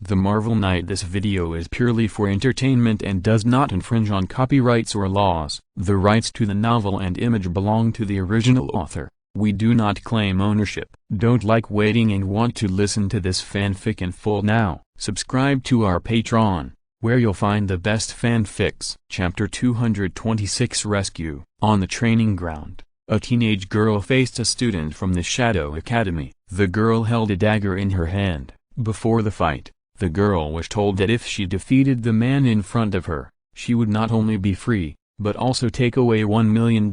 The Marvel Knight. This video is purely for entertainment and does not infringe on copyrights or laws. The rights to the novel and image belong to the original author. We do not claim ownership. Don't like waiting and want to listen to this fanfic in full now? Subscribe to our Patreon, where you'll find the best fanfics. Chapter 226 Rescue. On the training ground, a teenage girl faced a student from the Shadow Academy. The girl held a dagger in her hand. Before the fight, the girl was told that if she defeated the man in front of her, she would not only be free, but also take away $1 million.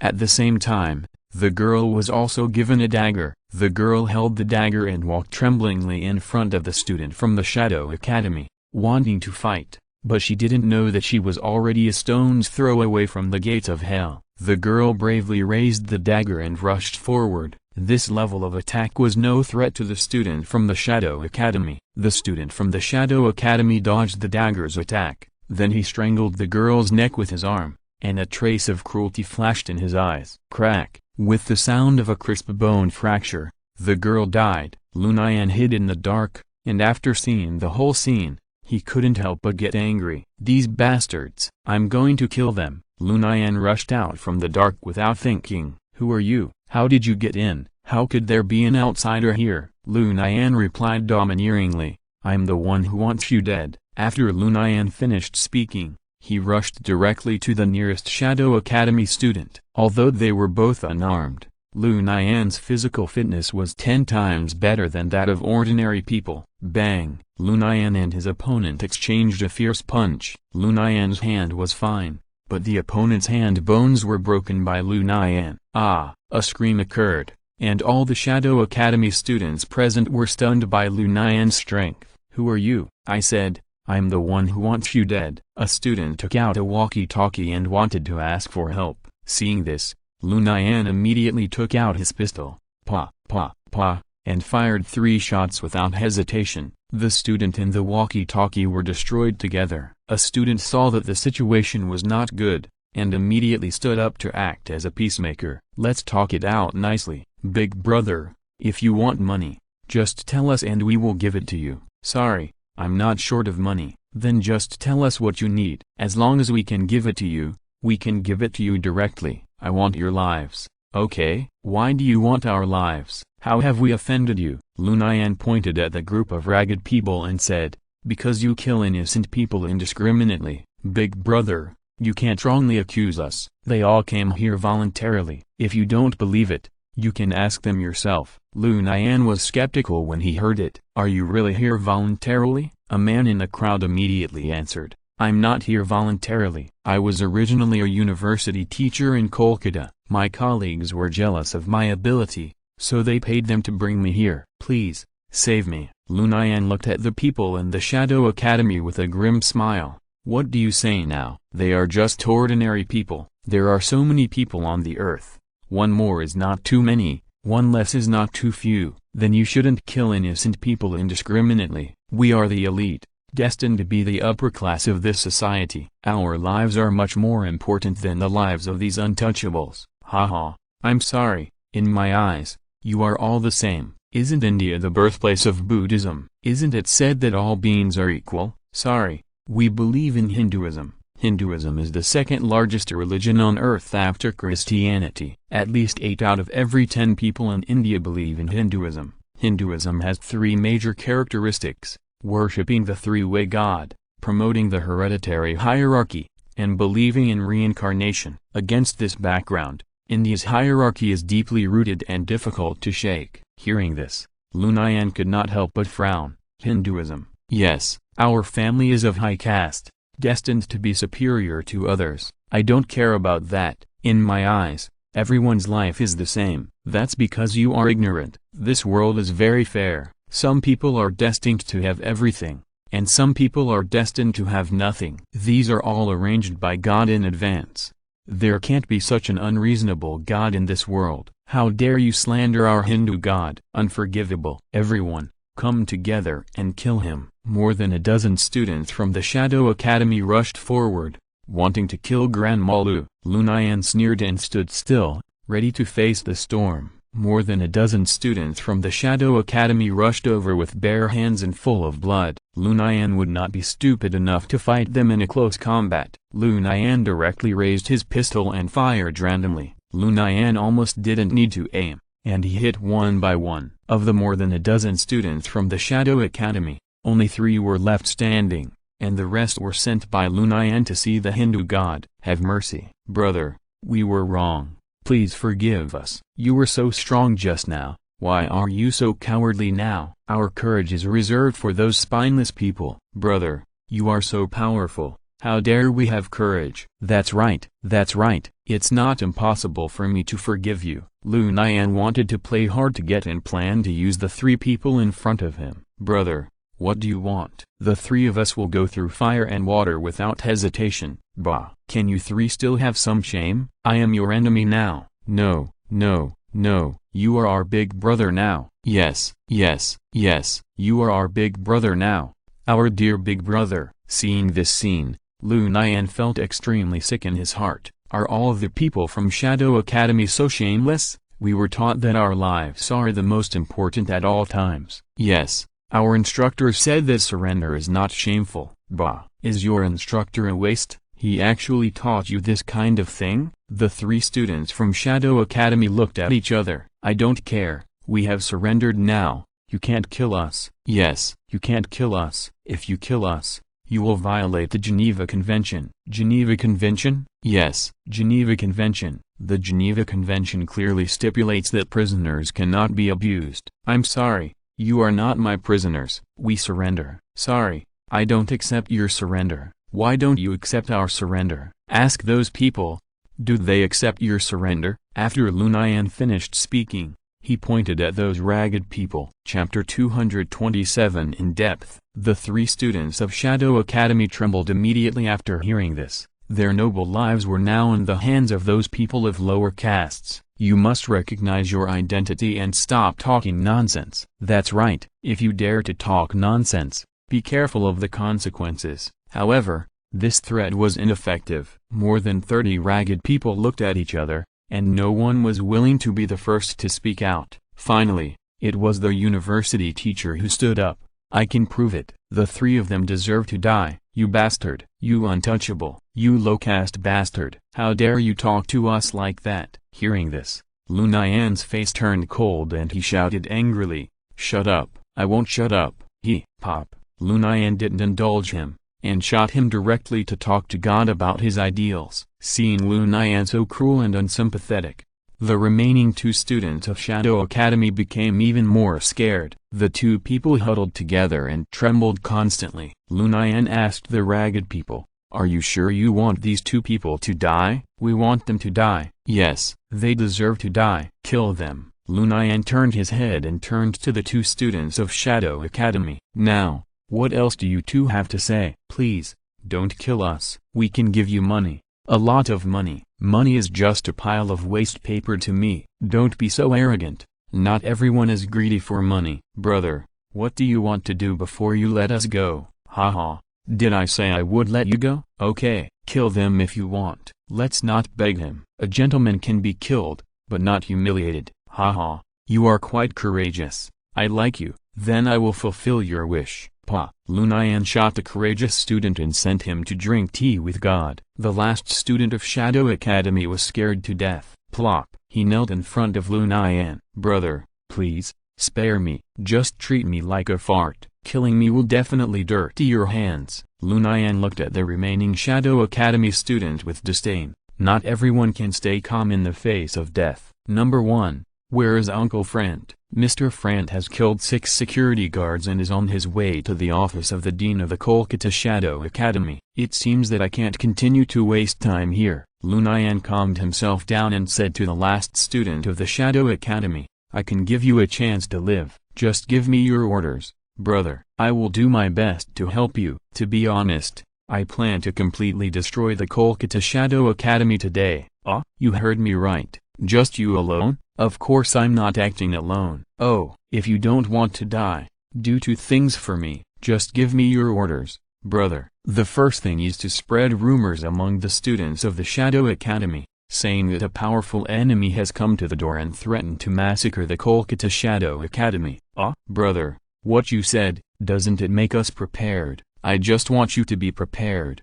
At the same time, the girl was also given a dagger. The girl held the dagger and walked tremblingly in front of the student from the Shadow Academy, wanting to fight, but she didn't know that she was already a stone's throw away from the gates of hell. The girl bravely raised the dagger and rushed forward. This level of attack was no threat to the student from the Shadow Academy. The student from the Shadow Academy dodged the dagger's attack, then he strangled the girl's neck with his arm, and a trace of cruelty flashed in his eyes. Crack! With the sound of a crisp bone fracture, the girl died. Lu Nian hid in the dark, and after seeing the whole scene, he couldn't help but get angry. These bastards! I'm going to kill them! Lu Nian rushed out from the dark without thinking. Who are you? How did you get in? How could there be an outsider here? Lu Nian replied domineeringly, I'm the one who wants you dead. After Lu Nian finished speaking, he rushed directly to the nearest Shadow Academy student. Although they were both unarmed, Lu Nian's physical fitness was 10 times better than that of ordinary people. Bang! Lu Nian and his opponent exchanged a fierce punch. Lu Nian's hand was fine, but the opponent's hand bones were broken by Lu Nian. Ah! A scream occurred, and all the Shadow Academy students present were stunned by Lu Nian's strength. Who are you? I said, I'm the one who wants you dead. A student took out a walkie-talkie and wanted to ask for help. Seeing this, Lu Nian immediately took out his pistol, pa, pa, pa, and fired 3 shots without hesitation. The student and the walkie-talkie were destroyed together. A student saw that the situation was not good, and immediately stood up to act as a peacemaker. Let's talk it out nicely, big brother. If you want money, just tell us and we will give it to you. Sorry, I'm not short of money. Then just tell us what you need. As long as we can give it to you, we can give it to you directly. I want your lives. Okay? Why do you want our lives? How have we offended you? Lu Nian pointed at the group of ragged people and said, because you kill innocent people indiscriminately. Big brother, you can't wrongly accuse us. They all came here voluntarily. If you don't believe it, you can ask them yourself. Lu Nian was skeptical when he heard it. Are you really here voluntarily? A man in the crowd immediately answered, I'm not here voluntarily. I was originally a university teacher in Kolkata. My colleagues were jealous of my ability, so they paid them to bring me here. Please, save me. Lu Nian looked at the people in the Shadow Academy with a grim smile. What do you say now? They are just ordinary people. There are so many people on the earth. One more is not too many, one less is not too few. Then you shouldn't kill innocent people indiscriminately. We are the elite, destined to be the upper class of this society. Our lives are much more important than the lives of these untouchables. Haha, I'm sorry, in my eyes, you are all the same. Isn't India the birthplace of Buddhism? Isn't it said that all beings are equal? Sorry, we believe in Hinduism. Hinduism is the second largest religion on earth after Christianity. At least 8 out of every 10 people in India believe in Hinduism. Hinduism has 3 major characteristics: worshipping the three-way God, promoting the hereditary hierarchy, and believing in reincarnation. Against this background, India's hierarchy is deeply rooted and difficult to shake. Hearing this, Lu Nian could not help but frown. Hinduism. Yes, our family is of high caste, destined to be superior to others. I don't care about that. In my eyes, everyone's life is the same. That's because you are ignorant. This world is very fair. Some people are destined to have everything, and some people are destined to have nothing. These are all arranged by God in advance. There can't be such an unreasonable God in this world. How dare you slander our Hindu God? Unforgivable. Everyone, come together and kill him. More than a dozen students from the Shadow Academy rushed forward, wanting to kill Grandma Lu. Lu Nian sneered and stood still, ready to face the storm. More than a dozen students from the Shadow Academy rushed over with bare hands and full of blood. Lu Nian would not be stupid enough to fight them in a close combat. Lu Nian directly raised his pistol and fired randomly. Lu Nian almost didn't need to aim, and he hit one by one. Of the more than a dozen students from the Shadow Academy, only 3 were left standing, and the rest were sent by Lu Nian to see the Hindu god. Have mercy, brother, we were wrong. Please forgive us. You were so strong just now, why are you so cowardly now? Our courage is reserved for those spineless people. Brother, you are so powerful, how dare we have courage? That's right, it's not impossible for me to forgive you. Lu Nian wanted to play hard to get and planned to use the 3 people in front of him. Brother, what do you want? The 3 of us will go through fire and water without hesitation. Bah! Can you 3 still have some shame? I am your enemy now. No, you are our big brother now. Yes, you are our big brother now. Our dear big brother. Seeing this scene, Lu Nian felt extremely sick in his heart. Are all of the people from Shadow Academy so shameless? We were taught that our lives are the most important at all times. Yes, our instructor said that surrender is not shameful. Bah! Is your instructor a waste? He actually taught you this kind of thing? The 3 students from Shadow Academy looked at each other. I don't care, we have surrendered now. You can't kill us. Yes, you can't kill us. If you kill us, you will violate the Geneva Convention. Geneva Convention? Yes, Geneva Convention. The Geneva Convention clearly stipulates that prisoners cannot be abused. I'm sorry, you are not my prisoners. We surrender. Sorry, I don't accept your surrender. Why don't you accept our surrender? Ask those people. Do they accept your surrender? After Lu Nian finished speaking, he pointed at those ragged people. Chapter 227 In depth. The 3 students of Shadow Academy trembled immediately after hearing this. Their noble lives were now in the hands of those people of lower castes. You must recognize your identity and stop talking nonsense. That's right. If you dare to talk nonsense, be careful of the consequences. However, this threat was ineffective. More than 30 ragged people looked at each other, and no one was willing to be the first to speak out. Finally, it was the university teacher who stood up. I can prove it. The 3 of them deserve to die. You bastard. You untouchable. You low-caste bastard. How dare you talk to us like that? Hearing this, Lu Nian's face turned cold and he shouted angrily, Shut up. I won't shut up. Pop. Lu Nian didn't indulge him, and shot him directly to talk to God about his ideals. Seeing Lu Nian so cruel and unsympathetic, the remaining 2 students of Shadow Academy became even more scared. The 2 people huddled together and trembled constantly. Lu Nian asked the ragged people, Are you sure you want these 2 people to die? We want them to die. Yes, they deserve to die. Kill them. Lu Nian turned his head and turned to the 2 students of Shadow Academy. Now, what else do you 2 have to say? Please, don't kill us. We can give you money. A lot of money. Money is just a pile of waste paper to me. Don't be so arrogant. Not everyone is greedy for money. Brother, what do you want to do before you let us go? Haha. Did I say I would let you go? Okay, kill them if you want. Let's not beg him. A gentleman can be killed, but not humiliated. Haha. You are quite courageous. I like you. Then I will fulfill your wish. Pa. Lu Nian shot the courageous student and sent him to drink tea with God. The last student of Shadow Academy was scared to death. Plop. He knelt in front of Lu Nian. Brother, please, spare me. Just treat me like a fart. Killing me will definitely dirty your hands. Lu Nian looked at the remaining Shadow Academy student with disdain. Not everyone can stay calm in the face of death. Number 1. Where is Uncle Friend? Mr. Friend has killed 6 security guards and is on his way to the office of the Dean of the Kolkata Shadow Academy. It seems that I can't continue to waste time here. Lu Nian calmed himself down and said to the last student of the Shadow Academy, I can give you a chance to live. Just give me your orders. Brother, I will do my best to help you. To be honest, I plan to completely destroy the Kolkata Shadow Academy today. You heard me right. Just you alone? Of course I'm not acting alone. Oh, if you don't want to die, do 2 things for me. Just give me your orders, brother. The first thing is to spread rumors among the students of the Shadow Academy. saying that a powerful enemy has come to the door and threatened to massacre the Kolkata Shadow Academy. Brother, what you said, doesn't it make us prepared? I just want you to be prepared.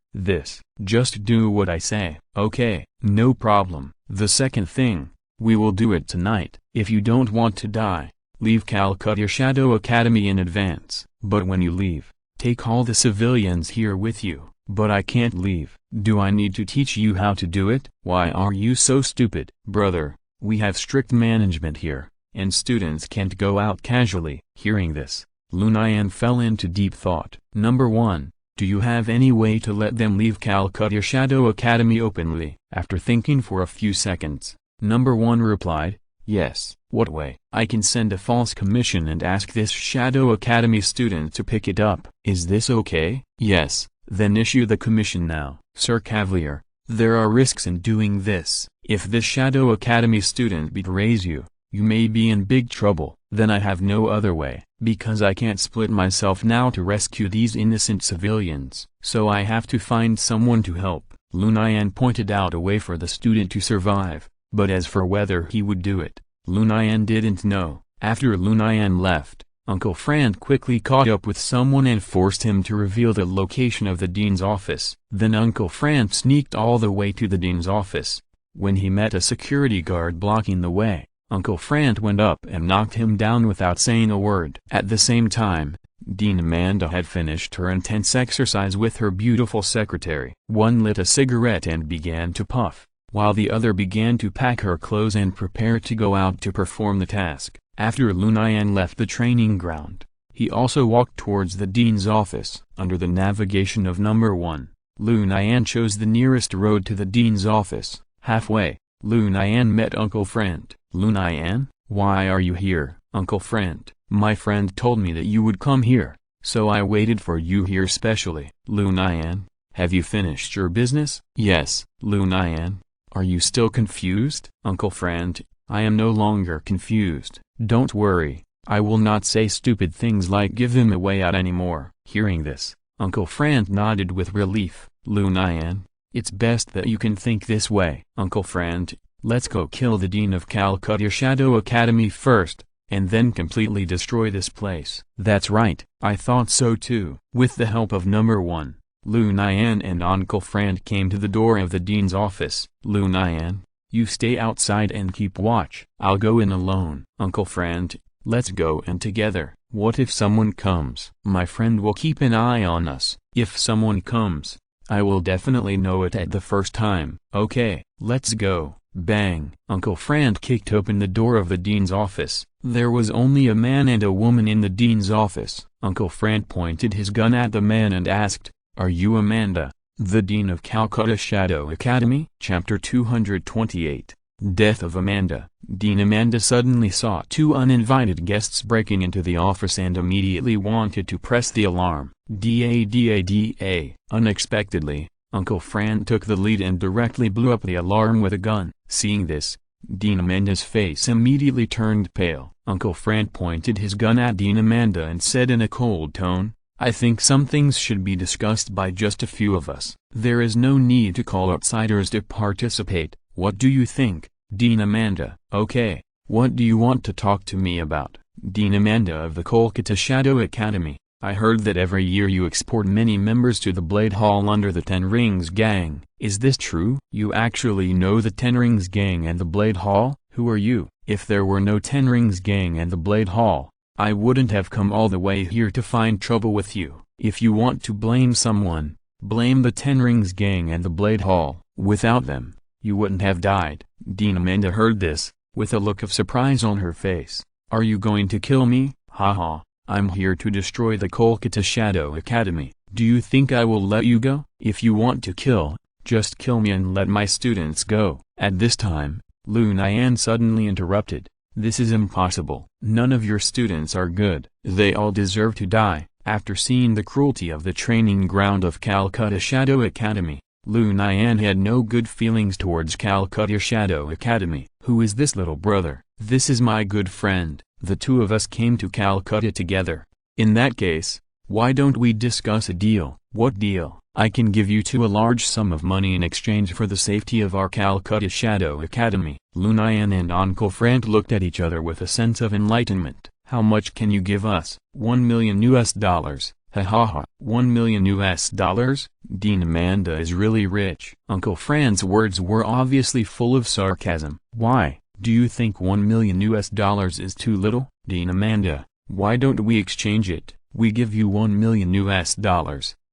Just do what I say. Okay, no problem. The second thing, we will do it tonight. If you don't want to die, leave Calcutta Shadow Academy in advance. But when you leave, take all the civilians here with you. But I can't leave. Do I need to teach you how to do it? Why are you so stupid? Brother, we have strict management here, and students can't go out casually. Hearing this, Lu Nian fell into deep thought. Number 1. Do you have any way to let them leave Calcutta Shadow Academy openly? After thinking for a few seconds, Number 1 replied, yes. What way? I can send a false commission and ask this Shadow Academy student to pick it up. Is this okay? Yes. Then issue the commission now. Sir Cavalier, there are risks in doing this. If this Shadow Academy student betrays you, you may be in big trouble. Then I have no other way, because I can't split myself now to rescue these innocent civilians. So I have to find someone to help. Lu Nian pointed out a way for the student to survive, but as for whether he would do it, Lu Nian didn't know. After Lu Nian left, Uncle Fran quickly caught up with someone and forced him to reveal the location of the dean's office. Then Uncle Fran sneaked all the way to the dean's office. When he met a security guard blocking the way, Uncle Fran went up and knocked him down without saying a word. At the same time, Dean Amanda had finished her intense exercise with her beautiful secretary. One lit a cigarette and began to puff, while the other began to pack her clothes and prepare to go out to perform the task. After Lu Nian left the training ground, he also walked towards the dean's office. Under the navigation of Number 1, Lu Nian chose the nearest road to the dean's office. Halfway, Lu Nian met Uncle Friend. Lu Nian, why are you here? Uncle Friend, my friend told me that you would come here, so I waited for you here specially. Lu Nian, have you finished your business? Yes. Lu Nian, are you still confused? Uncle Friend, I am no longer confused. Don't worry, I will not say stupid things like give him a way out anymore. Hearing this, Uncle Friend nodded with relief. Lu Nian, it's best that you can think this way. Uncle Friend, let's go kill the Dean of Calcutta Shadow Academy first, and then completely destroy this place. That's right, I thought so too. With the help of Number 1, Lu Nian and Uncle Friend came to the door of the dean's office. Lu Nian, you stay outside and keep watch. I'll go in alone. Uncle Friend, let's go in together. What if someone comes? My friend will keep an eye on us. If someone comes, I will definitely know it at the first time. Okay, let's go. Bang! Uncle Friend kicked open the door of the dean's office. There was only a man and a woman in the dean's office. Uncle Friend pointed his gun at the man and asked, are you Amanda, the Dean of Calcutta Shadow Academy? Chapter 228. Death of Amanda. Dean Amanda suddenly saw two uninvited guests breaking into the office and immediately wanted to press the alarm. Da. Unexpectedly, Uncle Fran took the lead and directly blew up the alarm with a gun. Seeing this, Dean Amanda's face immediately turned pale. Uncle Fran pointed his gun at Dean Amanda and said in a cold tone, I think some things should be discussed by just a few of us. There is no need to call outsiders to participate. What do you think, Dean Amanda? Okay, what do you want to talk to me about? Dean Amanda of the Kolkata Shadow Academy, I heard that every year you export many members to the Blade Hall under the Ten Rings Gang. Is this true? You actually know the Ten Rings Gang and the Blade Hall? Who are you? If there were no Ten Rings Gang and the Blade Hall, I wouldn't have come all the way here to find trouble with you. If you want to blame someone, blame the Ten Rings Gang and the Blade Hall. Without them, you wouldn't have died. Dean Amanda heard this, with a look of surprise on her face. Are you going to kill me? Haha, I'm here to destroy the Kolkata Shadow Academy. Do you think I will let you go? If you want to kill, just kill me and let my students go. At this time, Lu Nian suddenly interrupted. This is impossible. None of your students are good. They all deserve to die. After seeing the cruelty of the training ground of Calcutta Shadow Academy, Lu Nian had no good feelings towards Calcutta Shadow Academy. Who is this little brother? This is my good friend. The two of us came to Calcutta together. In that case, why don't we discuss a deal? What deal? I can give you two a large sum of money in exchange for the safety of our Calcutta Shadow Academy. Lu Nian and Uncle Frank looked at each other with a sense of enlightenment. How much can you give us? $1 million. Ha ha ha. $1 million. Dean Amanda is really rich. Uncle Fran's words were obviously full of sarcasm. Why, do you think $1 million is too little? Dean Amanda, why don't we exchange it? We give you $1 million,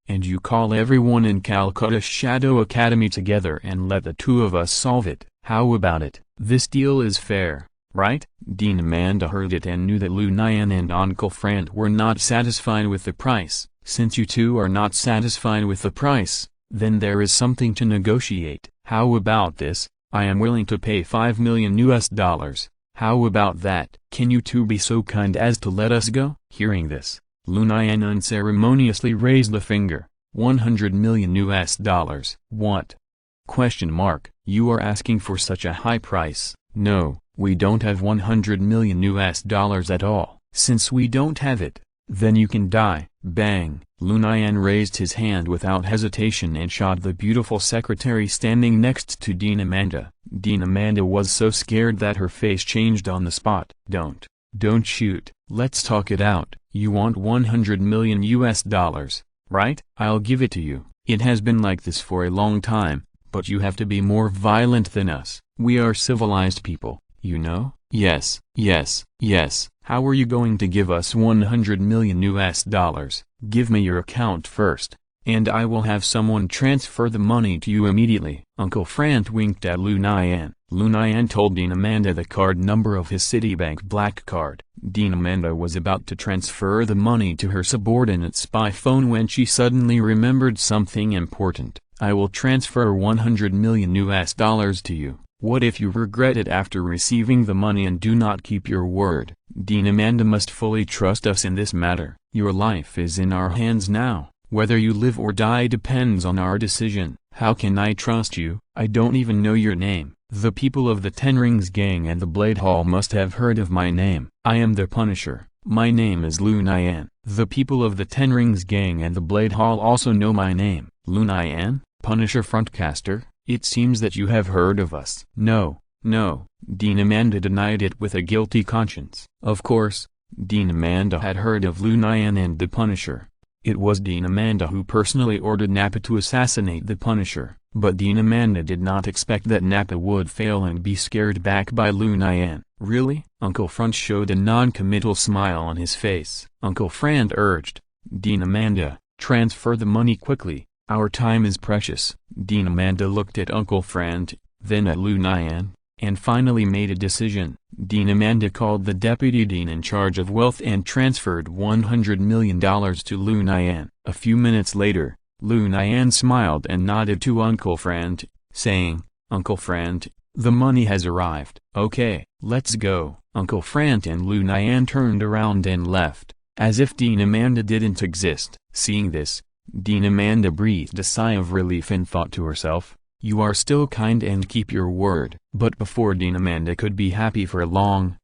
and you call everyone in Calcutta Shadow Academy together and let the two of us solve it. How about it? This deal is fair, right? Dean Amanda heard it and knew that Lu Nian and Uncle Frank were not satisfied with the price. Since you two are not satisfied with the price, then there is something to negotiate. How about this? I am willing to pay $5 million. How about that? Can you two be so kind as to let us go? Hearing this, Lu Nian unceremoniously raised a finger. $100 million. What? Question mark. You are asking for such a high price. No, we don't have $100 million at all. Since we don't have it, then you can die. Bang! Lu Nian raised his hand without hesitation and shot the beautiful secretary standing next to Dean Amanda. Dean Amanda was so scared that her face changed on the spot. Don't shoot. Let's talk it out. You want $100 million, right? I'll give it to you. It has been like this for a long time, but you have to be more violent than us. We are civilized people, you know? Yes. How are you going to give us $100 million? Give me your account first, and I will have someone transfer the money to you immediately. Uncle Frank winked at Lu Nian. Lu Nian told Dean Amanda the card number of his Citibank black card. Dean Amanda was about to transfer the money to her subordinate's spy phone when she suddenly remembered something important. I will transfer $100 million to you. What if you regret it after receiving the money and do not keep your word? Dean Amanda must fully trust us in this matter. Your life is in our hands now. Whether you live or die depends on our decision. How can I trust you? I don't even know your name. The people of the Ten Rings Gang and the Blade Hall must have heard of my name. I am the Punisher. My name is Lu Nian. The people of the Ten Rings Gang and the Blade Hall also know my name. Lu Nian, Punisher Frontcaster? It seems that you have heard of us. No. Dean Amanda denied it with a guilty conscience. Of course, Dean Amanda had heard of Lu Nian and the Punisher. It was Dean Amanda who personally ordered Nappa to assassinate the Punisher. But Dean Amanda did not expect that Nappa would fail and be scared back by Lu Nian. Really? Uncle Frank showed a non-committal smile on his face. Uncle Frank urged, Dean Amanda, transfer the money quickly. Our time is precious. Dean Amanda looked at Uncle Frank, then at Lu Nian, and finally made a decision. Dean Amanda called the deputy dean in charge of wealth and transferred $100 million to Lu Nian. A few minutes later, Lu Nian smiled and nodded to Uncle Frank, saying, Uncle Frank, the money has arrived. Okay, let's go. Uncle Frank and Lu Nian turned around and left, as if Dean Amanda didn't exist. Seeing this, Dean Amanda breathed a sigh of relief and thought to herself, you are still kind and keep your word. But before Dean Amanda could be happy for long,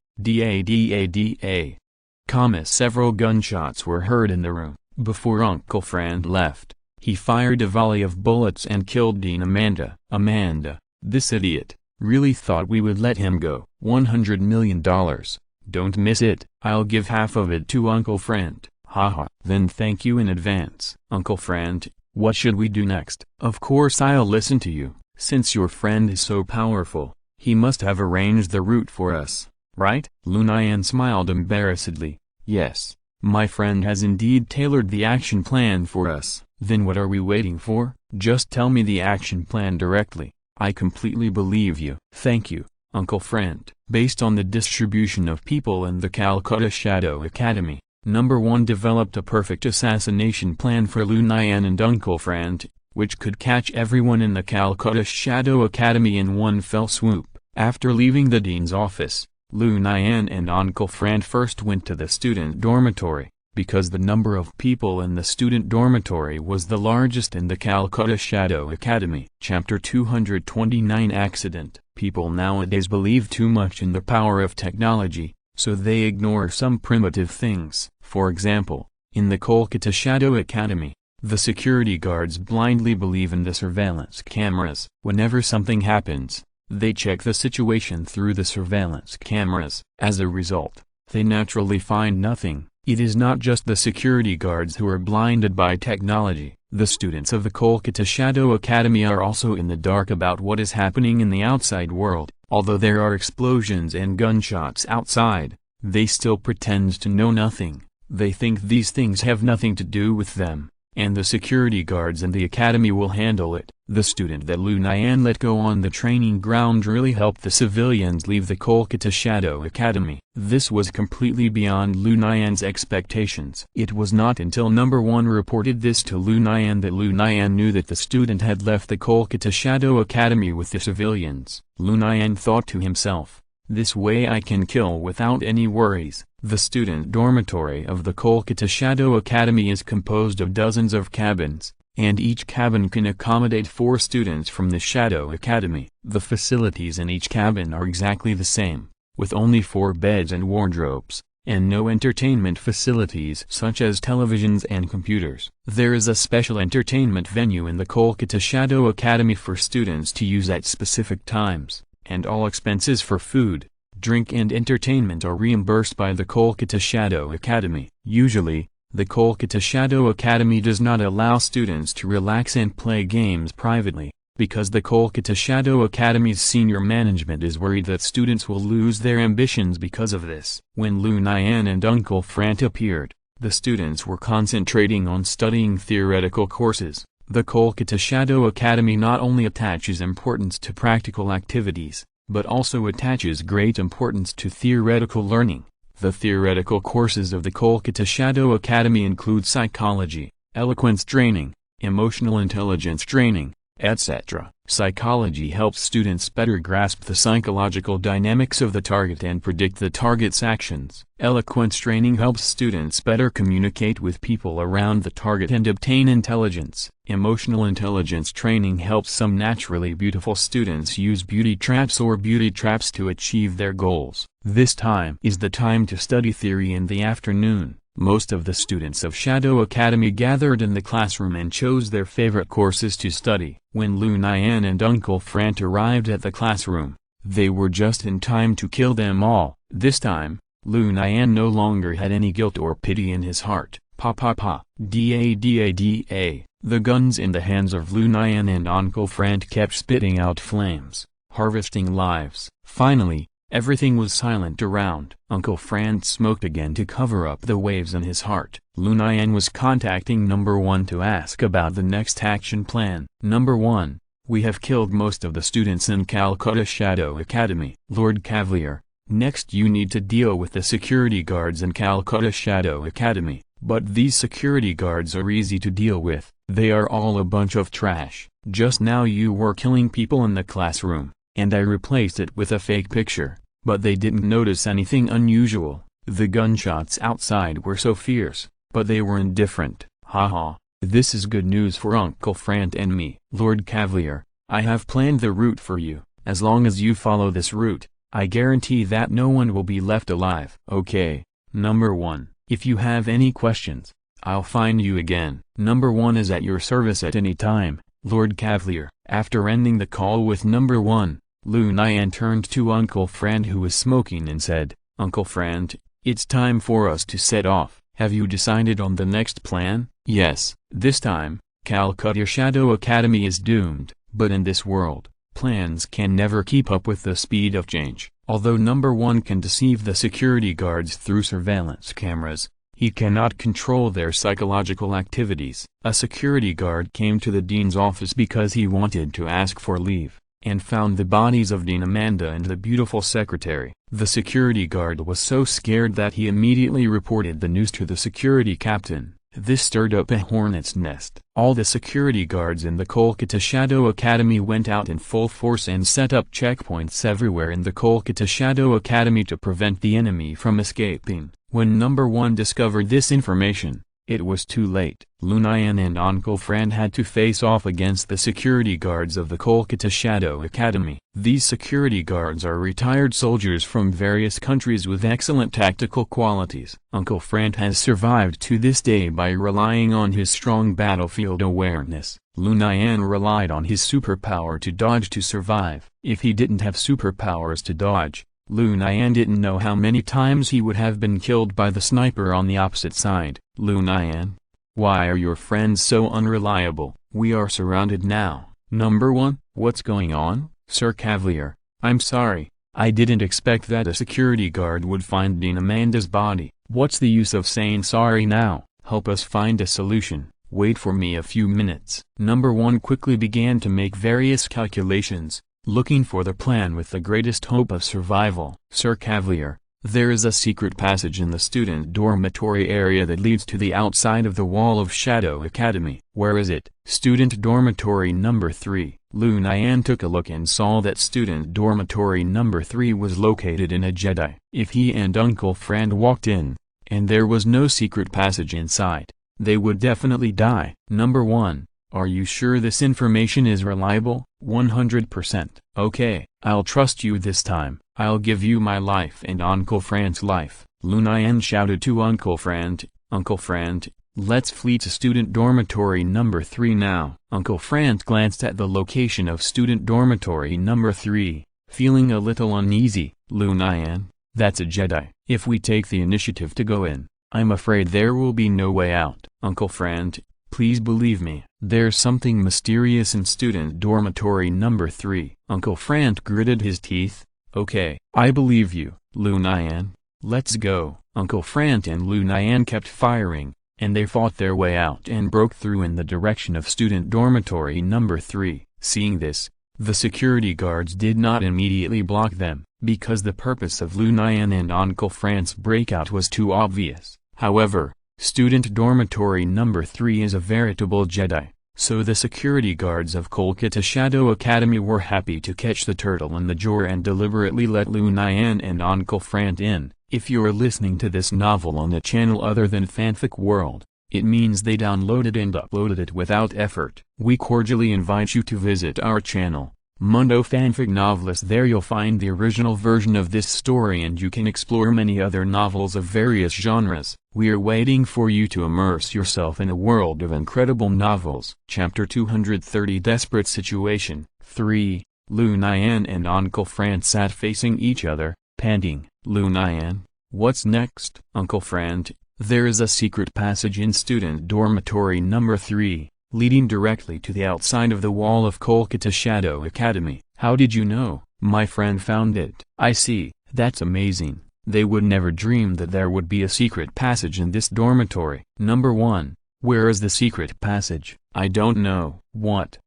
several gunshots were heard in the room. Before Uncle Frank left, he fired a volley of bullets and killed Dean Amanda. Amanda, this idiot, really thought we would let him go. $100 million. Don't miss it. I'll give half of it to Uncle Frank. Haha. Then thank you in advance. Uncle Frank, what should we do next? Of course I'll listen to you. Since your friend is so powerful, he must have arranged the route for us, right? Lu Nian smiled embarrassedly. Yes, my friend has indeed tailored the action plan for us. Then what are we waiting for? Just tell me the action plan directly. I completely believe you. Thank you, Uncle Frank. Based on the distribution of people in the Calcutta Shadow Academy, Number 1 developed a perfect assassination plan for Lu Nian and Uncle Frank, which could catch everyone in the Calcutta Shadow Academy in one fell swoop. After leaving the dean's office, Lu Nian and Uncle Frank first went to the student dormitory, because the number of people in the student dormitory was the largest in the Calcutta Shadow Academy. Chapter 229 Accident. People nowadays believe too much in the power of technology, so they ignore some primitive things. For example, in the Kolkata Shadow Academy, The security guards blindly believe in the surveillance cameras. Whenever something happens, they check the situation through the surveillance cameras. As a result, they naturally find nothing. It is not just the security guards who are blinded by technology. The students of the Kolkata Shadow Academy are also in the dark about what is happening in the outside world. Although there are explosions and gunshots outside, they still pretend to know nothing. They think these things have nothing to do with them, and the security guards and the academy will handle it. The student that Lu Nian let go on the training ground really helped the civilians leave the Kolkata Shadow Academy. This was completely beyond Lu Nian's expectations. It was not until number 1 reported this to Lu Nian that Lu Nian knew that the student had left the Kolkata Shadow Academy with the civilians. Lu Nian thought to himself, "This way I can kill without any worries." The student dormitory of the Kolkata Shadow Academy is composed of dozens of cabins, and each cabin can accommodate 4 students from the Shadow Academy. The facilities in each cabin are exactly the same, with only 4 beds and wardrobes, and no entertainment facilities such as televisions and computers. There is a special entertainment venue in the Kolkata Shadow Academy for students to use at specific times, and all expenses for food, drink and entertainment are reimbursed by the Kolkata Shadow Academy. Usually, the Kolkata Shadow Academy does not allow students to relax and play games privately, because the Kolkata Shadow Academy's senior management is worried that students will lose their ambitions because of this. When Lu Nian and Uncle Frant appeared, the students were concentrating on studying theoretical courses. The Kolkata Shadow Academy not only attaches importance to practical activities, but also attaches great importance to theoretical learning. The theoretical courses of the Kolkata Shadow Academy include psychology, eloquence training, emotional intelligence training, etc. Psychology helps students better grasp the psychological dynamics of the target and predict the target's actions. Eloquence training helps students better communicate with people around the target and obtain intelligence. Emotional intelligence training helps some naturally beautiful students use beauty traps to achieve their goals. This time is the time to study theory in the afternoon. Most of the students of Shadow Academy gathered in the classroom and chose their favorite courses to study. When Lu Nian and Uncle Frant arrived at the classroom, they were just in time to kill them all. This time, Lu Nian no longer had any guilt or pity in his heart. Pa pa pa, da da da. The guns in the hands of Lu Nian and Uncle Frant kept spitting out flames, harvesting lives. Finally, everything was silent around. Uncle Frant smoked again to cover up the waves in his heart. Lu Nian was contacting number 1 to ask about the next action plan. Number 1, we have killed most of the students in Calcutta Shadow Academy. Lord Cavalier, next you need to deal with the security guards in Calcutta Shadow Academy. But these security guards are easy to deal with. They are all a bunch of trash. Just now you were killing people in the classroom, and I replaced it with a fake picture, but they didn't notice anything unusual. The gunshots outside were so fierce, but they were indifferent. Haha. This is good news for Uncle Frant and me. Lord Cavalier, I have planned the route for you. As long as you follow this route, I guarantee that no one will be left alive. Okay. Number 1, if you have any questions, I'll find you again. Number 1 is at your service at any time, Lord Cavalier. After ending the call with number 1, Lu Nian turned to Uncle Frant who was smoking and said, Uncle Frant, it's time for us to set off. Have you decided on the next plan? Yes, this time, Calcutta Shadow Academy is doomed, but in this world, plans can never keep up with the speed of change. Although number 1 can deceive the security guards through surveillance cameras, he cannot control their psychological activities. A security guard came to the dean's office because he wanted to ask for leave, and found the bodies of Dean Amanda and the beautiful secretary. The security guard was so scared that he immediately reported the news to the security captain. This stirred up a hornet's nest. All the security guards in the Kolkata Shadow Academy went out in full force and set up checkpoints everywhere in the Kolkata Shadow Academy to prevent the enemy from escaping. When number 1 discovered this information, It was too late. Lu Nian and Uncle Fran had to face off against the security guards of the Kolkata Shadow Academy. These security guards are retired soldiers from various countries with excellent tactical qualities. Uncle Fran has survived to this day by relying on his strong battlefield awareness. Lu Nian relied on his superpower to dodge to survive. If he didn't have superpowers to dodge, Lu Nian didn't know how many times he would have been killed by the sniper on the opposite side. Lu Nian, why are your friends so unreliable? We are surrounded now. Number 1, what's going on? Sir Cavalier, I'm sorry, I didn't expect that a security guard would find Dean Amanda's body. What's the use of saying sorry now? Help us find a solution. Wait for me a few minutes. Number 1 quickly began to make various calculations, looking for the plan with the greatest hope of survival. Sir Cavalier, there is a secret passage in the student dormitory area that leads to the outside of the wall of Shadow Academy. Where is it? Student dormitory number 3. Lu Nian took a look and saw that student dormitory number 3 was located in a Jedi. If he and Uncle Fran walked in, and there was no secret passage inside, they would definitely die. Number 1. Are you sure this information is reliable? 100%. Okay, I'll trust you this time. I'll give you my life and Uncle Fran's life. Lu Nian shouted to Uncle Fran, Uncle Fran, let's flee to student dormitory number 3 now. Uncle Fran glanced at the location of student dormitory number 3, feeling a little uneasy. Lu Nian, that's a Jedi. If we take the initiative to go in, I'm afraid there will be no way out. Uncle Fran, please believe me, there's something mysterious in student dormitory number 3. Uncle Fran gritted his teeth. Okay, I believe you, Lu Nian. Let's go. Uncle Fran and Lu Nian kept firing, and they fought their way out and broke through in the direction of student dormitory number 3. Seeing this, the security guards did not immediately block them, because the purpose of Lu Nian and Uncle Fran's breakout was too obvious. However, student dormitory number 3 is a veritable Jedi, so the security guards of Kolkata Shadow Academy were happy to catch the turtle in the jaw and deliberately let Lu Nian and Uncle Fran in. If you're listening to this novel on a channel other than Fanfic World, it means they downloaded and uploaded it without effort. We cordially invite you to visit our channel, Mundo Fanfic Novelist. There you'll find the original version of this story and you can explore many other novels of various genres. We're waiting for you to immerse yourself in a world of incredible novels. Chapter 230 Desperate Situation 3. Lu Nian and Uncle Fran sat facing each other, panting. Lu Nian, what's next? Uncle Fran, there is a secret passage in student dormitory number 3, leading directly to the outside of the wall of Kolkata Shadow Academy. How did you know? My friend found it. I see, that's amazing. They would never dream that there would be a secret passage in this dormitory. Number 1, where is the secret passage? I don't know. What?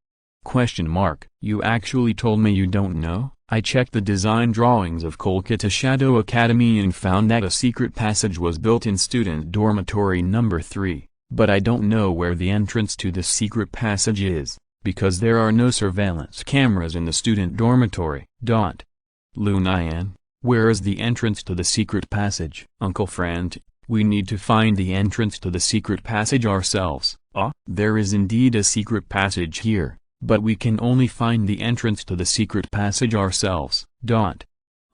Question mark. You actually told me you don't know? I checked the design drawings of Kolkata Shadow Academy and found that a secret passage was built in student dormitory number 3, but I don't know where the entrance to this secret passage is, because there are no surveillance cameras in the student dormitory. Lu Nian, where is the entrance to the secret passage? Uncle Fran, we need to find the entrance to the secret passage ourselves. There is indeed a secret passage here, but we can only find the entrance to the secret passage ourselves.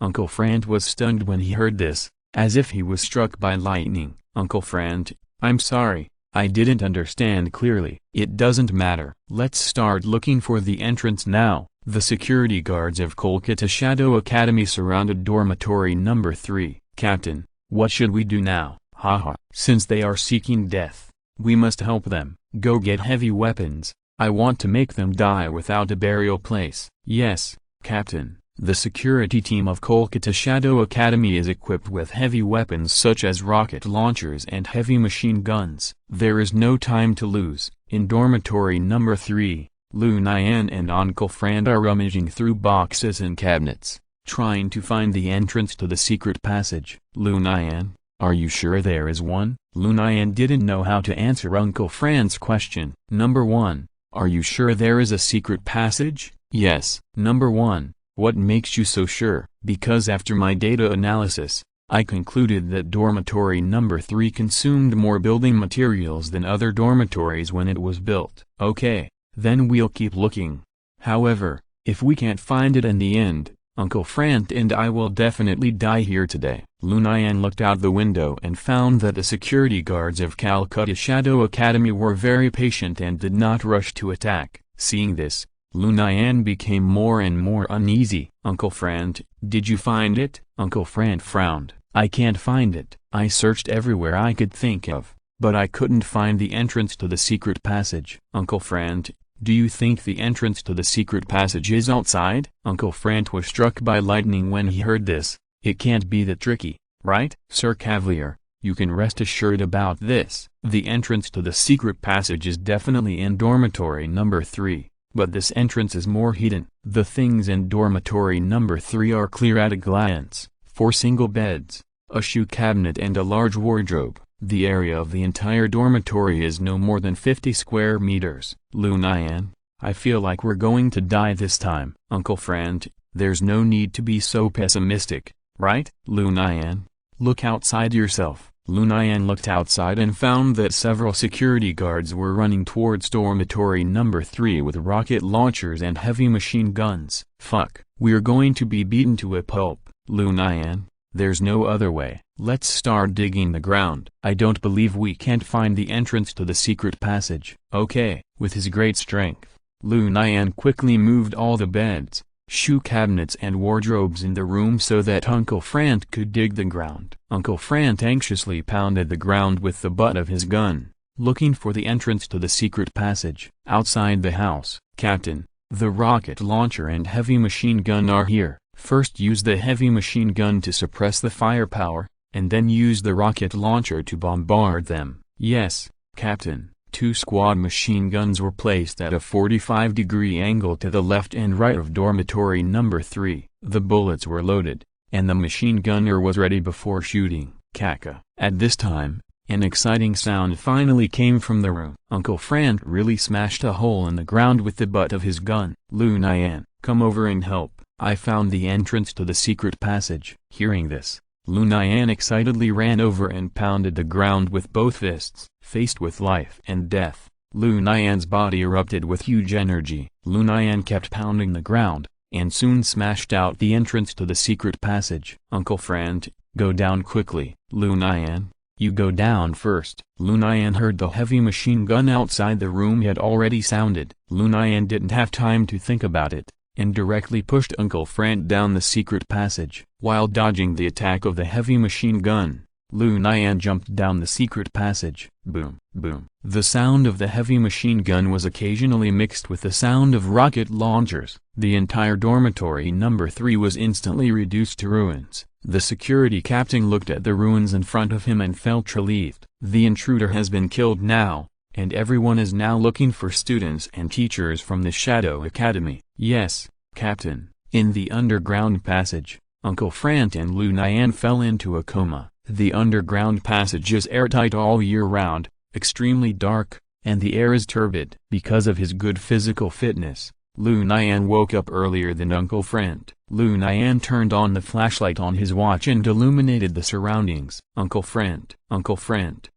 Uncle Fran was stunned when he heard this, as if he was struck by lightning. Uncle Fran, I'm sorry, I didn't understand clearly. It doesn't matter. Let's start looking for the entrance now. The security guards of Kolkata Shadow Academy surrounded dormitory number 3. Captain, what should we do now? Haha. Since they are seeking death, we must help them. Go get heavy weapons. I want to make them die without a burial place. Yes, Captain. The security team of Kolkata Shadow Academy is equipped with heavy weapons such as rocket launchers and heavy machine guns. There is no time to lose. In dormitory number 3, Lu Nian and Uncle Fran are rummaging through boxes and cabinets, trying to find the entrance to the secret passage. Lu Nian, are you sure there is one? Lu Nian didn't know how to answer Uncle Fran's question. Number 1. Are you sure there is a secret passage? Yes. Number 1. What makes you so sure? Because after my data analysis, I concluded that dormitory number 3 consumed more building materials than other dormitories when it was built. Okay, then we'll keep looking. However, if we can't find it in the end, Uncle Frant and I will definitely die here today. Lu Nian looked out the window and found that the security guards of Calcutta Shadow Academy were very patient and did not rush to attack. Seeing this, Lu Nian became more and more uneasy. Uncle Frant, did you find it? Uncle Frant frowned. I can't find it. I searched everywhere I could think of, but I couldn't find the entrance to the secret passage. Uncle Frant, do you think the entrance to the secret passage is outside? Uncle Frant was struck by lightning when he heard this. It can't be that tricky, right? Sir Cavalier, you can rest assured about this. The entrance to the secret passage is definitely in dormitory number 3, but this entrance is more hidden. The things in dormitory number 3 are clear at a glance. 4 single beds, a shoe cabinet and a large wardrobe. The area of the entire dormitory is no more than 50 square meters. Lu Nian, I feel like we're going to die this time. Uncle Frant, there's no need to be so pessimistic, right? Lu Nian, look outside yourself. Lu Nian looked outside and found that several security guards were running towards dormitory number 3 with rocket launchers and heavy machine guns. Fuck, we're going to be beaten to a pulp. Lu Nian, there's no other way. Let's start digging the ground. I don't believe we can't find the entrance to the secret passage. Okay. With his great strength, Lu Nian quickly moved all the beds, shoe cabinets and wardrobes in the room so that Uncle Frant could dig the ground. Uncle Frant anxiously pounded the ground with the butt of his gun, looking for the entrance to the secret passage. Outside the house, Captain, the rocket launcher and heavy machine gun are here. First use the heavy machine gun to suppress the firepower, and then use the rocket launcher to bombard them. Yes, Captain. 2 squad machine guns were placed at a 45-degree angle to the left and right of dormitory number 3. The bullets were loaded, and the machine gunner was ready before shooting. Kaka. At this time, an exciting sound finally came from the room. Uncle Frant really smashed a hole in the ground with the butt of his gun. Lu Nian, come over and help. I found the entrance to the secret passage. Hearing this, Lu Nian excitedly ran over and pounded the ground with both fists. Faced with life and death, Lu Nian's body erupted with huge energy. Lu Nian kept pounding the ground, and soon smashed out the entrance to the secret passage. Uncle Frant, go down quickly. Lu Nian, you go down first. Lu Nian heard the heavy machine gun outside the room had already sounded. Lu Nian didn't have time to think about it, and directly pushed Uncle Frant down the secret passage. While dodging the attack of the heavy machine gun, Lu Nian jumped down the secret passage. Boom, boom. The sound of the heavy machine gun was occasionally mixed with the sound of rocket launchers. The entire dormitory number 3 was instantly reduced to ruins. The security captain looked at the ruins in front of him and felt relieved. The intruder has been killed now, and everyone is now looking for students and teachers from the Shadow Academy. Yes, Captain. In the underground passage, Uncle Frant and Lu Nian fell into a coma. The underground passage is airtight all year round, extremely dark, and the air is turbid. Because of his good physical fitness, Lu Nian woke up earlier than Uncle Frant. Lu Nian turned on the flashlight on his watch and illuminated the surroundings. Uncle Frant,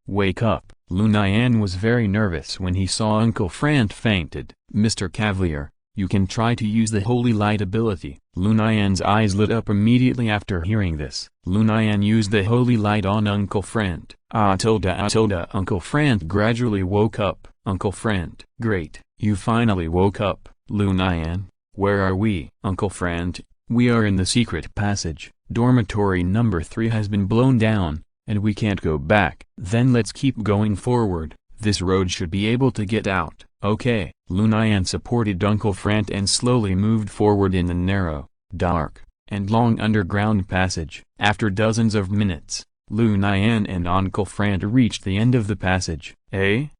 wake up. Lu Nian was very nervous when he saw Uncle Frant fainted. Mr. Cavalier, you can try to use the holy light ability. Lu Nian's eyes lit up immediately after hearing this. Lu Nian used the holy light on Uncle Frant. Uncle Frant gradually woke up. Uncle Frant, great, you finally woke up. Lu Nian, where are we? Uncle Frant, we are in the secret passage. Dormitory number 3 has been blown down, and we can't go back. Then let's keep going forward. This road should be able to get out. Okay. Lu Nian supported Uncle Frant and slowly moved forward in the narrow, dark, and long underground passage. After dozens of minutes, Lu Nian and Uncle Frant reached the end of the passage.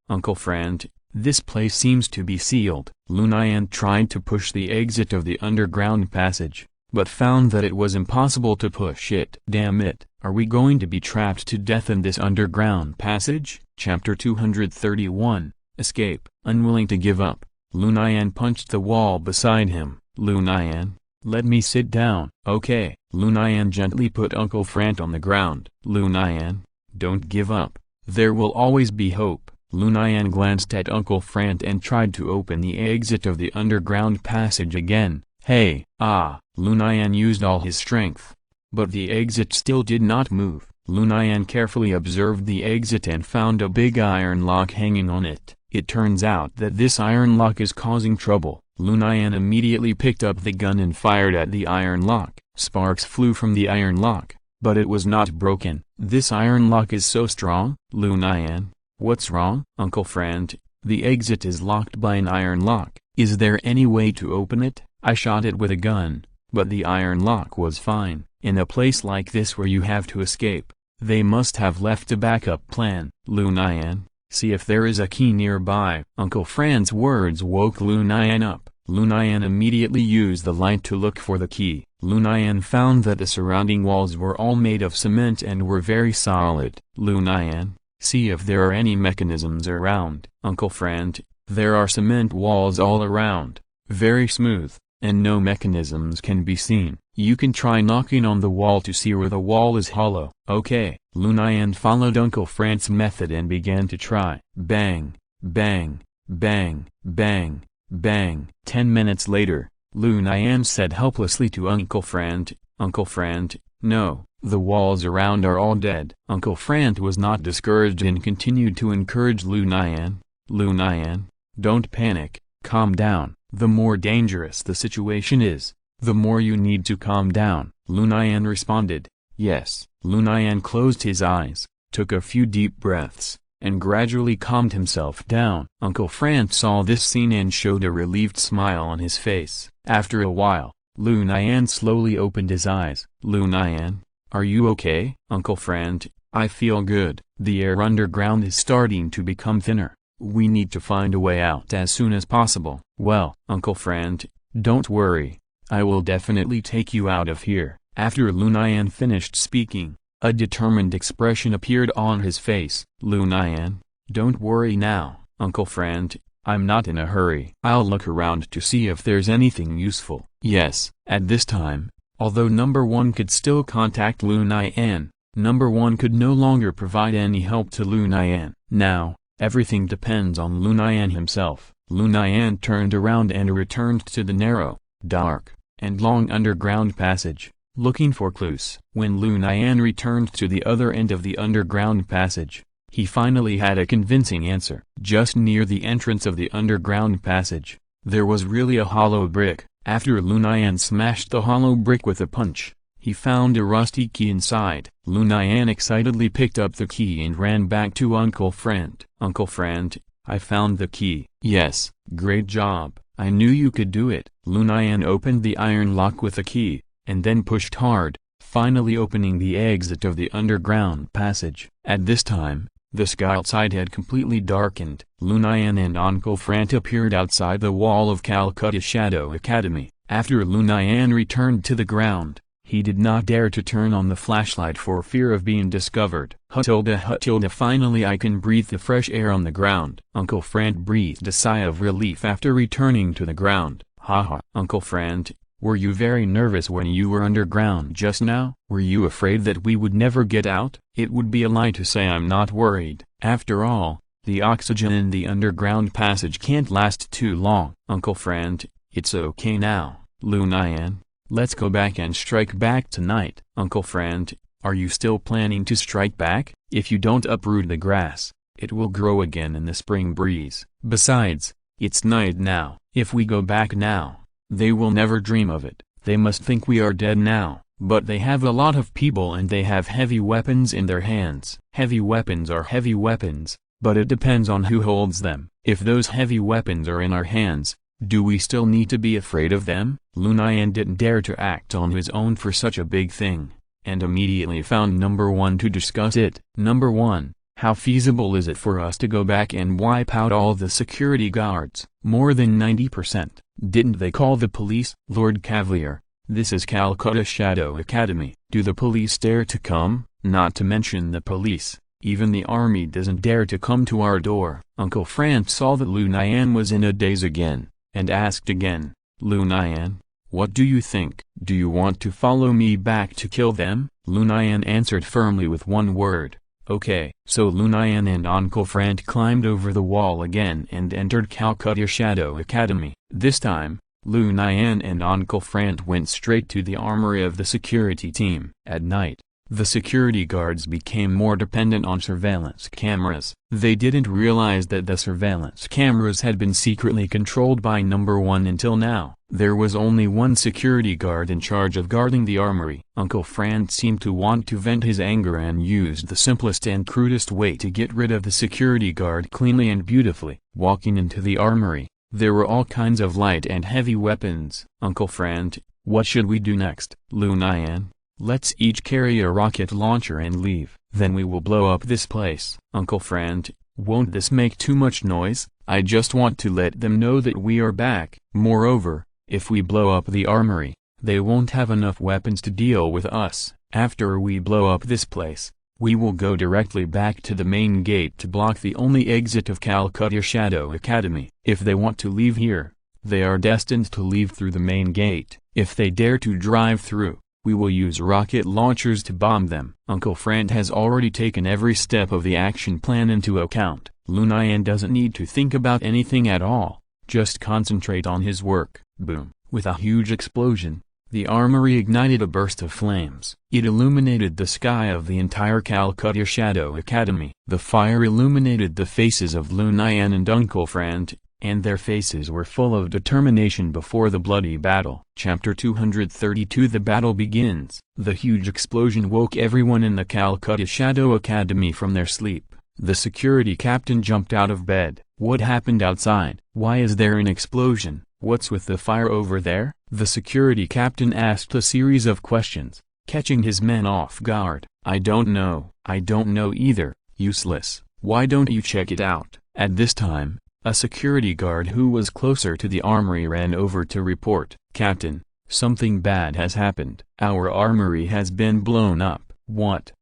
Uncle Frant, this place seems to be sealed. Lu Nian tried to push the exit of the underground passage, but found that it was impossible to push it. Damn it, are we going to be trapped to death in this underground passage? Chapter 231, Escape. Unwilling to give up, Lu Nian punched the wall beside him. Lu Nian, Let me sit down. Okay. Lu Nian gently put Uncle Frant on the ground. Lu Nian, don't give up. There will always be hope. Lu Nian glanced at Uncle Frant and tried to open the exit of the underground passage again. Hey! Lu Nian used all his strength. But the exit still did not move. Lu Nian carefully observed the exit and found a big iron lock hanging on it. It turns out that this iron lock is causing trouble. Lu Nian immediately picked up the gun and fired at the iron lock. Sparks flew from the iron lock, but it was not broken. This iron lock is so strong. Lu Nian, what's wrong? Uncle Frant, the exit is locked by an iron lock. Is there any way to open it? I shot it with a gun, but the iron lock was fine. In a place like this where you have to escape, they must have left a backup plan. Lu Nian, see if there is a key nearby. Uncle Frant's words woke Lu Nian up. Lu Nian immediately used the light to look for the key. Lu Nian found that the surrounding walls were all made of cement and were very solid. Lu Nian, see if there are any mechanisms around. Uncle Frant, there are cement walls all around, very smooth, and no mechanisms can be seen. You can try knocking on the wall to see where the wall is hollow. Okay. Lu Nian followed Uncle Frant's method and began to try. Bang, bang, bang, bang, bang. 10 minutes later, Lu Nian said helplessly to Uncle Frant, Uncle Frant, no, the walls around are all dead. Uncle Frant was not discouraged and continued to encourage Lu Nian. Lu Nian, don't panic, calm down. The more dangerous the situation is, the more you need to calm down. Lu Nian responded, yes. Lu Nian closed his eyes, took a few deep breaths, and gradually calmed himself down. Uncle Frant saw this scene and showed a relieved smile on his face. After a while, Lu Nian slowly opened his eyes. Lu Nian, are you okay? Uncle Frant, I feel good. The air underground is starting to become thinner. We need to find a way out as soon as possible. Well, Uncle Frant, don't worry. I will definitely take you out of here. After Lu Nian finished speaking, a determined expression appeared on his face. Lu Nian, don't worry now, Uncle Frant, I'm not in a hurry. I'll look around to see if there's anything useful. Yes. At this time, although Number 1 could still contact Lu Nian, Number 1 could no longer provide any help to Lu Nian. Now, everything depends on Lu Nian himself. Lu Nian turned around and returned to the narrow, dark, and long underground passage, looking for clues. When Lu Nian returned to the other end of the underground passage, he finally had a convincing answer. Just near the entrance of the underground passage, there was really a hollow brick. After Lu Nian smashed the hollow brick with a punch, he found a rusty key inside. Lu Nian excitedly picked up the key and ran back to Uncle Frant. Uncle Frant, I found the key. Yes, great job. I knew you could do it. Lu Nian opened the iron lock with a key, and then pushed hard, finally opening the exit of the underground passage. At this time, the sky outside had completely darkened. Lu Nian and Uncle Frant appeared outside the wall of Calcutta Shadow Academy. After Lu Nian returned to the ground, he did not dare to turn on the flashlight for fear of being discovered. Finally I can breathe the fresh air on the ground. Uncle Frant breathed a sigh of relief after returning to the ground. Haha. Uncle Frant, were you very nervous when you were underground just now? Were you afraid that we would never get out? It would be a lie to say I'm not worried. After all, the oxygen in the underground passage can't last too long. Uncle Frant, it's okay now. Lu Nian, let's go back and strike back tonight. Uncle Frant, are you still planning to strike back? If you don't uproot the grass, it will grow again in the spring breeze. Besides, it's night now. If we go back now, they will never dream of it. They must think we are dead now. But they have a lot of people and they have heavy weapons in their hands. Heavy weapons are heavy weapons, but it depends on who holds them. If those heavy weapons are in our hands, do we still need to be afraid of them? Lu Nian didn't dare to act on his own for such a big thing, and immediately found Number 1 to discuss it. Number 1, how feasible is it for us to go back and wipe out all the security guards? More than 90%. Didn't they call the police? Lord Cavalier, this is Calcutta Shadow Academy. Do the police dare to come? Not to mention the police, even the army doesn't dare to come to our door. Uncle Frant saw that Lu Nian was in a daze again, and asked again, Lu Nian, What do you think? Do you want to follow me back to kill them? Lu Nian answered firmly with one word. Okay. So Lu Nian and Uncle Frank climbed over the wall again and entered Calcutta Shadow Academy. This time, Lu Nian and Uncle Frank went straight to the armory of the security team. At night, the security guards became more dependent on surveillance cameras. They didn't realize that the surveillance cameras had been secretly controlled by Number 1 until now. There was only one security guard in charge of guarding the armory. Uncle Frank seemed to want to vent his anger and used the simplest and crudest way to get rid of the security guard cleanly and beautifully. Walking into the armory, there were all kinds of light and heavy weapons. Uncle Frank, what should we do next? Lu Nian, let's each carry a rocket launcher and leave. Then we will blow up this place. Uncle Frank, won't this make too much noise? I just want to let them know that we are back. Moreover, if we blow up the armory, they won't have enough weapons to deal with us. After we blow up this place, we will go directly back to the main gate to block the only exit of Calcutta Shadow Academy. If they want to leave here, they are destined to leave through the main gate. If they dare to drive through, we will use rocket launchers to bomb them. Uncle Frank has already taken every step of the action plan into account. Lu Nian doesn't need to think about anything at all, just concentrate on his work. Boom! With a huge explosion, the armory ignited a burst of flames. It illuminated the sky of the entire Calcutta Shadow Academy. The fire illuminated the faces of Lu Nian and Uncle Frank, and their faces were full of determination before the bloody battle. Chapter 232 The battle begins. The huge explosion woke everyone in the Calcutta Shadow Academy from their sleep. The security captain jumped out of bed. What happened outside? Why is there an explosion? What's with the fire over there? The security captain asked a series of questions, catching his men off guard. I don't know. I don't know either. Useless. Why don't you check it out? At this time, a security guard who was closer to the armory ran over to report. Captain, something bad has happened. Our armory has been blown up. What?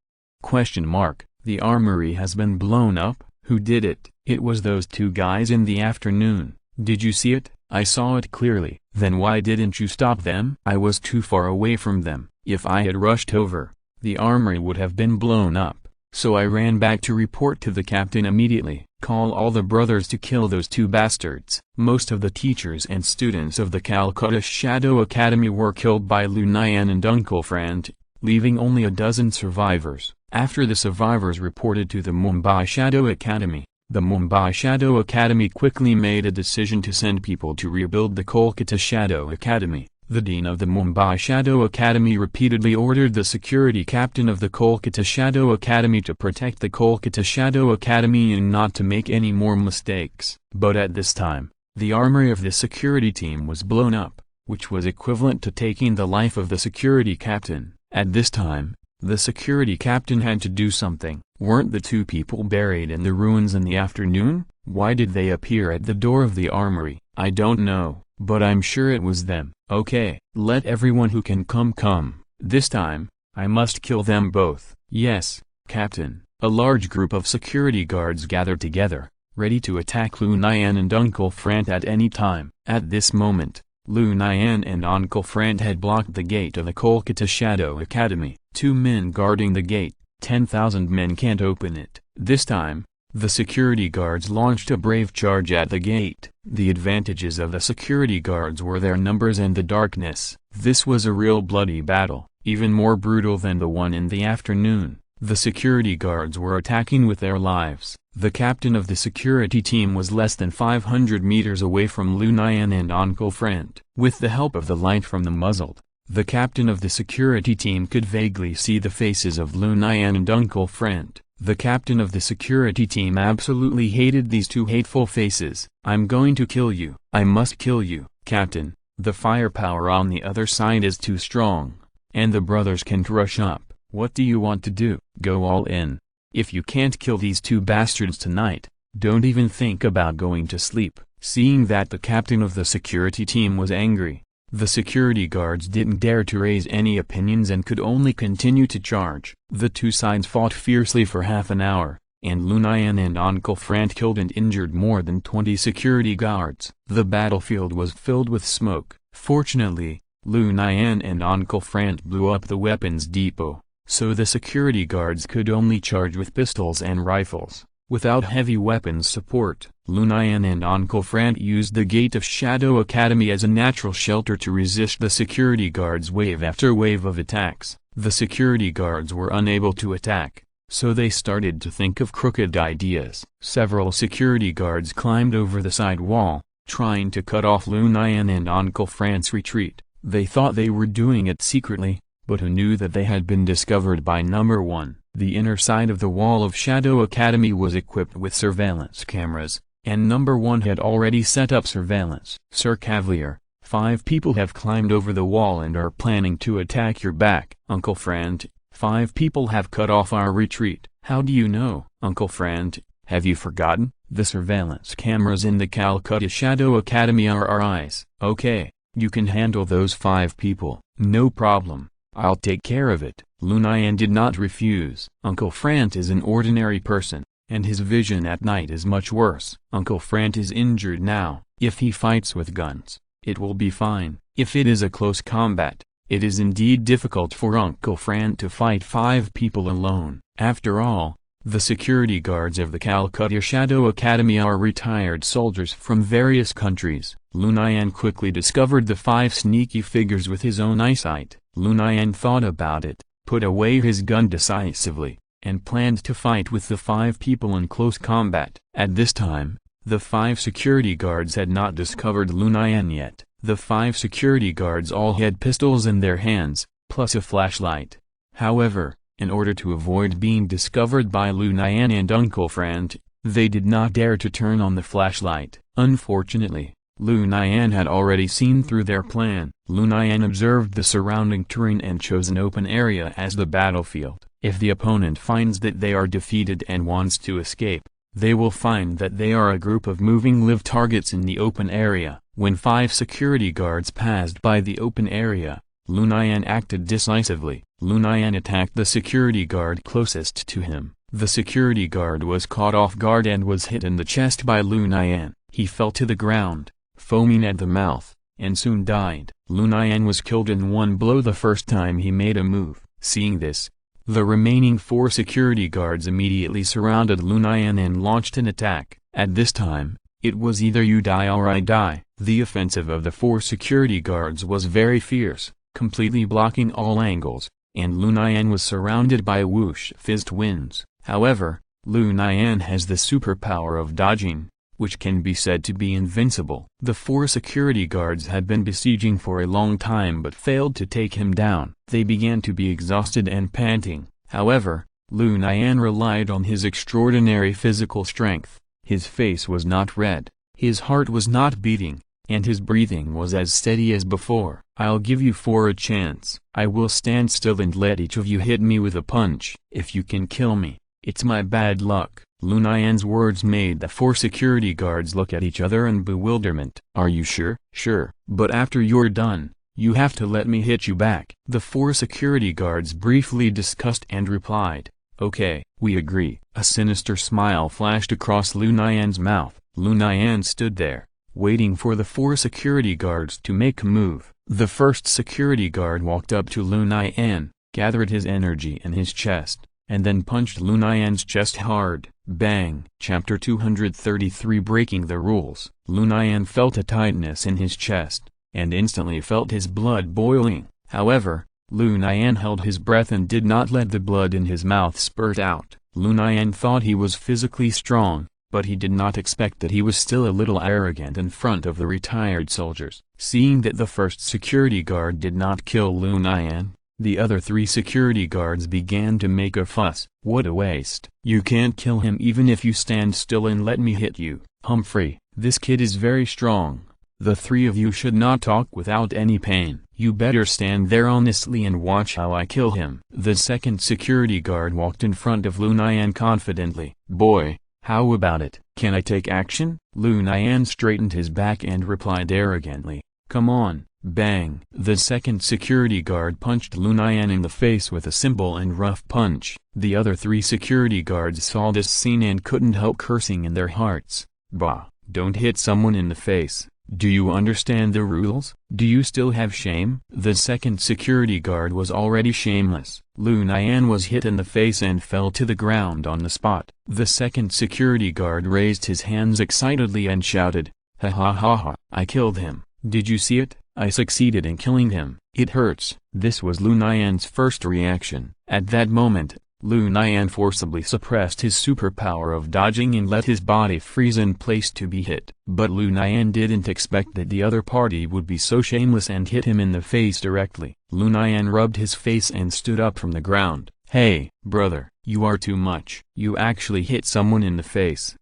Question mark. The armory has been blown up? Who did it? It was those two guys in the afternoon. Did you see it? I saw it clearly. Then why didn't you stop them? I was too far away from them. If I had rushed over, the armory would have been blown up. So I ran back to report to the captain immediately. Call all the brothers to kill those two bastards. Most of the teachers and students of the Calcutta Shadow Academy were killed by Lu Nian and Uncle Frank, leaving only a dozen survivors. After the survivors reported to the Mumbai Shadow Academy, the Mumbai Shadow Academy quickly made a decision to send people to rebuild the Kolkata Shadow Academy. The dean of the Mumbai Shadow Academy repeatedly ordered the security captain of the Kolkata Shadow Academy to protect the Kolkata Shadow Academy and not to make any more mistakes. But at this time, the armory of the security team was blown up, which was equivalent to taking the life of the security captain. At this time, the security captain had to do something. Weren't the two people buried in the ruins in the afternoon? Why did they appear at the door of the armory? I don't know, but I'm sure it was them. Okay, let everyone who can come. This time, I must kill them both. Yes, Captain. A large group of security guards gathered together, ready to attack Lu Nian and Uncle Frank at any time. At this moment, Lu Nian and Uncle Frank had blocked the gate of the Kolkata Shadow Academy. 2 men guarding the gate. 10,000 men can't open it. This time, the security guards launched a brave charge at the gate. The advantages of the security guards were their numbers and the darkness. This was a real bloody battle, even more brutal than the one in the afternoon. The security guards were attacking with their lives. The captain of the security team was less than 500 meters away from Lu Nian and Uncle Frank. With the help of the light from the muzzled, the captain of the security team could vaguely see the faces of Lu Nian and Uncle Frank. The captain of the security team absolutely hated these two hateful faces. I'm going to kill you. I must kill you, Captain. The firepower on the other side is too strong, and the brothers can't rush up. What do you want to do? Go all in. If you can't kill these two bastards tonight, don't even think about going to sleep. Seeing that the captain of the security team was angry, the security guards didn't dare to raise any opinions and could only continue to charge. The two sides fought fiercely for half an hour, and Lu Nian and Uncle Frank killed and injured more than 20 security guards. The battlefield was filled with smoke. Fortunately, Lu Nian and Uncle Frant blew up the weapons depot, so the security guards could only charge with pistols and rifles. Without heavy weapons support, Lu Nian and Uncle Frant used the gate of Shadow Academy as a natural shelter to resist the security guards' wave after wave of attacks. The security guards were unable to attack, so they started to think of crooked ideas. Several security guards climbed over the side wall, trying to cut off Lu Nian and Uncle Frant's retreat. They thought they were doing it secretly, but who knew that they had been discovered by number one? The inner side of the wall of Shadow Academy was equipped with surveillance cameras, and number one had already set up surveillance. Sir Cavalier, 5 people have climbed over the wall and are planning to attack your back. Uncle Frant, 5 people have cut off our retreat. How do you know? Uncle Frant, have you forgotten? The surveillance cameras in the Calcutta Shadow Academy are our eyes. Okay, you can handle those 5 people. No problem. I'll take care of it. Lu Nian did not refuse. Uncle Frant is an ordinary person, and his vision at night is much worse. Uncle Frant is injured now. If he fights with guns, it will be fine. If it is a close combat, it is indeed difficult for Uncle Frant to fight 5 people alone. After all, the security guards of the Calcutta Shadow Academy are retired soldiers from various countries. Lu Nian quickly discovered the 5 sneaky figures with his own eyesight. Lu Nian thought about it, put away his gun decisively, and planned to fight with the 5 people in close combat. At this time, the 5 security guards had not discovered Lu Nian yet. The 5 security guards all had pistols in their hands, plus a flashlight. However, in order to avoid being discovered by Lu Nian and Uncle Frant, they did not dare to turn on the flashlight. Unfortunately, Lu Nian had already seen through their plan. Lu Nian observed the surrounding terrain and chose an open area as the battlefield. If the opponent finds that they are defeated and wants to escape, they will find that they are a group of moving live targets in the open area. When 5 security guards passed by the open area, Lu Nian acted decisively. Lu Nian attacked the security guard closest to him. The security guard was caught off guard and was hit in the chest by Lu Nian. He fell to the ground, foaming at the mouth, and soon died. Lu Nian was killed in one blow the first time he made a move. Seeing this, the remaining 4 security guards immediately surrounded Lu Nian and launched an attack. At this time, it was either you die or I die. The offensive of the 4 security guards was very fierce, completely blocking all angles, and Lu Nian was surrounded by whoosh-fizzed winds. However, Lu Nian has the superpower of dodging, which can be said to be invincible. The 4 security guards had been besieging for a long time but failed to take him down. They began to be exhausted and panting. However, Lu Nian relied on his extraordinary physical strength. His face was not red, his heart was not beating, and his breathing was as steady as before. I'll give you 4 a chance. I will stand still and let each of you hit me with a punch. If you can kill me, it's my bad luck. Lu Nian's words made the 4 security guards look at each other in bewilderment. Are you sure? Sure, but after you're done, you have to let me hit you back. The 4 security guards briefly discussed and replied, okay, we agree. A sinister smile flashed across Lu Nian's mouth. Lu Nian stood there, waiting for the 4 security guards to make a move. The first security guard walked up to Lu Nian, gathered his energy in his chest, and then punched Lu Nian's chest hard. Bang! Chapter 233 Breaking the Rules. Lu Nian felt a tightness in his chest, and instantly felt his blood boiling. However, Lu Nian held his breath and did not let the blood in his mouth spurt out. Lu Nian thought he was physically strong, but he did not expect that he was still a little arrogant in front of the retired soldiers. Seeing that the first security guard did not kill Lu Nian, the other 3 security guards began to make a fuss. What a waste. You can't kill him even if you stand still and let me hit you. Humphrey, this kid is very strong. The 3 of you should not talk without any pain. You better stand there honestly and watch how I kill him. The second security guard walked in front of Lu Nian confidently. Boy, how about it? Can I take action? Lu Nian straightened his back and replied arrogantly, come on. Bang! The second security guard punched Lu Nian in the face with a simple and rough punch. The other 3 security guards saw this scene and couldn't help cursing in their hearts. Bah! Don't hit someone in the face. Do you understand the rules? Do you still have shame? The second security guard was already shameless. Lu Nian was hit in the face and fell to the ground on the spot. The second security guard raised his hands excitedly and shouted, "Ha ha ha ha, I killed him. Did you see it? I succeeded in killing him. It hurts." This was Lu Nian's first reaction. At that moment, Lu Nian forcibly suppressed his superpower of dodging and let his body freeze in place to be hit. But Lu Nian didn't expect that the other party would be so shameless and hit him in the face directly. Lu Nian rubbed his face and stood up from the ground. "Hey, brother, you are too much. You actually hit someone in the face.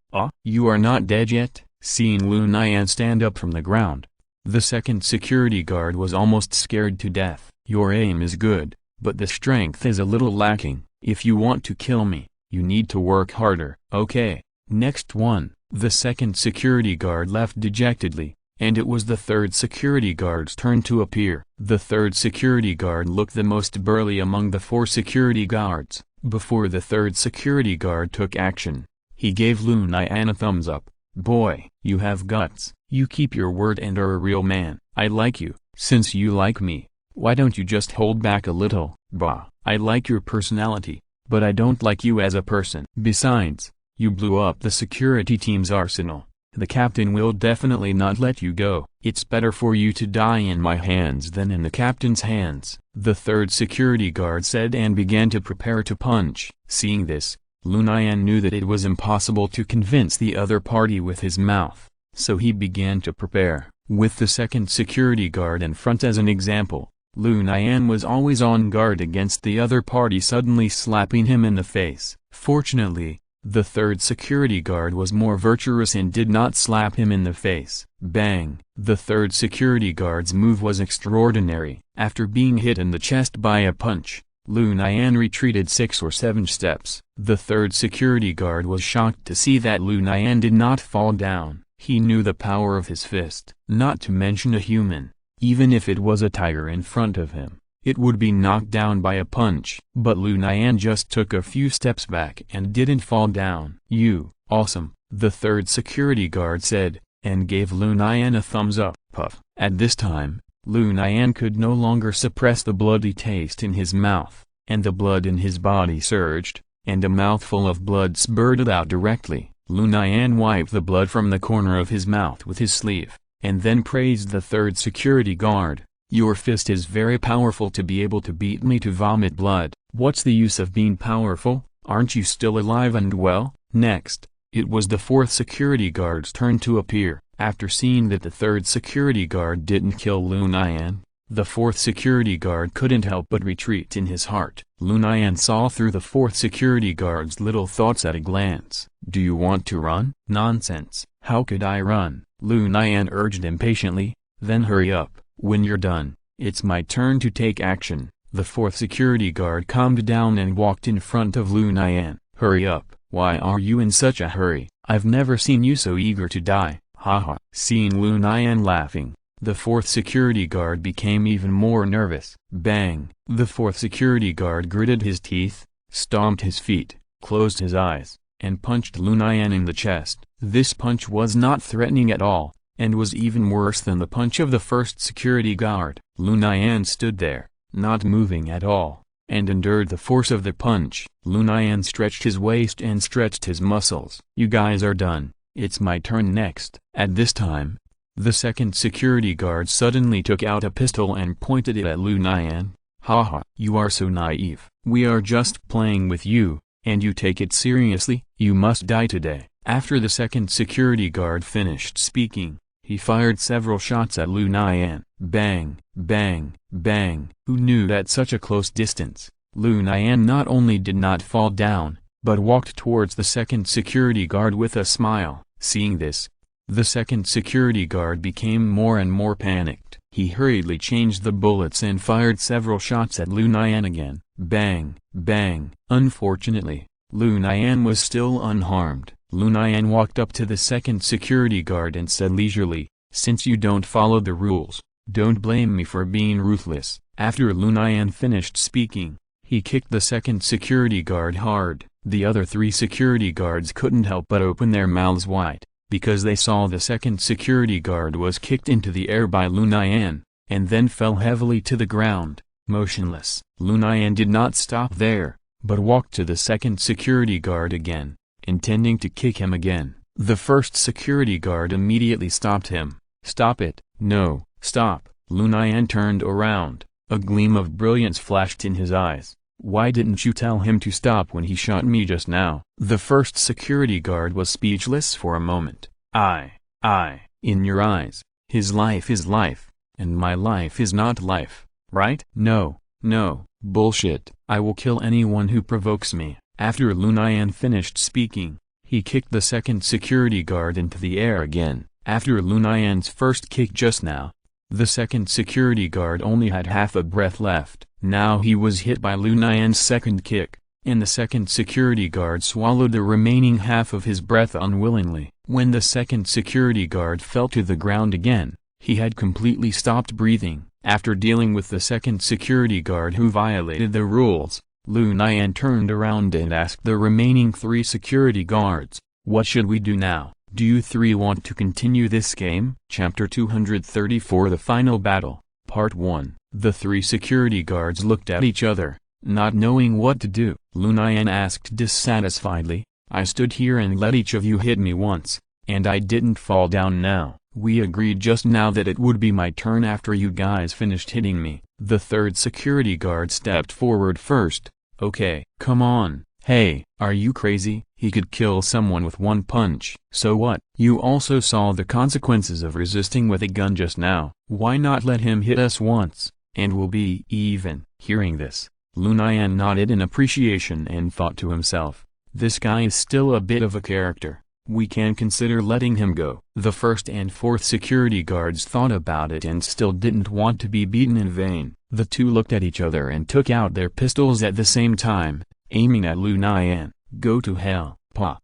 You are not dead yet?" Seeing Lu Nian stand up from the ground, the second security guard was almost scared to death. "Your aim is good, but the strength is a little lacking. If you want to kill me, you need to work harder." "Okay, next one." The second security guard left dejectedly, and it was the third security guard's turn to appear. The third security guard looked the most burly among the 4 security guards. Before the third security guard took action, he gave Lu Nian a thumbs up. "Boy, you have guts. You keep your word and are a real man. I like you. Since you like me, why don't you just hold back a little?" "Bah, I like your personality, but I don't like you as a person. Besides, you blew up the security team's arsenal. The captain will definitely not let you go. It's better for you to die in my hands than in the captain's hands," the third security guard said and began to prepare to punch. Seeing this, Lu Nian knew that it was impossible to convince the other party with his mouth, so he began to prepare. With the second security guard in front as an example, Lu Nian was always on guard against the other party suddenly slapping him in the face. Fortunately, the third security guard was more virtuous and did not slap him in the face. Bang! The third security guard's move was extraordinary. After being hit in the chest by a punch, Lu Nian retreated 6 or 7 steps. The third security guard was shocked to see that Lu Nian did not fall down. He knew the power of his fist. Not to mention a human, even if it was a tiger in front of him, it would be knocked down by a punch. But Lu Nian just took a few steps back and didn't fall down. "You, awesome," the third security guard said, and gave Lu Nian a thumbs up. Puff. At this time, Lu Nian could no longer suppress the bloody taste in his mouth, and the blood in his body surged, and a mouthful of blood spurted out directly. Lu Nian wiped the blood from the corner of his mouth with his sleeve, and then praised the third security guard. "Your fist is very powerful to be able to beat me to vomit blood." "What's the use of being powerful? Aren't you still alive and well?" Next, it was the fourth security guard's turn to appear. After seeing that the third security guard didn't kill Lu Nian, the fourth security guard couldn't help but retreat in his heart. Lu Nian saw through the fourth security guard's little thoughts at a glance. "Do you want to run?" "Nonsense. How could I run?" Lu Nian urged impatiently. "Then hurry up. When you're done, it's my turn to take action." The fourth security guard calmed down and walked in front of Lu Nian. "Hurry up. Why are you in such a hurry? I've never seen you so eager to die. Haha." Seeing Lu Nian laughing, the fourth security guard became even more nervous. Bang! The fourth security guard gritted his teeth, stomped his feet, closed his eyes, and punched Lu Nian in the chest. This punch was not threatening at all, and was even worse than the punch of the first security guard. Lu Nian stood there, not moving at all, and endured the force of the punch. Lu Nian stretched his waist and stretched his muscles. "You guys are done. It's my turn next." At this time, the second security guard suddenly took out a pistol and pointed it at Lu Nian. "Haha, you are so naive. We are just playing with you, and you take it seriously? You must die today." After the second security guard finished speaking, he fired several shots at Lu Nian. Bang, bang, bang. Who knew at such a close distance, Lu Nian not only did not fall down, but walked towards the second security guard with a smile. Seeing this, the second security guard became more and more panicked. He hurriedly changed the bullets and fired several shots at Lu Nian again. Bang, bang. Unfortunately, Lu Nian was still unharmed. Lu Nian walked up to the second security guard and said leisurely, "Since you don't follow the rules, don't blame me for being ruthless." After Lu Nian finished speaking, he kicked the second security guard hard. The other 3 security guards couldn't help but open their mouths wide. because they saw the second security guard was kicked into the air by Lu Nian, and then fell heavily to the ground, motionless. Lu Nian did not stop there, but walked to the second security guard again, intending to kick him again. The first security guard immediately stopped him. "Stop it, no, stop." Lu Nian turned around, a gleam of brilliance flashed in his eyes. "Why didn't you tell him to stop when he shot me just now?" The first security guard was speechless for a moment. In your eyes, his life is life, and my life is not life, right?" No, bullshit. I will kill anyone who provokes me." After Lu Nian finished speaking, he kicked the second security guard into the air again. After Lu Nian's first kick just now, the second security guard only had half a breath left. Now he was hit by Lu Nian's second kick, and the second security guard swallowed the remaining half of his breath unwillingly. When the second security guard fell to the ground again, he had completely stopped breathing. After dealing with the second security guard who violated the rules, Lu Nian turned around and asked the remaining 3 security guards, "What should we do now? Do you 3 want to continue this game?" Chapter 234 The Final Battle, Part 1. The 3 security guards looked at each other, not knowing what to do. Lu Nian asked dissatisfiedly, "I stood here and let each of you hit me once, and I didn't fall down now. We agreed just now that it would be my turn after you guys finished hitting me." The third security guard stepped forward first. "Okay, come on. Hey, are you crazy? He could kill someone with 1 punch. So what? You also saw the consequences of resisting with a gun just now. Why not let him hit us once, and we'll be even?" Hearing this, Lu Nian nodded in appreciation and thought to himself, "This guy is still a bit of a character. We can consider letting him go." The first and fourth security guards thought about it and still didn't want to be beaten in vain. The 2 looked at each other and took out their pistols at the same time, aiming at Lu Nian. "Go to hell, pa."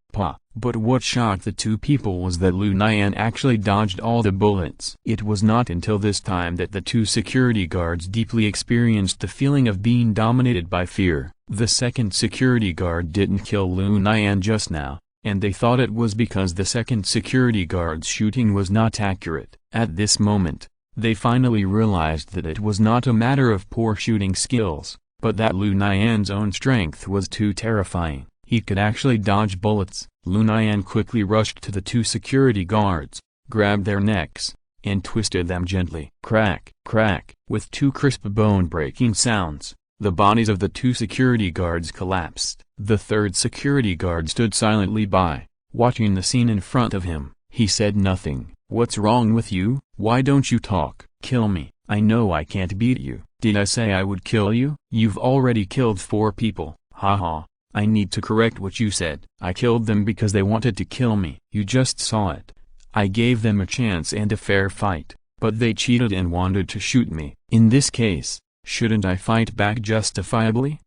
But what shocked the 2 people was that Lu Nian actually dodged all the bullets. It was not until this time that the 2 security guards deeply experienced the feeling of being dominated by fear. The second security guard didn't kill Lu Nian just now, and they thought it was because the second security guard's shooting was not accurate. At this moment, they finally realized that it was not a matter of poor shooting skills, but that Lu Nian's own strength was too terrifying. He could actually dodge bullets. Lu Nian quickly rushed to the 2 security guards, grabbed their necks, and twisted them gently. Crack, crack. With 2 crisp bone-breaking sounds, the bodies of the 2 security guards collapsed. The third security guard stood silently by, watching the scene in front of him. He said nothing. "What's wrong with you? Why don't you talk?" "Kill me. I know I can't beat you." "Did I say I would kill you?" "You've already killed 4 people. Haha. I need to correct what you said. I killed them because they wanted to kill me." "You just saw it. I gave them a chance and a fair fight, but they cheated and wanted to shoot me. In this case, shouldn't I fight back justifiably?"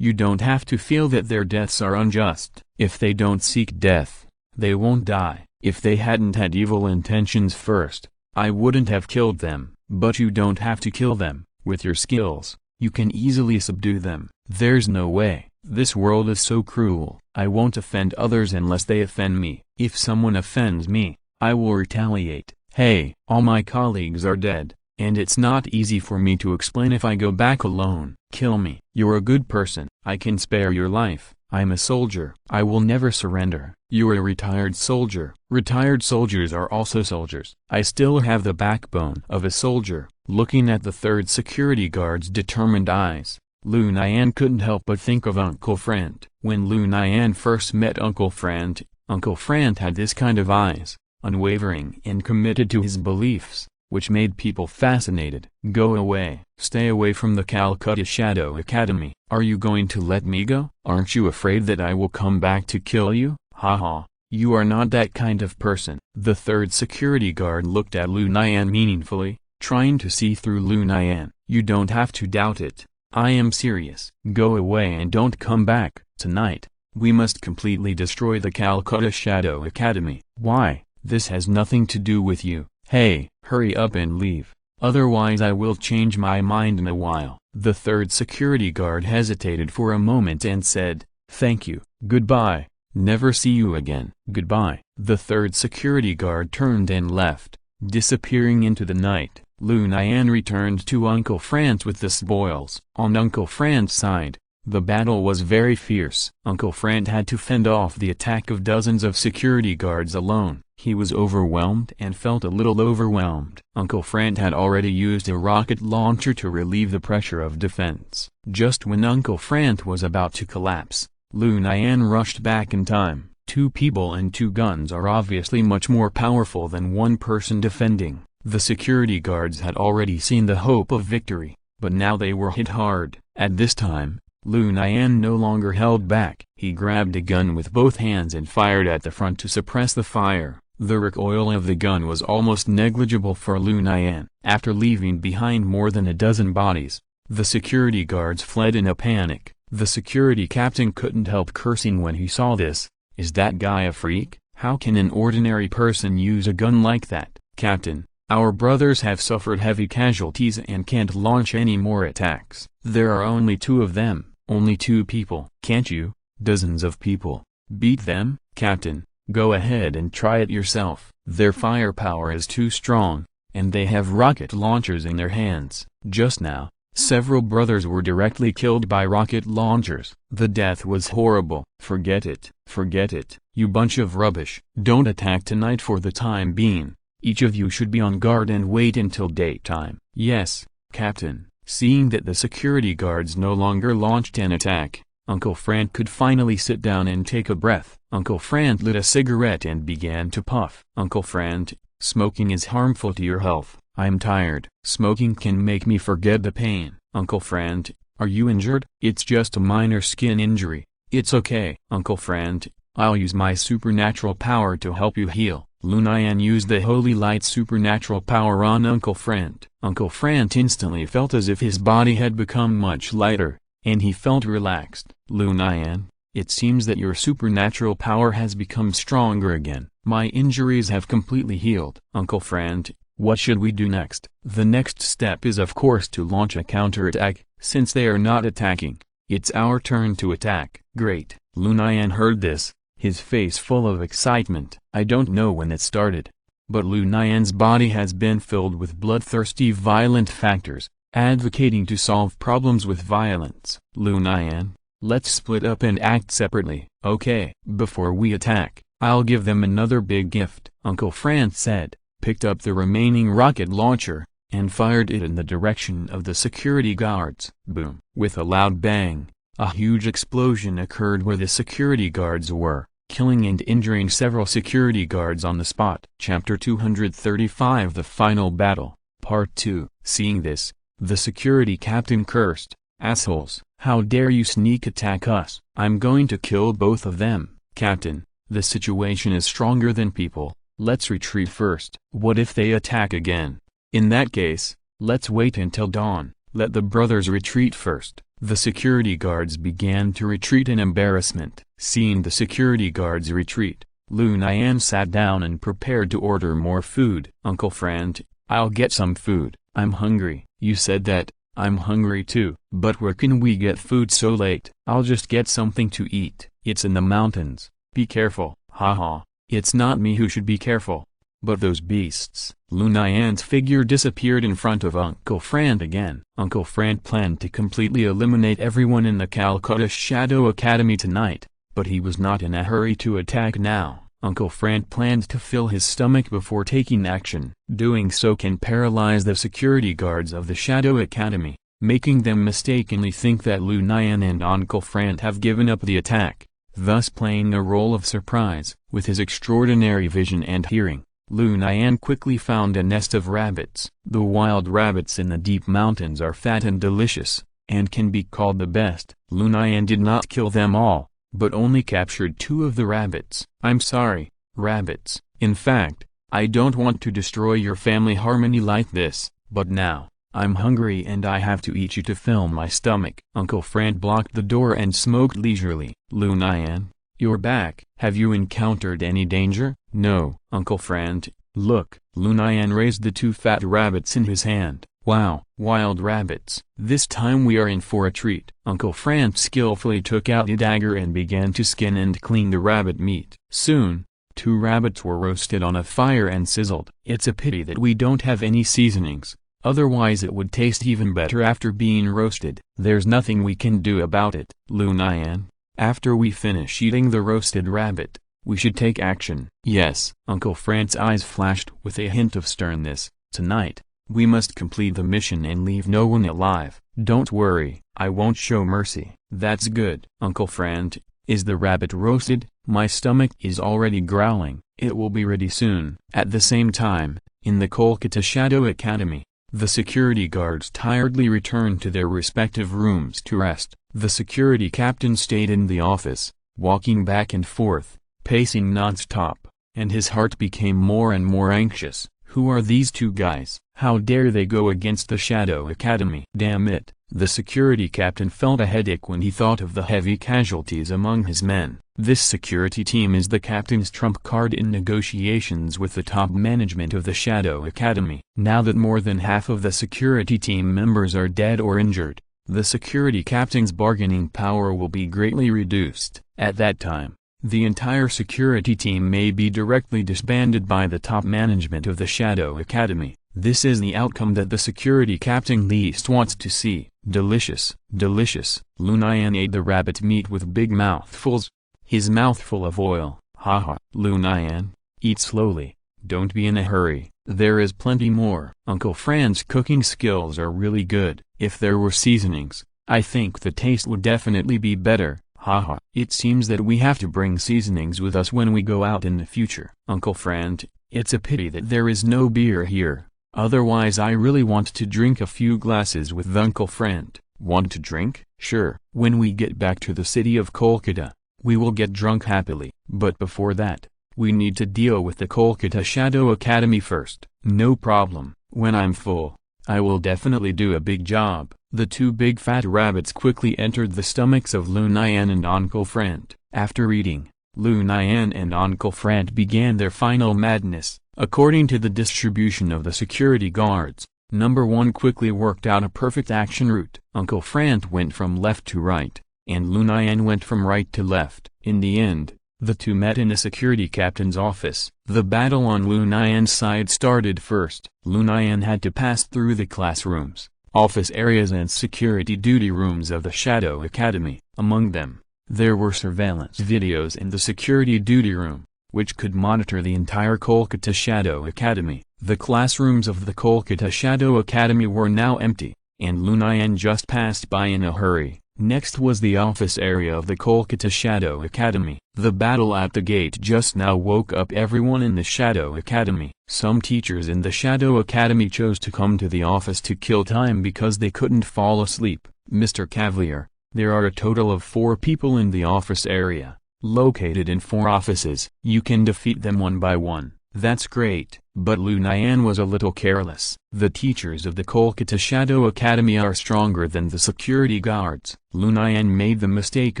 You don't have to feel that their deaths are unjust. If they don't seek death, they won't die. If they hadn't had evil intentions first, I wouldn't have killed them. But you don't have to kill them. With your skills, you can easily subdue them. There's no way. This world is so cruel. I won't offend others unless they offend me. If someone offends me, I will retaliate. Hey, all my colleagues are dead, and it's not easy for me to explain if I go back alone. Kill me. You're a good person. I can spare your life. I'm a soldier. I will never surrender. You're a retired soldier. Retired soldiers are also soldiers. I still have the backbone of a soldier. Looking at the third security guard's determined eyes, Lu Nian couldn't help but think of Uncle Friend. When Lu Nian first met Uncle Friend had this kind of eyes, unwavering and committed to his beliefs, which made people fascinated. Go away. Stay away from the Calcutta Shadow Academy. Are you going to let me go? Aren't you afraid that I will come back to kill you? Haha. You are not that kind of person. The third security guard looked at Lu Nian meaningfully, trying to see through Lu Nian. You don't have to doubt it. I am serious. Go away and don't come back. Tonight, we must completely destroy the Calcutta Shadow Academy. Why? This has nothing to do with you. Hey, hurry up and leave. Otherwise I will change my mind in a while. The third security guard hesitated for a moment and said, thank you, goodbye. Never see you again. Goodbye. The third security guard turned and left, disappearing into the night. Lu Nian returned to Uncle Franz with the spoils. On Uncle Franz's side, the battle was very fierce. Uncle Franz had to fend off the attack of dozens of security guards alone. He was overwhelmed and felt a little overwhelmed. Uncle Franz had already used a rocket launcher to relieve the pressure of defense. Just when Uncle Franz was about to collapse, Lu Nian rushed back in time. 2 people and 2 guns are obviously much more powerful than 1 person defending. The security guards had already seen the hope of victory, but now they were hit hard. At this time, Lu Nian no longer held back. He grabbed a gun with both hands and fired at the front to suppress the fire. The recoil of the gun was almost negligible for Lu Nian. After leaving behind more than a dozen bodies, the security guards fled in a panic. The security captain couldn't help cursing when he saw this. Is that guy a freak? How can an ordinary person use a gun like that? Captain, our brothers have suffered heavy casualties and can't launch any more attacks. There are only 2 of them, only 2 people. Can't you, dozens of people, beat them? Captain, go ahead and try it yourself. Their firepower is too strong, and they have rocket launchers in their hands. Just now, several brothers were directly killed by rocket launchers. The death was horrible. Forget it, you bunch of rubbish. Don't attack tonight for the time being. Each of you should be on guard and wait until daytime. Yes, Captain. Seeing that the security guards no longer launched an attack, Uncle Franz could finally sit down and take a breath. Uncle Franz lit a cigarette and began to puff. Uncle Franz, smoking is harmful to your health. I'm tired. Smoking can make me forget the pain. Uncle Franz, are you injured? It's just a minor skin injury. It's okay. Uncle Franz, I'll use my supernatural power to help you heal. Lu Nian used the holy light supernatural power on Uncle Franz. Uncle Franz instantly felt as if his body had become much lighter, and he felt relaxed. Lu Nian, it seems that your supernatural power has become stronger again. My injuries have completely healed. Uncle Franz, what should we do next? The next step is of course to launch a counterattack. Since they are not attacking, it's our turn to attack. Great. Lu Nian heard this, his face full of excitement. I don't know when it started, but Lu Nian's body has been filled with bloodthirsty violent factors, advocating to solve problems with violence. Lu Nian, let's split up and act separately. Okay. Before we attack, I'll give them another big gift. Uncle Franz said, picked up the remaining rocket launcher, and fired it in the direction of the security guards. Boom. With a loud bang, a huge explosion occurred where the security guards were, killing and injuring several security guards on the spot. Chapter 235 The Final Battle, Part 2. Seeing this, the security captain cursed, assholes, how dare you sneak attack us? I'm going to kill both of them. Captain, the situation is stronger than people, let's retreat first. What if they attack again? In that case, let's wait until dawn. Let the brothers retreat first. The security guards began to retreat in embarrassment. Seeing the security guards retreat, Lu Nian sat down and prepared to order more food. Uncle Franz, I'll get some food. I'm hungry. You said that. I'm hungry too. But where can we get food so late? I'll just get something to eat. It's in the mountains. Be careful. Haha. It's not me who should be careful, but those beasts. Lu Nian's figure disappeared in front of Uncle Franz again. Uncle Franz planned to completely eliminate everyone in the Calcutta Shadow Academy tonight, but he was not in a hurry to attack now. Uncle Franz planned to fill his stomach before taking action. Doing so can paralyze the security guards of the Shadow Academy, making them mistakenly think that Lu Nian and Uncle Franz have given up the attack, thus playing a role of surprise. With his extraordinary vision and hearing, Lu Nian quickly found a nest of rabbits. The wild rabbits in the deep mountains are fat and delicious, and can be called the best. Lu Nian did not kill them all, but only captured 2 of the rabbits. I'm sorry, rabbits. In fact, I don't want to destroy your family harmony like this, but now, I'm hungry and I have to eat you to fill my stomach. Uncle Franz blocked the door and smoked leisurely. Lu Nian, you're back. Have you encountered any danger? No. Uncle Franz, look. Lu Nian raised the 2 fat rabbits in his hand. Wow, wild rabbits. This time we are in for a treat. Uncle Frank skillfully took out a dagger and began to skin and clean the rabbit meat. Soon, 2 rabbits were roasted on a fire and sizzled. It's a pity that we don't have any seasonings, otherwise it would taste even better after being roasted. There's nothing we can do about it. Lu Nian, after we finish eating the roasted rabbit, we should take action. Yes. Uncle Frank's eyes flashed with a hint of sternness. Tonight, we must complete the mission and leave no one alive. Don't worry, I won't show mercy. That's good. Uncle Frank, is the rabbit roasted? My stomach is already growling. It will be ready soon. At the same time, in the Kolkata Shadow Academy, the security guards tiredly returned to their respective rooms to rest. The security captain stayed in the office, walking back and forth, pacing non-stop, and his heart became more and more anxious. Who are these 2 guys? How dare they go against the Shadow Academy? Damn it! The security captain felt a headache when he thought of the heavy casualties among his men. This security team is the captain's trump card in negotiations with the top management of the Shadow Academy. Now that more than half of the security team members are dead or injured, the security captain's bargaining power will be greatly reduced. At that time, the entire security team may be directly disbanded by the top management of the Shadow Academy. This is the outcome that the security captain least wants to see. Delicious, delicious. Lu Nian ate the rabbit meat with big mouthfuls, his mouth full of oil. Haha. Lu Nian, eat slowly, don't be in a hurry, there is plenty more. Uncle Frank's cooking skills are really good. If there were seasonings, I think the taste would definitely be better. Haha. It seems that we have to bring seasonings with us when we go out in the future. Uncle Frank, it's a pity that there is no beer here. Otherwise I really want to drink a few glasses with Uncle Frank. Want to drink? Sure. When we get back to the city of Kolkata, we will get drunk happily. But before that, we need to deal with the Kolkata Shadow Academy first. No problem. When I'm full, I will definitely do a big job. The 2 big fat rabbits quickly entered the stomachs of Lu Nian and Uncle Frank. After eating, Lu Nian and Uncle Frank began their final madness. According to the distribution of the security guards, Number 1 quickly worked out a perfect action route. Uncle Frank went from left to right, and Lu Nian went from right to left. In the end, the 2 met in the security captain's office. The battle on Lu Nian's side started first. Lu Nian had to pass through the classrooms, office areas and security duty rooms of the Shadow Academy. Among them, there were surveillance videos in the security duty room, which could monitor the entire Kolkata Shadow Academy. The classrooms of the Kolkata Shadow Academy were now empty, and Lu Nian just passed by in a hurry. Next was the office area of the Kolkata Shadow Academy. The battle at the gate just now woke up everyone in the Shadow Academy. Some teachers in the Shadow Academy chose to come to the office to kill time because they couldn't fall asleep. Mr. Cavalier, there are a total of 4 people in the office area, located in 4 offices. You can defeat them one by one. That's great. But Lu Nian was a little careless. The teachers of the Kolkata Shadow Academy are stronger than the security guards. Lu Nian made the mistake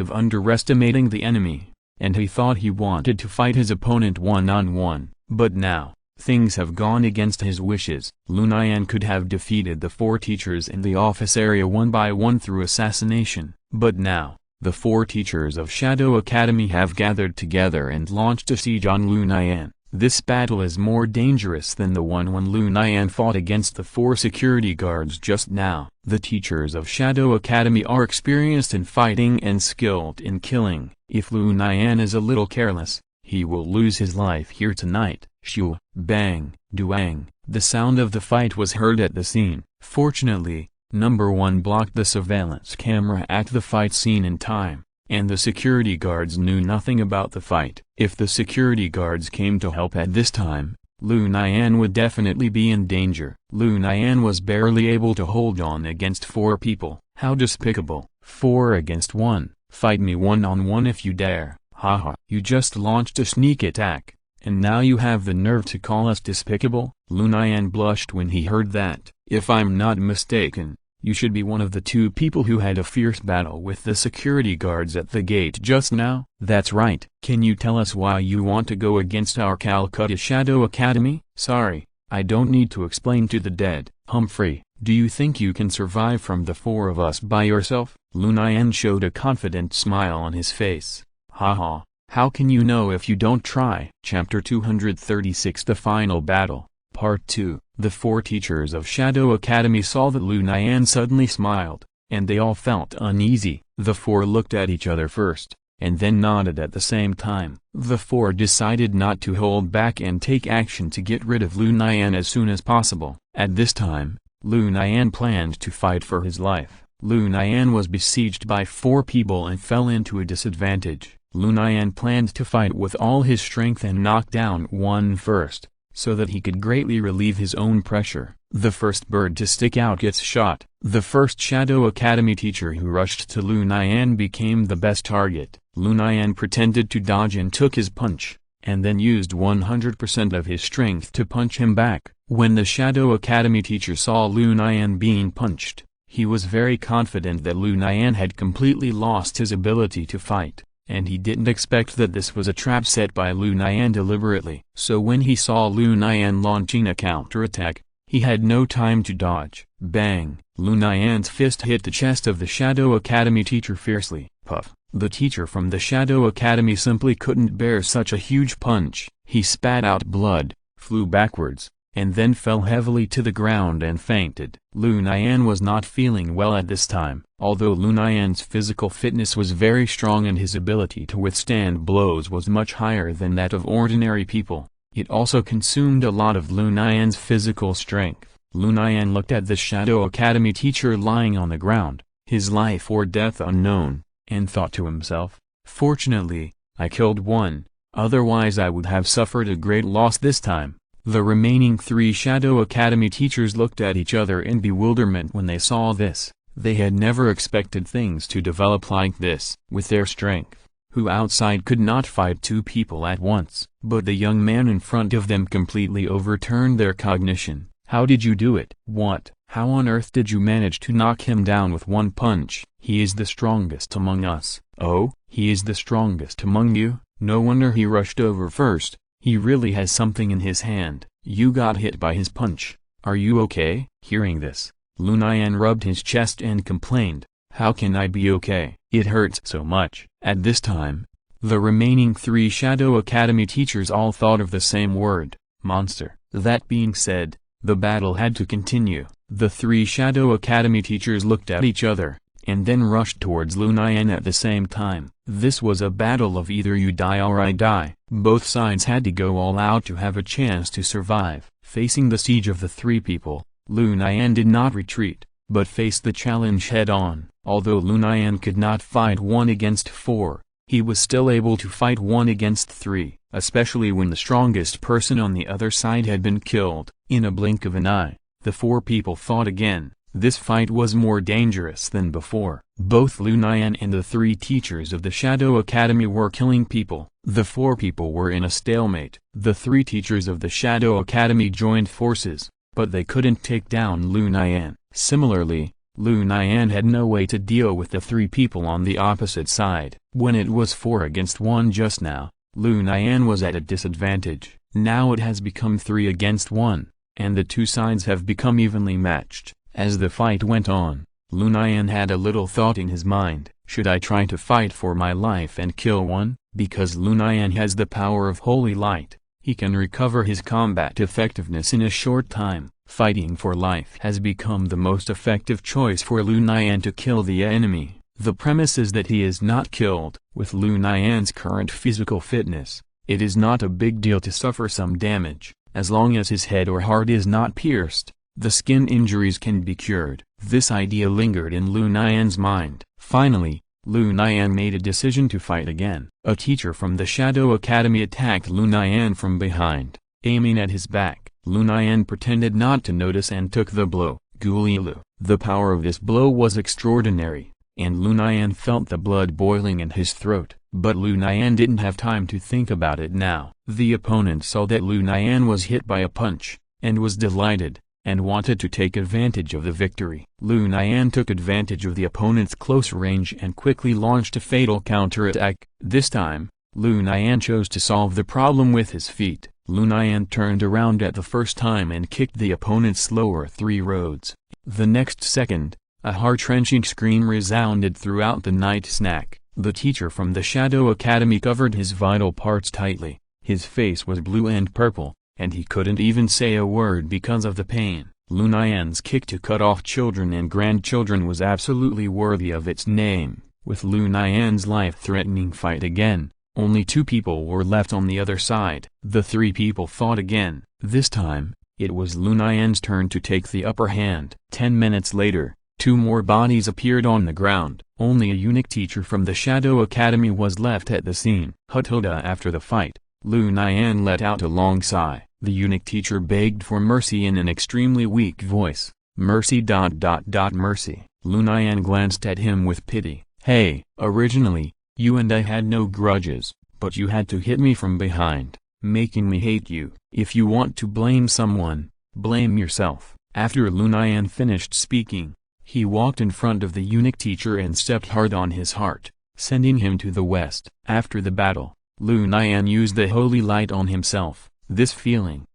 of underestimating the enemy, and he thought he wanted to fight his opponent one-on-one. But now, things have gone against his wishes. Lu Nian could have defeated the 4 teachers in the office area one by one through assassination. But now, the 4 teachers of Shadow Academy have gathered together and launched a siege on Lu Nian. This battle is more dangerous than the one when Lu Nian fought against the 4 security guards just now. The teachers of Shadow Academy are experienced in fighting and skilled in killing. If Lu Nian is a little careless, he will lose his life here tonight. Shoo, bang, duang. The sound of the fight was heard at the scene. Fortunately, Number 1 blocked the surveillance camera at the fight scene in time, and the security guards knew nothing about the fight. If the security guards came to help at this time, Lu Nian would definitely be in danger. Lu Nian was barely able to hold on against 4 people. How despicable. 4 against 1. Fight me one-on-one if you dare. Haha. You just launched a sneak attack, and now you have the nerve to call us despicable? Lu Nian blushed when he heard that. If I'm not mistaken, you should be one of the 2 people who had a fierce battle with the security guards at the gate just now. That's right. Can you tell us why you want to go against our Calcutta Shadow Academy? Sorry, I don't need to explain to the dead. Humphrey, Do you think you can survive from the four of us by yourself? Lu Nian showed a confident smile on his face. Haha, how can you know if you don't try? Chapter 236 The Final Battle, Part 2. The four teachers of Shadow Academy saw that Lu Nian suddenly smiled, and they all felt uneasy. The four looked at each other first, and then nodded at the same time. The four decided not to hold back and take action to get rid of Lu Nian as soon as possible. At this time, Lu Nian planned to fight for his life. Lu Nian was besieged by four people and fell into a disadvantage. Lu Nian planned to fight with all his strength and knock down one first, so that he could greatly relieve his own pressure. The first bird to stick out gets shot. The first Shadow Academy teacher who rushed to Lu Nian became the best target. Lu Nian pretended to dodge and took his punch, and then used 100% of his strength to punch him back. When the Shadow Academy teacher saw Lu Nian being punched, he was very confident that Lu Nian had completely lost his ability to fight, and he didn't expect that this was a trap set by Lu Nian deliberately. So when he saw Lu Nian launching a counterattack, he had no time to dodge. Bang! Lu Nian's fist hit the chest of the Shadow Academy teacher fiercely. Puff! The teacher from the Shadow Academy simply couldn't bear such a huge punch. He spat out blood, flew backwards, and then fell heavily to the ground and fainted. Lu Nian was not feeling well at this time. Although Lu Nian's physical fitness was very strong and his ability to withstand blows was much higher than that of ordinary people, it also consumed a lot of Lu Nian's physical strength. Lu Nian looked at the Shadow Academy teacher lying on the ground, his life or death unknown, and thought to himself, "Fortunately, I killed one, otherwise I would have suffered a great loss this time." The remaining three Shadow Academy teachers looked at each other in bewilderment when they saw this. They had never expected things to develop like this. With their strength, who outside could not fight two people at once, but the young man in front of them completely overturned their cognition. "How did you do it? What? How on earth did you manage to knock him down with one punch? He is the strongest among us." "Oh, he is the strongest among you? No wonder he rushed over first. He really has something in his hand. You got hit by his punch. Are you okay?" Hearing this, Lu Nian rubbed his chest and complained, "How can I be okay? It hurts so much." At this time, the remaining three Shadow Academy teachers all thought of the same word, monster. That being said, the battle had to continue. The three Shadow Academy teachers looked at each other, and then rushed towards Lu Nian at the same time. This was a battle of either you die or I die. Both sides had to go all out to have a chance to survive. Facing the siege of the three people, Lu Nian did not retreat, but faced the challenge head-on. Although Lu Nian could not fight 1 against 4, he was still able to fight 1 against 3, especially when the strongest person on the other side had been killed. In a blink of an eye, the four people fought again. This fight was more dangerous than before. Both Lu Nian and the three teachers of the Shadow Academy were killing people. The four people were in a stalemate. The three teachers of the Shadow Academy joined forces, but they couldn't take down Lu Nian. Similarly, Lu Nian had no way to deal with the three people on the opposite side. When it was 4 against 1 just now, Lu Nian was at a disadvantage. Now it has become 3 against 1, and the two sides have become evenly matched. As the fight went on, Lu Nian had a little thought in his mind. Should I try to fight for my life and kill one? Because Lu Nian has the power of holy light, he can recover his combat effectiveness in a short time. Fighting for life has become the most effective choice for Lu Nian to kill the enemy. The premise is that he is not killed. With Lu Nian's current physical fitness, it is not a big deal to suffer some damage. As long as his head or heart is not pierced, the skin injuries can be cured. This idea lingered in Lu Nian's mind. Finally, Lu Nian made a decision to fight again. A teacher from the Shadow Academy attacked Lu Nian from behind. Aiming at his back, Lu Nian pretended not to notice and took the blow. Gulilu. The power of this blow was extraordinary, and Lu Nian felt the blood boiling in his throat. But Lu Nian didn't have time to think about it now. The opponent saw that Lu Nian was hit by a punch, and was delighted, and wanted to take advantage of the victory. Lu Nian took advantage of the opponent's close range and quickly launched a fatal counterattack. This time, Lu Nian chose to solve the problem with his feet. Lu Nian turned around at the first time and kicked the opponent's slower 3 roads. The next second, a heart-wrenching scream resounded throughout the night snack. The teacher from the Shadow Academy covered his vital parts tightly. His face was blue and purple, and he couldn't even say a word because of the pain. Lu Nian's kick to cut off children and grandchildren was absolutely worthy of its name. With Lu Nian's life-threatening fight again, only 2 people were left on the other side. The 3 people fought again. This time, it was Lu Nian's turn to take the upper hand. 10 minutes later, 2 more bodies appeared on the ground. Only a eunuch teacher from the Shadow Academy was left at the scene. After the fight, Lu Nian let out a long sigh. The eunuch teacher begged for mercy in an extremely weak voice. Mercy. Mercy. Lu Nian glanced at him with pity. Hey, originally, you and I had no grudges, but you had to hit me from behind, making me hate you. If you want to blame someone, blame yourself. After Lu Nian finished speaking, he walked in front of the eunuch teacher and stepped hard on his heart, sending him to the west. After the battle, Lu Nian used the holy light on himself. This feeling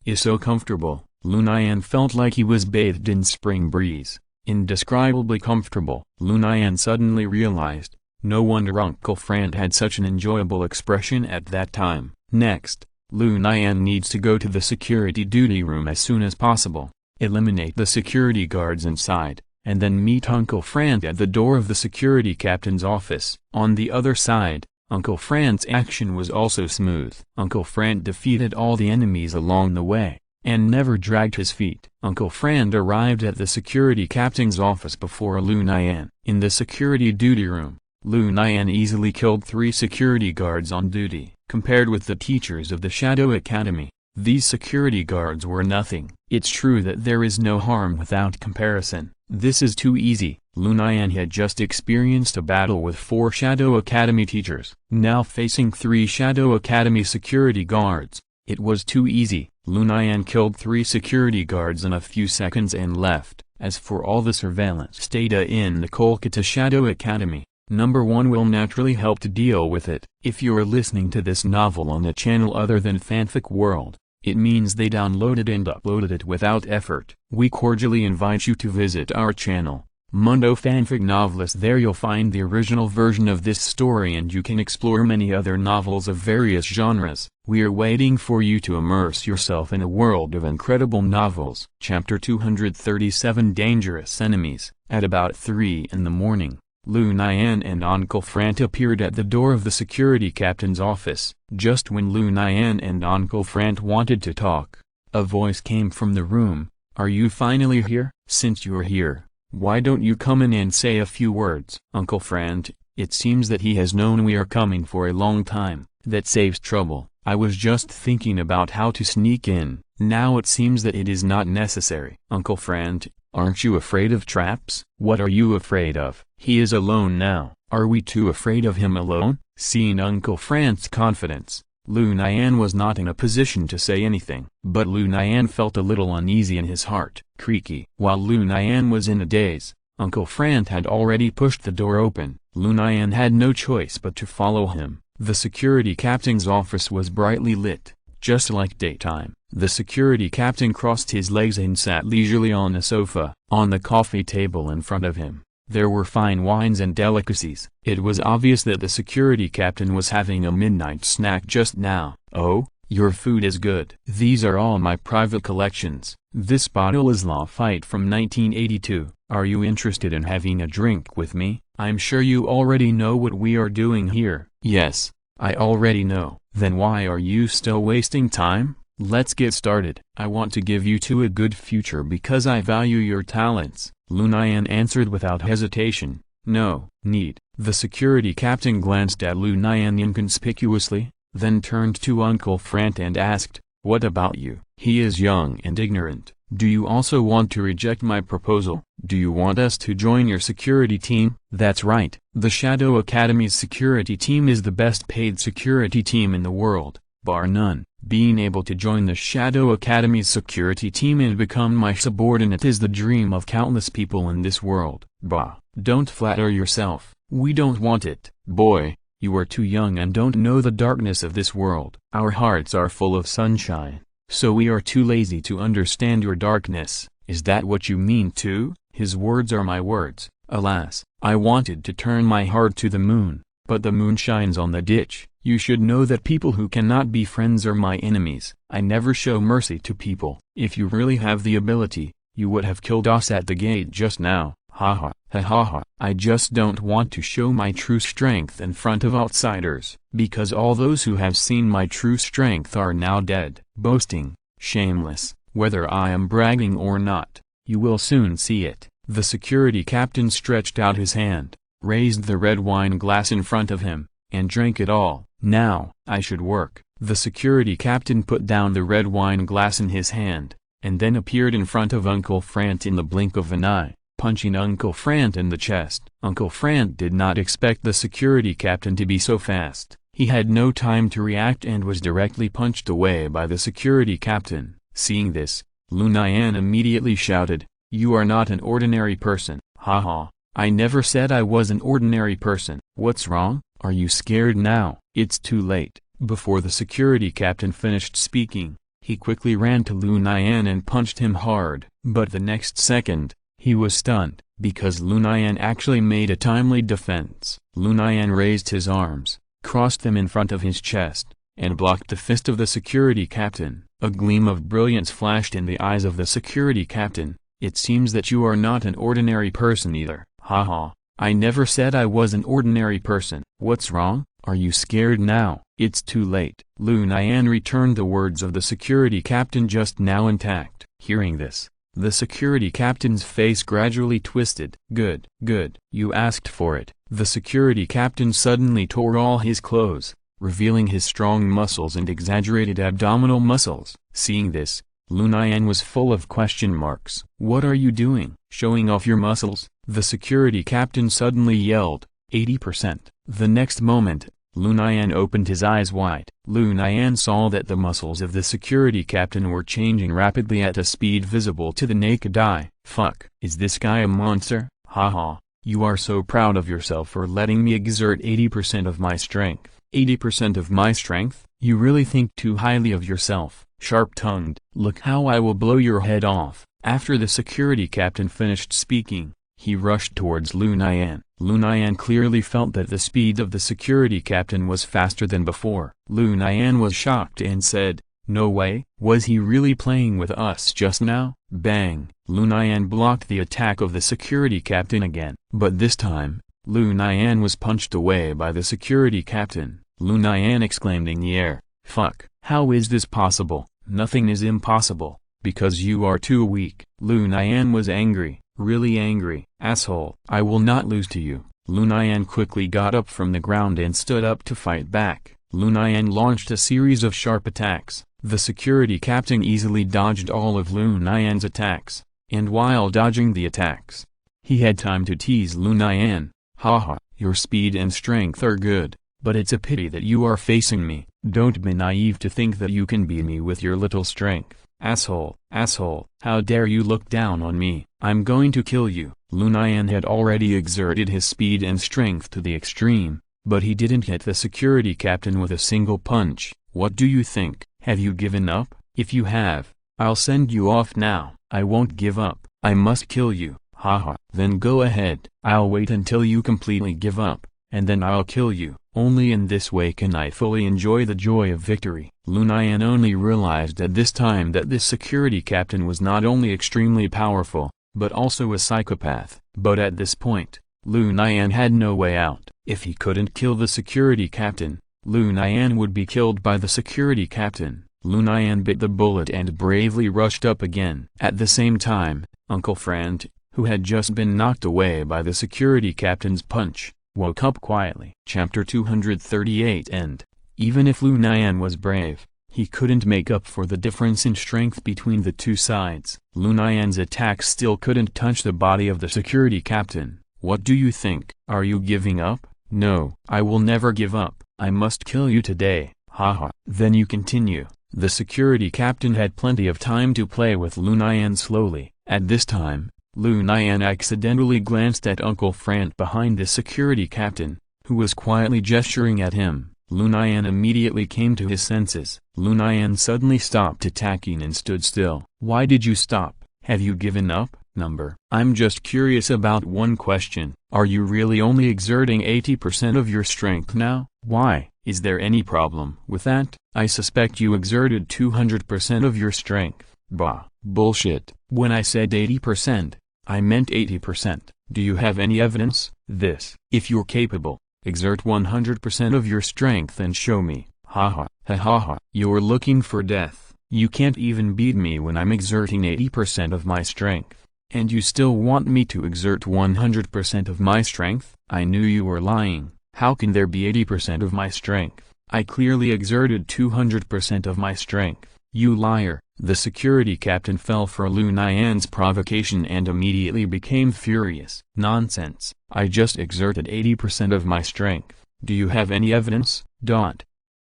is so comfortable. Lu Nian felt like he was bathed in spring breeze. Indescribably comfortable. Lu Nian suddenly realized, no wonder Uncle Fran had such an enjoyable expression at that time. Next, Lu Nian needs to go to the security duty room as soon as possible, eliminate the security guards inside, and then meet Uncle Fran at the door of the security captain's office. On the other side, Uncle Fran's action was also smooth. Uncle Fran defeated all the enemies along the way, and never dragged his feet. Uncle Fran arrived at the security captain's office before Lu Nian. In the security duty room, Lu Nian easily killed 3 security guards on duty. Compared with the teachers of the Shadow Academy, these security guards were nothing. It's true that there is no harm without comparison. This is too easy. Lu Nian had just experienced a battle with 4 Shadow Academy teachers. Now facing 3 Shadow Academy security guards, it was too easy. Lu Nian killed 3 security guards in a few seconds and left. As for all the surveillance data in the Kolkata Shadow Academy, Number 1 will naturally help to deal with it. If you're listening to this novel on a channel other than Fanfic World, it means they downloaded and uploaded it without effort. We cordially invite you to visit our channel, Mundo Fanfic Novelist. There you'll find the original version of this story and you can explore many other novels of various genres. We are waiting for you to immerse yourself in a world of incredible novels. Chapter 237 Dangerous Enemies. At about 3 in the morning, Lu Nian and Uncle Fran appeared at the door of the security captain's office. Just when Lu Nian and Uncle Fran wanted to talk, a voice came from the room. Are you finally here? Since you're here, why don't you come in and say a few words? Uncle Fran, it seems that he has known we are coming for a long time. That saves trouble. I was just thinking about how to sneak in. Now it seems that it is not necessary. Uncle Fran, aren't you afraid of traps? What are you afraid of? He is alone now. Are we too afraid of him alone? Seeing Uncle Fran's confidence, Lu Nian was not in a position to say anything. But Lu Nian felt a little uneasy in his heart. Creaky. While Lu Nian was in a daze, Uncle Fran had already pushed the door open. Lu Nian had no choice but to follow him. The security captain's office was brightly lit, just like daytime. The security captain crossed his legs and sat leisurely on a sofa. On the coffee table in front of him, there were fine wines and delicacies. It was obvious that the security captain was having a midnight snack just now. Oh, your food is good. These are all my private collections. This bottle is Lafite from 1982. Are you interested in having a drink with me? I'm sure you already know what we are doing here. Yes, I already know. Then why are you still wasting time? Let's get started. I want to give you two a good future because I value your talents. Lu Nian answered without hesitation. No need. The security captain glanced at Lu Nian inconspicuously, then turned to Uncle Fran and asked, what about you? He is young and ignorant. Do you also want to reject my proposal? Do you want us to join your security team? That's right. The Shadow Academy's security team is the best paid security team in the world, bar none. Being able to join the Shadow Academy's security team and become my subordinate is the dream of countless people in this world. Bah, don't flatter yourself. We don't want it. Boy, You are too young and don't know the darkness of this world. Our hearts are full of sunshine, so we are too lazy to understand your darkness. Is that what you mean too? His words are my words. Alas, I wanted to turn my heart to the moon, but the moon shines on the ditch. You should know that people who cannot be friends are my enemies. I never show mercy to people. If you really have the ability, you would have killed us at the gate just now. Haha, ha ha ha. I just don't want to show my true strength in front of outsiders, because all those who have seen my true strength are now dead. Boasting, shameless, whether I am bragging or not, you will soon see it. The security captain stretched out his hand, raised the red wine glass in front of him, and drank it all. Now, I should work. The security captain put down the red wine glass in his hand, and then appeared in front of Uncle Frant in the blink of an eye, punching Uncle Frant in the chest. Uncle Frant did not expect the security captain to be so fast. He had no time to react and was directly punched away by the security captain. Seeing this, Lu Nian immediately shouted, "You are not an ordinary person." Haha, I never said I was an ordinary person. What's wrong? Are you scared now? It's too late. Before the security captain finished speaking, he quickly ran to Lu Nian and punched him hard. But the next second, he was stunned, because Lu Nian actually made a timely defense. Lu Nian raised his arms, crossed them in front of his chest, and blocked the fist of the security captain. A gleam of brilliance flashed in the eyes of the security captain. It seems that you are not an ordinary person either. Haha, I never said I was an ordinary person. What's wrong? Are you scared now? It's too late. Lu Nian returned the words of the security captain just now intact. Hearing this, the security captain's face gradually twisted. Good, good. You asked for it. The security captain suddenly tore all his clothes, revealing his strong muscles and exaggerated abdominal muscles. Seeing this, Lu Nian was full of question marks. What are you doing? Showing off your muscles? The security captain suddenly yelled, 80%. The next moment, Lu Nian opened his eyes wide. Lu Nian saw that the muscles of the security captain were changing rapidly at a speed visible to the naked eye. Fuck. Is this guy a monster? Haha, you are so proud of yourself for letting me exert 80% of my strength. 80% of my strength? You really think too highly of yourself. Sharp-tongued. Look how I will blow your head off. After the security captain finished speaking, he rushed towards Lu Nian. Lu Nian clearly felt that the speed of the security captain was faster than before. Lu Nian was shocked and said, "No way, was he really playing with us just now?" Bang! Lu Nian blocked the attack of the security captain again. But this time, Lu Nian was punched away by the security captain. Lu Nian exclaimed in the air, "Fuck, how is this possible?" "Nothing is impossible, because you are too weak." Lu Nian was angry, really angry. "Asshole, I will not lose to you." Lu Nian quickly got up from the ground and stood up to fight back. Lu Nian launched a series of sharp attacks. The security captain easily dodged all of Lu Nian's attacks, and while dodging the attacks, he had time to tease Lu Nian. "Haha, your speed and strength are good, but it's a pity that you are facing me. Don't be naive to think that you can beat me with your little strength. Asshole, asshole, how dare you look down on me? I'm going to kill you." Lu Nian had already exerted his speed and strength to the extreme, but he didn't hit the security captain with a single punch. "What do you think? Have you given up? If you have, I'll send you off now." "I won't give up. I must kill you." "Haha, then go ahead. I'll wait until you completely give up, and then I'll kill you. Only in this way can I fully enjoy the joy of victory." Lu Nian only realized at this time that this security captain was not only extremely powerful, but also a psychopath. But at this point, Lu Nian had no way out. If he couldn't kill the security captain, Lu Nian would be killed by the security captain. Lu Nian bit the bullet and bravely rushed up again. At the same time, Uncle Frant, who had just been knocked away by the security captain's punch, woke up quietly. Chapter 238 End. Even if Lu Nian was brave, he couldn't make up for the difference in strength between the two sides. Lu Nian's attack still couldn't touch the body of the security captain. "What do you think? Are you giving up?" "No, I will never give up. I must kill you today." "Haha, then you continue." The security captain had plenty of time to play with Lu Nian slowly. At this time, Lu Nian accidentally glanced at Uncle Frant behind the security captain, who was quietly gesturing at him. Lu Nian immediately came to his senses. Lu Nian suddenly stopped attacking and stood still. "Why did you stop? Have you given up, number?" "I'm just curious about one question. Are you really only exerting 80% of your strength now? Why, is there any problem with that? I suspect you exerted 200% of your strength." "Bah, bullshit. When I said 80%, I meant 80%. Do you have any evidence?" "This. If you're capable, exert 100% of your strength and show me." "Haha, ha ha ha. You're looking for death. You can't even beat me when I'm exerting 80% of my strength. And you still want me to exert 100% of my strength?" "I knew you were lying. How can there be 80% of my strength? I clearly exerted 200% of my strength." "You liar." The security captain fell for Lu Nian's provocation and immediately became furious. "Nonsense. I just exerted 80% of my strength. Do you have any evidence?"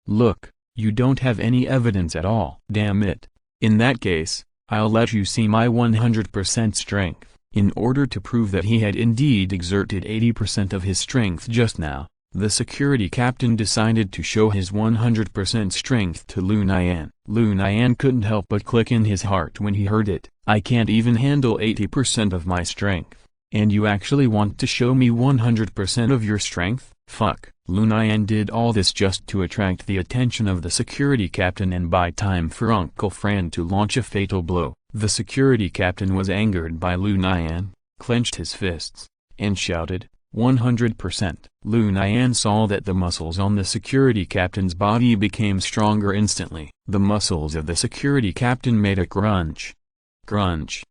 "Look, you don't have any evidence at all." "Damn it. In that case, I'll let you see my 100% strength." In order to prove that he had indeed exerted 80% of his strength just now, the security captain decided to show his 100% strength to Lu Nian. Lu Nian couldn't help but click in his heart when he heard it. "I can't even handle 80% of my strength. And you actually want to show me 100% of your strength? Fuck." Lu Nian did all this just to attract the attention of the security captain and buy time for Uncle Fran to launch a fatal blow. The security captain was angered by Lu Nian, clenched his fists, and shouted, 100%. Lu Nian saw that the muscles on the security captain's body became stronger instantly. The muscles of the security captain made a crunch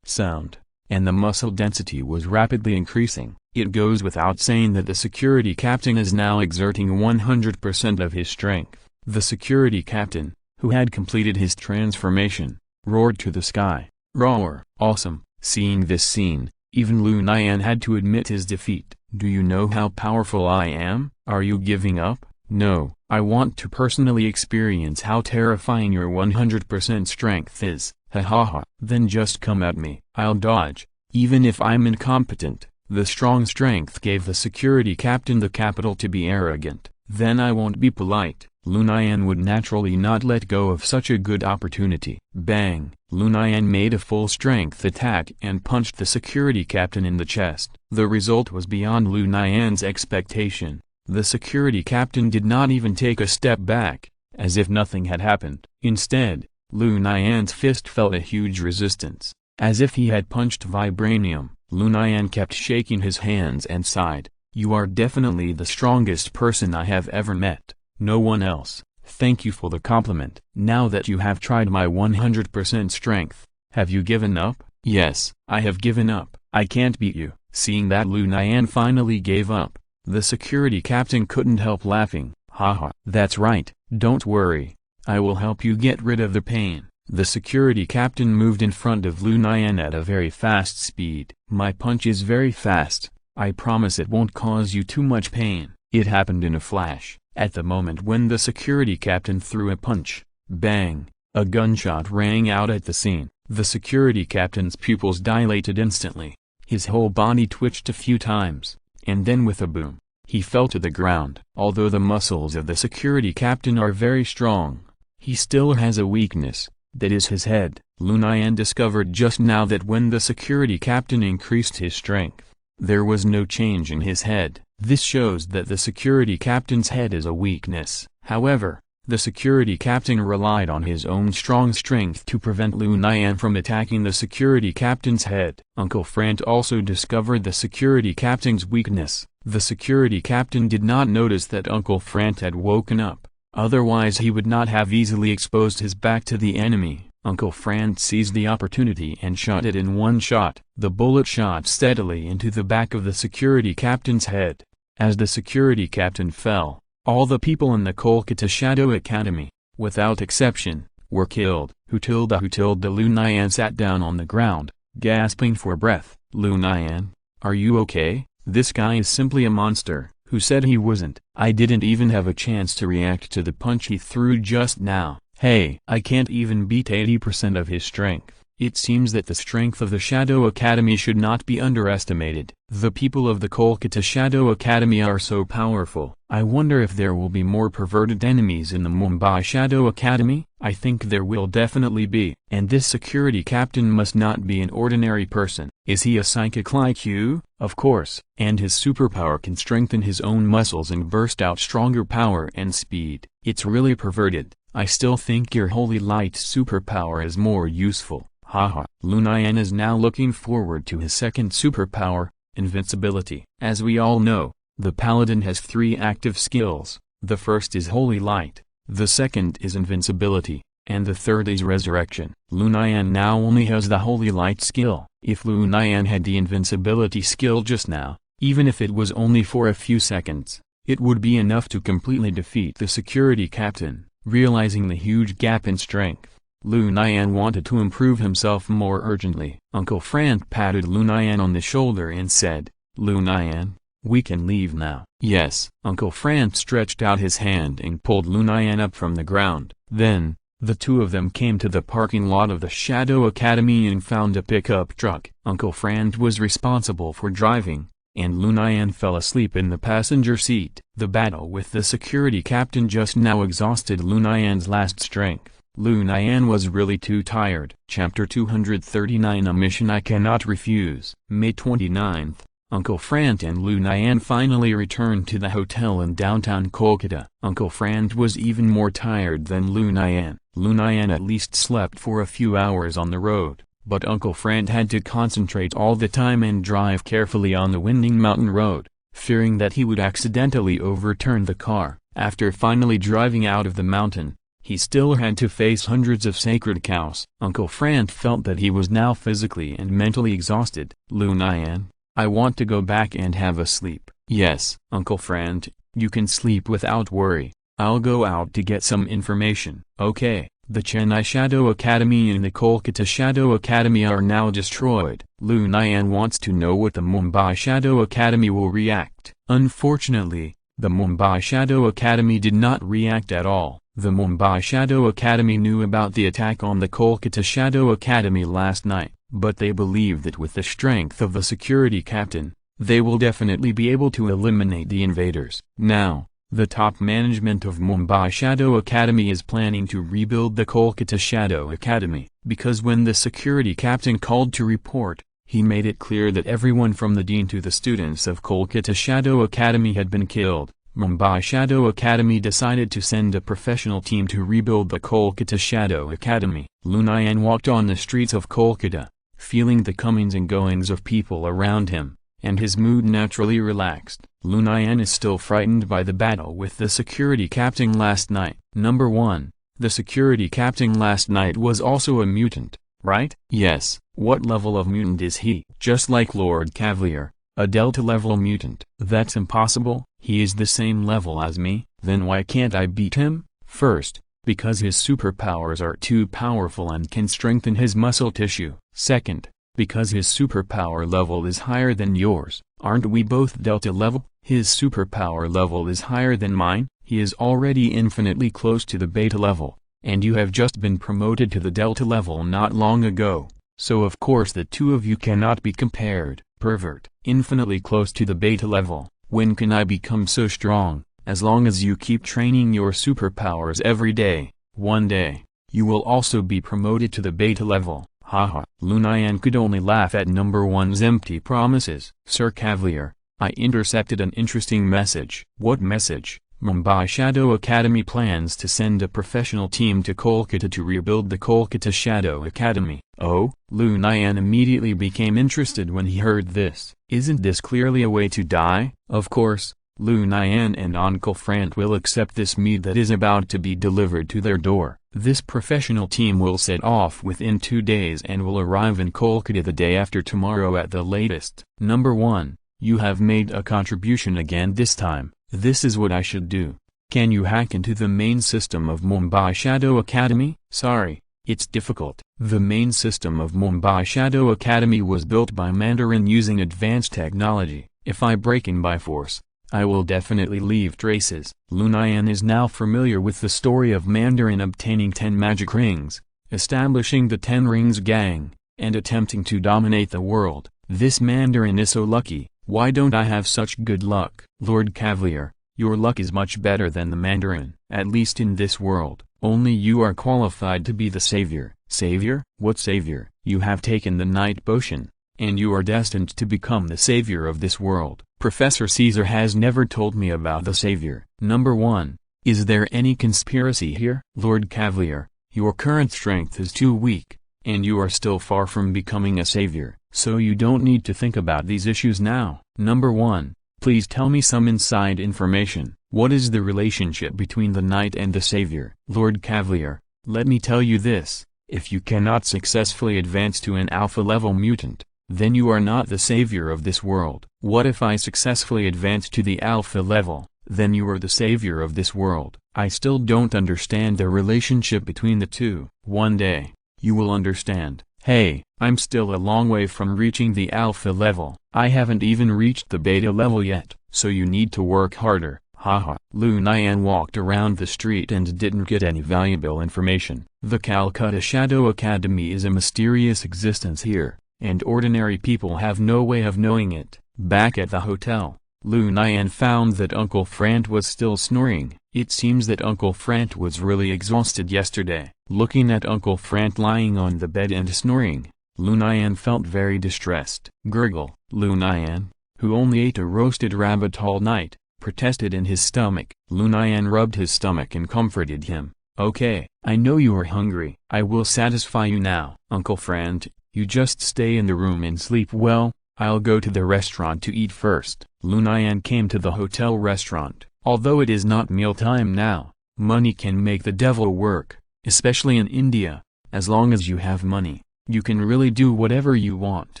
sound, and the muscle density was rapidly increasing. It goes without saying that the security captain is now exerting 100% of his strength. The security captain, who had completed his transformation, roared to the sky. Roar! Awesome! Seeing this scene, even Lu Nian had to admit his defeat. "Do you know how powerful I am? Are you giving up?" "No, I want to personally experience how terrifying your 100% strength is." "Ha ha ha." "Then just come at me. I'll dodge, even if I'm incompetent." The strong strength gave the security captain the capital to be arrogant. "Then I won't be polite." Lu Nian would naturally not let go of such a good opportunity. Bang! Lu Nian made a full-strength attack and punched the security captain in the chest. The result was beyond Lu Nian's expectation. The security captain did not even take a step back, as if nothing had happened. Instead, Lu Nian's fist felt a huge resistance, as if he had punched vibranium. Lu Nian kept shaking his hands and sighed. "You are definitely the strongest person I have ever met. No one else. Thank you for the compliment. Now that you have tried my 100% strength, have you given up?" "Yes, I have given up. I can't beat you." Seeing that Lu Nian finally gave up, the security captain couldn't help laughing. "Haha, that's right, don't worry. I will help you get rid of the pain." The security captain moved in front of Lu Nian at a very fast speed. "My punch is very fast. I promise it won't cause you too much pain." It happened in a flash. At the moment when the security captain threw a punch, bang, a gunshot rang out at the scene. The security captain's pupils dilated instantly. His whole body twitched a few times, and then with a boom, he fell to the ground. Although the muscles of the security captain are very strong, he still has a weakness, that is his head. Lu Nian discovered just now that when the security captain increased his strength, there was no change in his head. This shows that the security captain's head is a weakness. However, the security captain relied on his own strong strength to prevent Lu Nian from attacking the security captain's head. Uncle Fran also discovered the security captain's weakness. The security captain did not notice that Uncle Fran had woken up, otherwise he would not have easily exposed his back to the enemy. Uncle Fran seized the opportunity and shot it in one shot. The bullet shot steadily into the back of the security captain's head. As the security captain fell, all the people in the Kolkata Shadow Academy, without exception, were killed. The Lu Nian sat down on the ground, gasping for breath. "Lu Nian, are you okay? This guy is simply a monster." "Who said he wasn't? I didn't even have a chance to react to the punch he threw just now. Hey, I can't even beat 80% of his strength. It seems that the strength of the Shadow Academy should not be underestimated. The people of the Kolkata Shadow Academy are so powerful. I wonder if there will be more perverted enemies in the Mumbai Shadow Academy? I think there will definitely be. And this security captain must not be an ordinary person. Is he a psychic like you? Of course. And his superpower can strengthen his own muscles and burst out stronger power and speed. It's really perverted. I still think your holy light superpower is more useful. Haha. Lu Nian is now looking forward to his second superpower, invincibility. As we all know, the paladin has 3 active skills. The first is holy light, the second is invincibility, and the third is resurrection. Lu Nian now only has the holy light skill. If Lu Nian had the invincibility skill just now, even if it was only for a few seconds, it would be enough to completely defeat the security captain. Realizing the huge gap in strength, Lu Nian wanted to improve himself more urgently. Uncle Frank patted Lu Nian on the shoulder and said, "Lu Nian, we can leave now." "Yes." Uncle Frank stretched out his hand and pulled Lu Nian up from the ground. Then, the two of them came to the parking lot of the Shadow Academy and found a pickup truck. Uncle Frank was responsible for driving, and Lu Nian fell asleep in the passenger seat. The battle with the security captain just now exhausted Lu Nian's last strength. Lu Nian was really too tired. Chapter 239 A Mission I Cannot Refuse. May 29th, Uncle Frank and Lu Nian finally returned to the hotel in downtown Kolkata. Uncle Frank was even more tired than Lu Nian. Lu Nian at least slept for a few hours on the road, but Uncle Frank had to concentrate all the time and drive carefully on the winding mountain road, fearing that he would accidentally overturn the car. After finally driving out of the mountain, he still had to face hundreds of sacred cows. Uncle Frank felt that he was now physically and mentally exhausted. "Lu Nian, I want to go back and have a sleep." "Yes, Uncle Frank, you can sleep without worry. I'll go out to get some information." "Okay." The Chennai Shadow Academy and the Kolkata Shadow Academy are now destroyed. Lu Nian wants to know what the Mumbai Shadow Academy will react. Unfortunately, the Mumbai Shadow Academy did not react at all. The Mumbai Shadow Academy knew about the attack on the Kolkata Shadow Academy last night, but they believe that with the strength of the security captain, they will definitely be able to eliminate the invaders. Now, the top management of Mumbai Shadow Academy is planning to rebuild the Kolkata Shadow Academy, because when the security captain called to report, he made it clear that everyone from the dean to the students of Kolkata Shadow Academy had been killed. Mumbai Shadow Academy decided to send a professional team to rebuild the Kolkata Shadow Academy. Lu Nian walked on the streets of Kolkata, feeling the comings and goings of people around him, and his mood naturally relaxed. Lu Nian is still frightened by the battle with the security captain last night. Number 1. The security captain last night was also a mutant, right? Yes. What level of mutant is he? Just like Lord Cavalier, a Delta level mutant. That's impossible. He is the same level as me. Then why can't I beat him? First, because his superpowers are too powerful and can strengthen his muscle tissue. Second, because his superpower level is higher than yours. Aren't we both Delta level? His superpower level is higher than mine. He is already infinitely close to the Beta level, and you have just been promoted to the Delta level not long ago. So of course the two of you cannot be compared. Pervert. Infinitely close to the Beta level. When can I become so strong? As long as you keep training your superpowers every day, one day, you will also be promoted to the Beta level. Haha. Lu Nian could only laugh at number 1's empty promises. Sir Cavalier, I intercepted an interesting message. What message? Mumbai Shadow Academy plans to send a professional team to Kolkata to rebuild the Kolkata Shadow Academy. Oh? Lu Nian immediately became interested when he heard this. Isn't this clearly a way to die? Of course, Lu Nian and Uncle Frank will accept this meat that is about to be delivered to their door. This professional team will set off within 2 days and will arrive in Kolkata the day after tomorrow at the latest. Number 1, you have made a contribution again this time. This is what I should do. Can you hack into the main system of Mumbai Shadow Academy? Sorry, it's difficult. The main system of Mumbai Shadow Academy was built by Mandarin using advanced technology. If I break in by force, I will definitely leave traces. Lu Nian is now familiar with the story of Mandarin obtaining 10 magic rings, establishing the Ten Rings Gang, and attempting to dominate the world. This Mandarin is so lucky, why don't I have such good luck? Lord Cavalier, your luck is much better than the Mandarin, at least in this world. Only you are qualified to be the savior. Savior? What savior? You have taken the night potion, and you are destined to become the savior of this world. Professor Caesar has never told me about the savior. Number 1. Is there any conspiracy here? Lord Cavalier, your current strength is too weak, and you are still far from becoming a savior, so you don't need to think about these issues now. Number 1. Please tell me some inside information. What is the relationship between the knight and the savior? Lord Cavalier, let me tell you this, if you cannot successfully advance to an alpha-level mutant, then you are not the savior of this world. What if I successfully advance to the alpha level, then you are the savior of this world? I still don't understand the relationship between the two. One day, you will understand. Hey, I'm still a long way from reaching the alpha level. I haven't even reached the beta level yet, so you need to work harder. Haha. Lu Nian walked around the street and didn't get any valuable information. The Calcutta Shadow Academy is a mysterious existence here, and ordinary people have no way of knowing it. Back at the hotel, Lu Nian found that Uncle Frant was still snoring. It seems that Uncle Frant was really exhausted yesterday. Looking at Uncle Frant lying on the bed and snoring, Lu Nian felt very distressed. Gurgle. Lu Nian, who only ate a roasted rabbit all night, protested in his stomach. Lu Nian rubbed his stomach and comforted him. Okay, I know you are hungry. I will satisfy you now. Uncle Frant, you just stay in the room and sleep well. I'll go to the restaurant to eat first. Lu Nian came to the hotel restaurant. Although it is not mealtime now, money can make the devil work, especially in India. As long as you have money, you can really do whatever you want.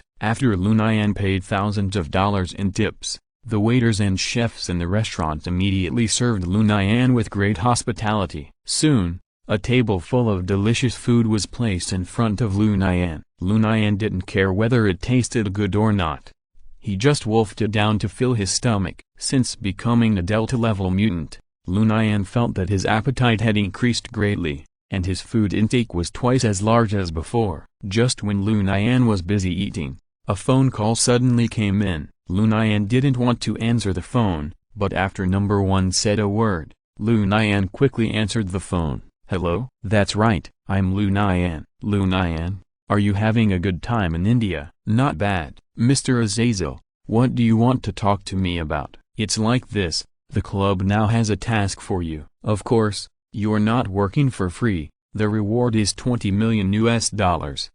After Lu Nian paid thousands of dollars in tips, the waiters and chefs in the restaurant immediately served Lu Nian with great hospitality. Soon, a table full of delicious food was placed in front of Lu Nian. Lu Nian didn't care whether it tasted good or not. He just wolfed it down to fill his stomach. Since becoming a Delta-level mutant, Lu Nian felt that his appetite had increased greatly, and his food intake was twice as large as before. Just when Lu Nian was busy eating, a phone call suddenly came in. Lu Nian didn't want to answer the phone, but after number 1 said a word, Lu Nian quickly answered the phone. Hello? That's right, I'm Lu Nian. Lu Nian, are you having a good time in India? Not bad. Mr. Azazel, what do you want to talk to me about? It's like this, the club now has a task for you. Of course, you're not working for free. The reward is $20 million US.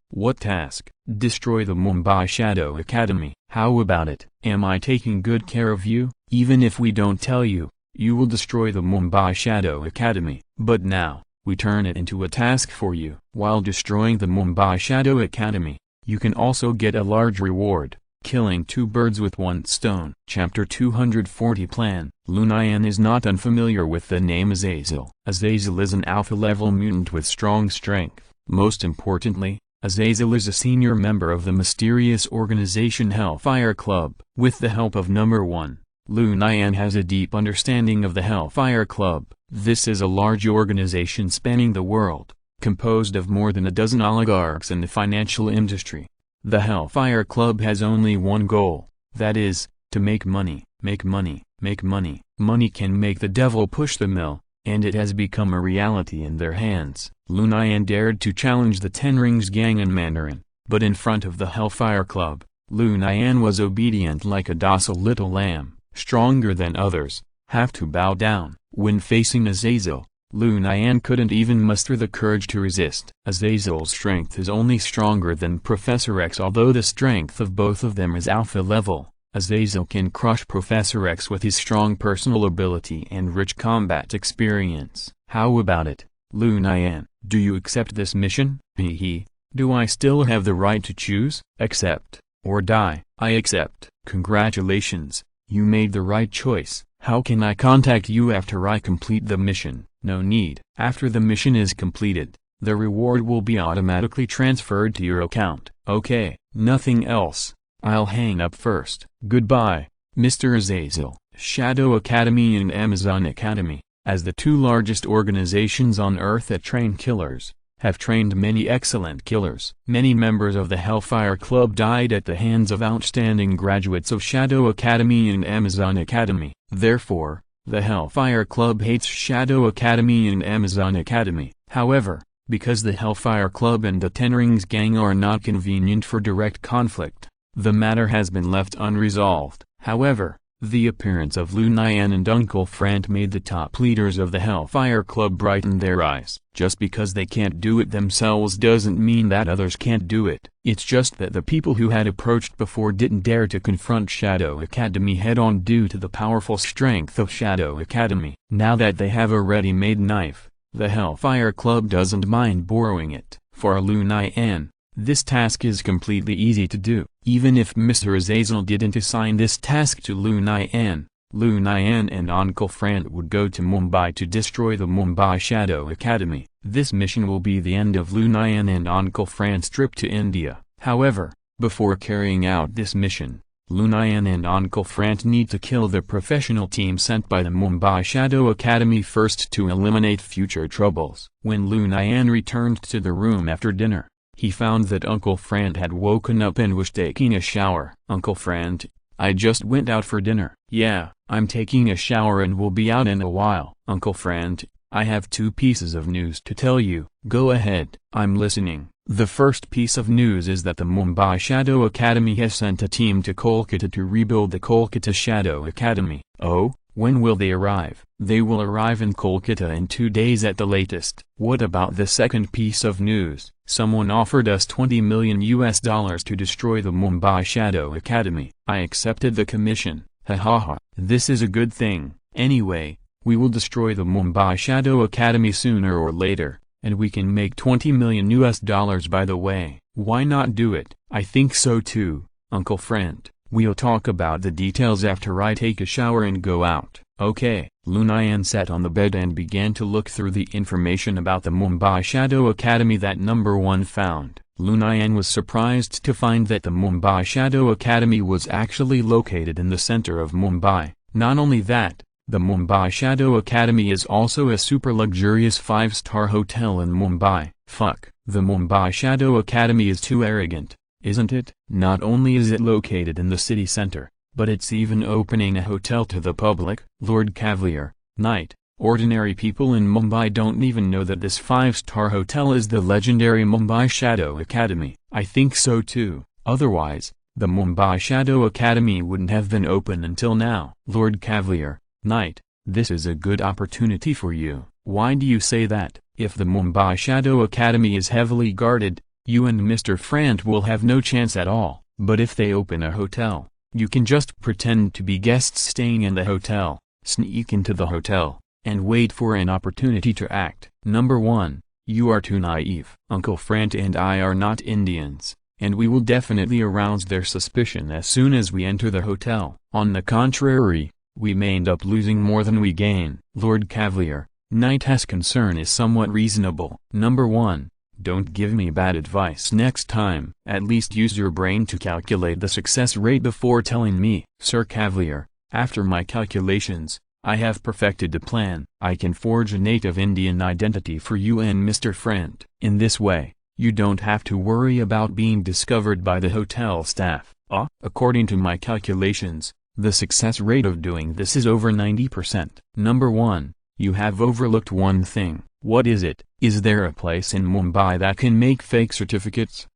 What task? Destroy the Mumbai Shadow Academy. How about it? Am I taking good care of you? Even if we don't tell you, you will destroy the Mumbai Shadow Academy. But now, we turn it into a task for you. While destroying the Mumbai Shadow Academy, you can also get a large reward, killing 2 birds with 1 stone. Chapter 240 Plan. Lu Nian is not unfamiliar with the name Azazel. Azazel is an alpha-level mutant with strong strength. Most importantly, Azazel is a senior member of the mysterious organization Hellfire Club. With the help of number 1, Lu Nian has a deep understanding of the Hellfire Club. This is a large organization spanning the world, composed of more than a dozen oligarchs in the financial industry. The Hellfire Club has only one goal, that is, to make money, make money, make money. Money can make the devil push the mill, and it has become a reality in their hands. Lu Nian dared to challenge the Ten Rings Gang in Mandarin, but in front of the Hellfire Club, Lu Nian was obedient like a docile little lamb, stronger than others, have to bow down. When facing Azazel, Lu Nian couldn't even muster the courage to resist. Azazel's strength is only stronger than Professor X. Although the strength of both of them is alpha level, Azazel can crush Professor X with his strong personal ability and rich combat experience. How about it, Lu Nian? Do you accept this mission? Hehe. Do I still have the right to choose? Accept, or die. I accept. Congratulations, you made the right choice. How can I contact you after I complete the mission? No need. After the mission is completed, the reward will be automatically transferred to your account. Okay, nothing else. I'll hang up first. Goodbye, Mr. Azazel. Shadow Academy and Amazon Academy, as the 2 largest organizations on Earth that train killers, have trained many excellent killers. Many members of the Hellfire Club died at the hands of outstanding graduates of Shadow Academy and Amazon Academy. Therefore, the Hellfire Club hates Shadow Academy and Amazon Academy. However, because the Hellfire Club and the Ten Rings gang are not convenient for direct conflict, the matter has been left unresolved. However, the appearance of Lu Nian and Uncle Frant made the top leaders of the Hellfire Club brighten their eyes. Just because they can't do it themselves doesn't mean that others can't do it. It's just that the people who had approached before didn't dare to confront Shadow Academy head-on due to the powerful strength of Shadow Academy. Now that they have a ready-made knife, the Hellfire Club doesn't mind borrowing it. For Lu Nian, this task is completely easy to do. Even if Mr. Azazel didn't assign this task to Lu Nian and Uncle Frant would go to Mumbai to destroy the Mumbai Shadow Academy. This mission will be the end of Lu Nian and Uncle Frant's trip to India. However, before carrying out this mission, Lu Nian and Uncle Frant need to kill the professional team sent by the Mumbai Shadow Academy first to eliminate future troubles. When Lu Nian returned to the room after dinner, he found that Uncle Frant had woken up and was taking a shower. Uncle Frant, I just went out for dinner. Yeah, I'm taking a shower and will be out in a while. Uncle Frant, I have 2 pieces of news to tell you. Go ahead. I'm listening. The first piece of news is that the Mumbai Shadow Academy has sent a team to Kolkata to rebuild the Kolkata Shadow Academy. Oh? When will they arrive? They will arrive in Kolkata in 2 days at the latest. What about the second piece of news? Someone offered us $20 million to destroy the Mumbai Shadow Academy. I accepted the commission. Ha ha ha. This is a good thing. Anyway, we will destroy the Mumbai Shadow Academy sooner or later, and we can make $20 million by the way. Why not do it? I think so too, Uncle Frant. We'll talk about the details after I take a shower and go out. Okay. Lu Nian sat on the bed and began to look through the information about the Mumbai Shadow Academy that number 1 found. Lu Nian was surprised to find that the Mumbai Shadow Academy was actually located in the center of Mumbai. Not only that, the Mumbai Shadow Academy is also a super luxurious 5-star hotel in Mumbai. Fuck. The Mumbai Shadow Academy is too arrogant, isn't it? Not only is it located in the city center, but it's even opening a hotel to the public. Lord Cavalier, Knight, ordinary people in Mumbai don't even know that this 5-star hotel is the legendary Mumbai Shadow Academy. I think so too. Otherwise, the Mumbai Shadow Academy wouldn't have been open until now. Lord Cavalier, Knight, this is a good opportunity for you. Why do you say that? If the Mumbai Shadow Academy is heavily guarded, you and Mr. Frant will have no chance at all. But if they open a hotel, you can just pretend to be guests staying in the hotel, sneak into the hotel, and wait for an opportunity to act. Number 1, you are too naive. Uncle Frant and I are not Indians, and we will definitely arouse their suspicion as soon as we enter the hotel. On the contrary, we may end up losing more than we gain. Lord Cavalier, Knight's concern is somewhat reasonable. Number 1, don't give me bad advice next time. At least use your brain to calculate the success rate before telling me. Sir Cavalier, after my calculations, I have perfected a plan. I can forge a native Indian identity for you and Mr. Frant. In this way, you don't have to worry about being discovered by the hotel staff. According to my calculations, the success rate of doing this is over 90%. Number 1, you have overlooked one thing. What is it? Is there a place in Mumbai that can make fake certificates?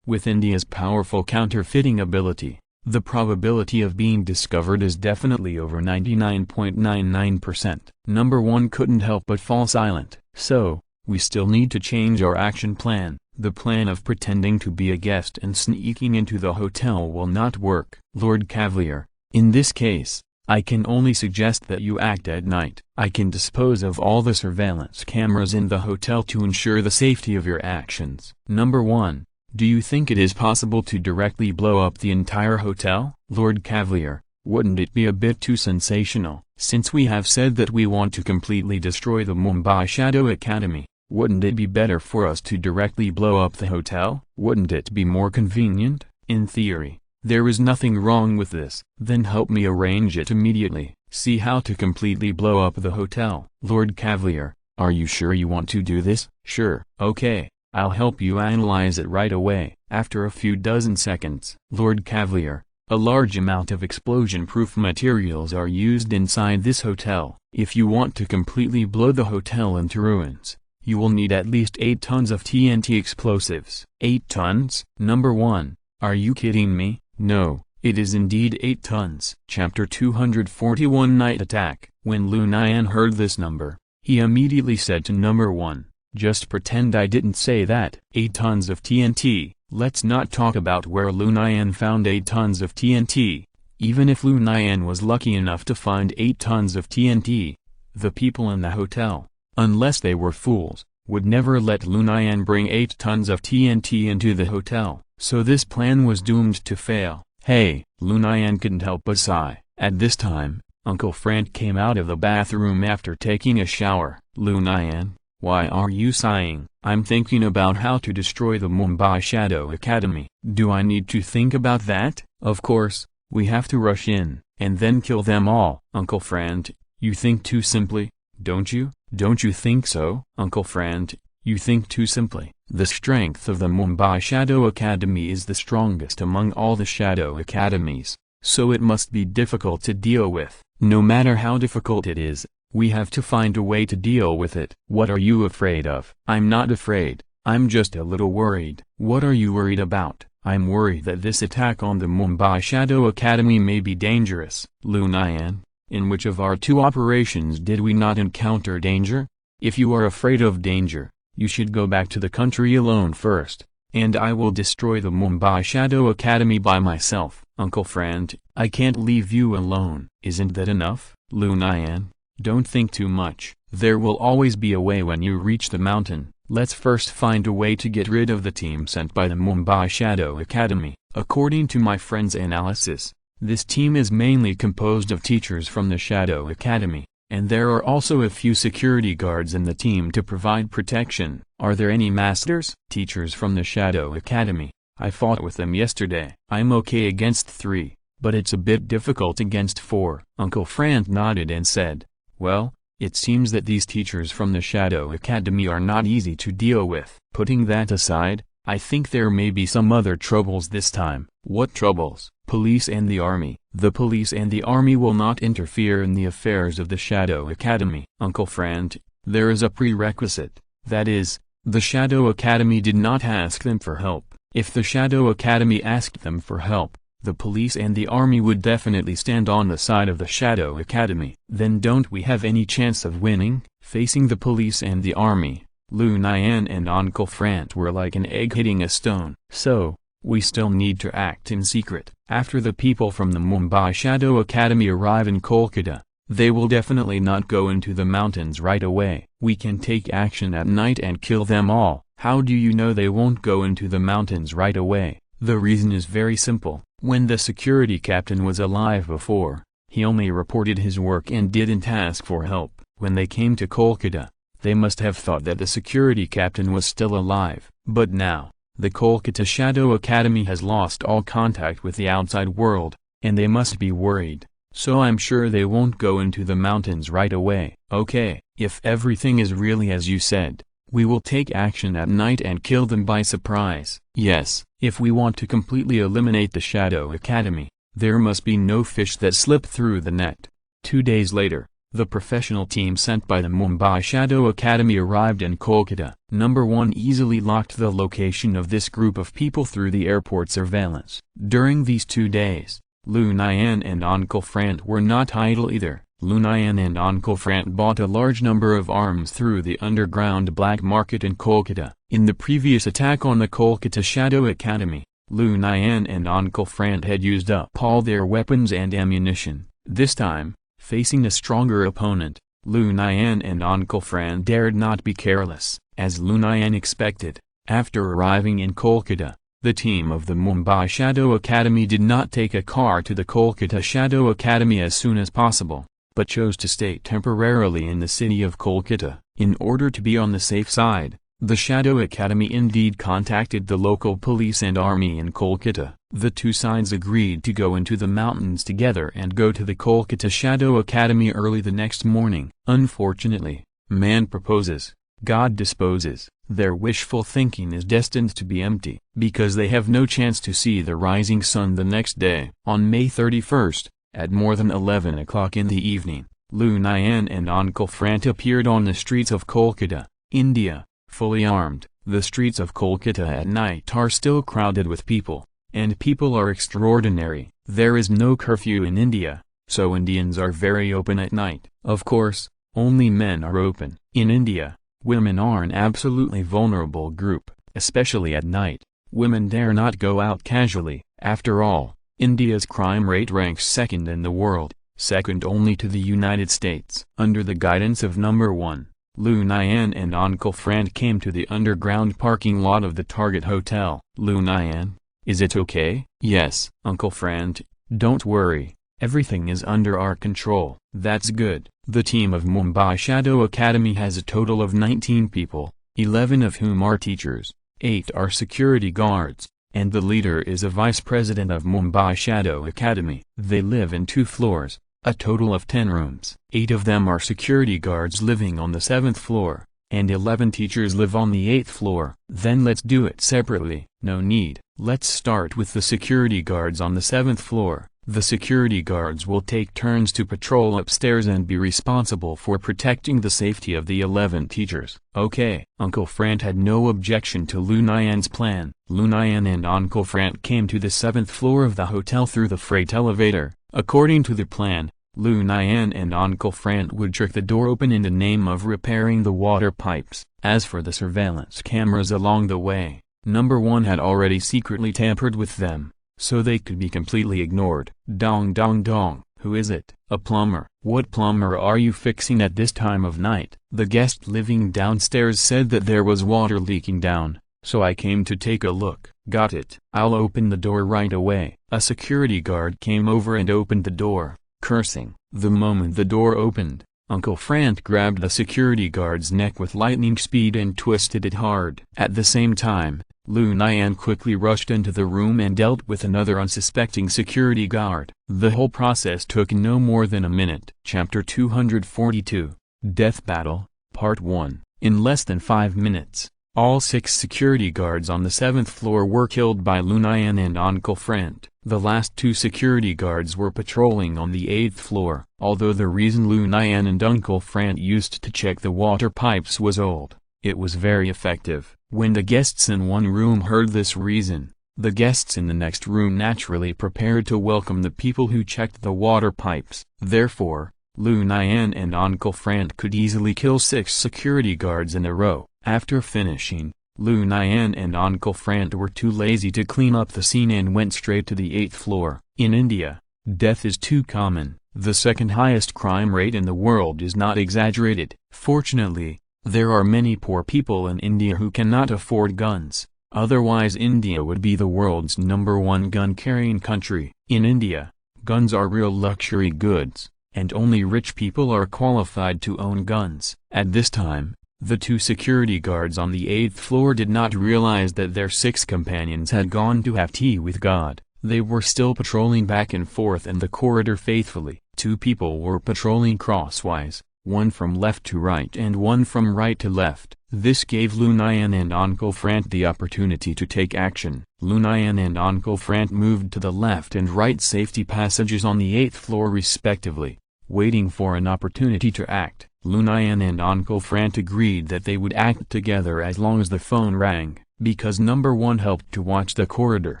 With India's powerful counterfeiting ability, the probability of being discovered is definitely over 99.99%. Number 1 couldn't help but fall silent. So, we still need to change our action plan. The plan of pretending to be a guest and sneaking into the hotel will not work. Lord Cavalier, in this case, I can only suggest that you act at night. I can dispose of all the surveillance cameras in the hotel to ensure the safety of your actions. Number 1, do you think it is possible to directly blow up the entire hotel? Lord Cavalier, wouldn't it be a bit too sensational? Since we have said that we want to completely destroy the Mumbai Shadow Academy, wouldn't it be better for us to directly blow up the hotel? Wouldn't it be more convenient? In theory, there is nothing wrong with this. Then help me arrange it immediately. See how to completely blow up the hotel. Lord Cavalier, Are you sure you want to do this? Sure. Okay, I'll help you analyze it right away. After a few dozen seconds, Lord Cavalier, a large amount of explosion-proof materials are used inside this hotel. If you want to completely blow the hotel into ruins, you will need at least 8 tons of TNT explosives. 8 tons? Number 1. Are you kidding me? No, it is indeed 8 tons. Chapter 241 Night Attack. When Lu Nian heard this number, he immediately said to number 1, just pretend I didn't say that. 8 tons of TNT. Let's not talk about where Lu Nian found 8 tons of TNT. Even if Lu Nian was lucky enough to find 8 tons of TNT, the people in the hotel, unless they were fools, would never let Lu Nian bring 8 tons of TNT into the hotel, so this plan was doomed to fail. Hey, Lu Nian couldn't help but sigh. At this time, Uncle Frank came out of the bathroom after taking a shower. Lu Nian, why are you sighing? I'm thinking about how to destroy the Mumbai Shadow Academy. Do I need to think about that? Of course, we have to rush in, and then kill them all. Uncle Frank, you think too simply, don't you? Don't you think so? Uncle Frank, you think too simply. The strength of the Mumbai Shadow Academy is the strongest among all the Shadow Academies, so it must be difficult to deal with. No matter how difficult it is, we have to find a way to deal with it. What are you afraid of? I'm not afraid, I'm just a little worried. What are you worried about? I'm worried that this attack on the Mumbai Shadow Academy may be dangerous. Lu Nian, in which of our 2 operations did we not encounter danger? If you are afraid of danger, you should go back to the country alone first, and I will destroy the Mumbai Shadow Academy by myself. Uncle Frank, I can't leave you alone. Isn't that enough? Lu Nian, don't think too much. There will always be a way when you reach the mountain. Let's first find a way to get rid of the team sent by the Mumbai Shadow Academy. According to my friend's analysis, this team is mainly composed of teachers from the Shadow Academy, and there are also a few security guards in the team to provide protection. Are there any masters? Teachers from the Shadow Academy. I fought with them yesterday. I'm okay against 3, but it's a bit difficult against 4. Uncle Frank nodded and said, well, it seems that these teachers from the Shadow Academy are not easy to deal with. Putting that aside, I think there may be some other troubles this time. What troubles? Police and the army. The police and the army will not interfere in the affairs of the Shadow Academy. Uncle Frank, there is a prerequisite, that is, the Shadow Academy did not ask them for help. If the Shadow Academy asked them for help, the police and the army would definitely stand on the side of the Shadow Academy. Then don't we have any chance of winning? Facing the police and the army, Lu Nian and Uncle Frank were like an egg hitting a stone. So, we still need to act in secret. After the people from the Mumbai Shadow Academy arrive in Kolkata, they will definitely not go into the mountains right away. We can take action at night and kill them all. How do you know they won't go into the mountains right away? The reason is very simple. When the security captain was alive before, he only reported his work and didn't ask for help. When they came to Kolkata, they must have thought that the security captain was still alive. But now, the Kolkata Shadow Academy has lost all contact with the outside world, and they must be worried. So I'm sure they won't go into the mountains right away. Okay, if everything is really as you said, we will take action at night and kill them by surprise. Yes, if we want to completely eliminate the Shadow Academy, there must be no fish that slip through the net. 2 days later, the professional team sent by the Mumbai Shadow Academy arrived in Kolkata. Number 1 easily locked the location of this group of people through the airport surveillance. During these 2 days, Lu Nian and Uncle Frank were not idle either. Lu Nian and Uncle Frank bought a large number of arms through the underground black market in Kolkata. In the previous attack on the Kolkata Shadow Academy, Lu Nian and Uncle Frank had used up all their weapons and ammunition. This time, facing a stronger opponent, Lu Nian and Uncle Frank dared not be careless. As Lu Nian expected, after arriving in Kolkata, the team of the Mumbai Shadow Academy did not take a car to the Kolkata Shadow Academy as soon as possible, but chose to stay temporarily in the city of Kolkata. In order to be on the safe side, the Shadow Academy indeed contacted the local police and army in Kolkata. The 2 sides agreed to go into the mountains together and go to the Kolkata Shadow Academy early the next morning. Unfortunately, Man proposes, God disposes. Their wishful thinking is destined to be empty, because they have no chance to see the rising sun the next day. On May 31st, at more than 11 o'clock in the evening, Lu Nian and Uncle Frant appeared on the streets of Kolkata, India, fully armed. The streets of Kolkata at night are still crowded with people, and people are extraordinary. There is no curfew in India, so Indians are very open at night. Of course, only men are open. In India, women are an absolutely vulnerable group, especially at night. Women dare not go out casually. After all, India's crime rate ranks second in the world, second only to the United States. Under the guidance of Number 1, Lu Nian and Uncle Frant came to the underground parking lot of the Target Hotel. Lu Nian, is it okay? Yes. Uncle Frant, don't worry, everything is under our control. That's good. The team of Mumbai Shadow Academy has a total of 19 people, 11 of whom are teachers, 8 are security guards, and the leader is a vice president of Mumbai Shadow Academy. They live in 2 floors, a total of 10 rooms. 8 of them are security guards living on the 7th floor, and 11 teachers live on the 8th floor. Then let's do it separately. No need. Let's start with the security guards on the 7th floor. The security guards will take turns to patrol upstairs and be responsible for protecting the safety of the 11 teachers. Okay. Uncle Frant had no objection to Lu Nian's plan. Lu Nian and Uncle Frant came to the 7th floor of the hotel through the freight elevator. According to the plan, Lu Nian and Uncle Frant would trick the door open in the name of repairing the water pipes. As for the surveillance cameras along the way, Number 1 had already secretly tampered with them, so they could be completely ignored. Dong dong dong. Who is it? A plumber. What plumber are you fixing at this time of night? The guest living downstairs said that there was water leaking down, so I came to take a look. Got it. I'll open the door right away. A security guard came over and opened the door, cursing. The moment the door opened, Uncle Frant grabbed the security guard's neck with lightning speed and twisted it hard. At the same time, Lu Nian quickly rushed into the room and dealt with another unsuspecting security guard. The whole process took no more than a minute. Chapter 242, Death Battle, Part 1. In less than 5 minutes, all 6 security guards on the 7th floor were killed by Lu Nian and Uncle Frant. The last 2 security guards were patrolling on the 8th floor. Although the reason Lu Nian and Uncle Frant used to check the water pipes was old, it was very effective. When the guests in one room heard this reason, the guests in the next room naturally prepared to welcome the people who checked the water pipes. Therefore, Lu Nian and Uncle Frant could easily kill 6 security guards in a row. After finishing, Lu Nian and Uncle Frant were too lazy to clean up the scene and went straight to the 8th floor. In India, death is too common. The second highest crime rate in the world is not exaggerated. Fortunately, there are many poor people in India who cannot afford guns, otherwise India would be the world's number 1 gun-carrying country. In India, guns are real luxury goods, and only rich people are qualified to own guns. At this time, the 2 security guards on the 8th floor did not realize that their 6 companions had gone to have tea with God. They were still patrolling back and forth in the corridor faithfully. 2 people were patrolling crosswise, one from left to right and one from right to left. This gave Lu Nian and Uncle Frant the opportunity to take action. Lu Nian and Uncle Frant moved to the left and right safety passages on the 8th floor respectively, waiting for an opportunity to act. Lu Nian and Uncle Frant agreed that they would act together as long as the phone rang, because Number 1 helped to watch the corridor.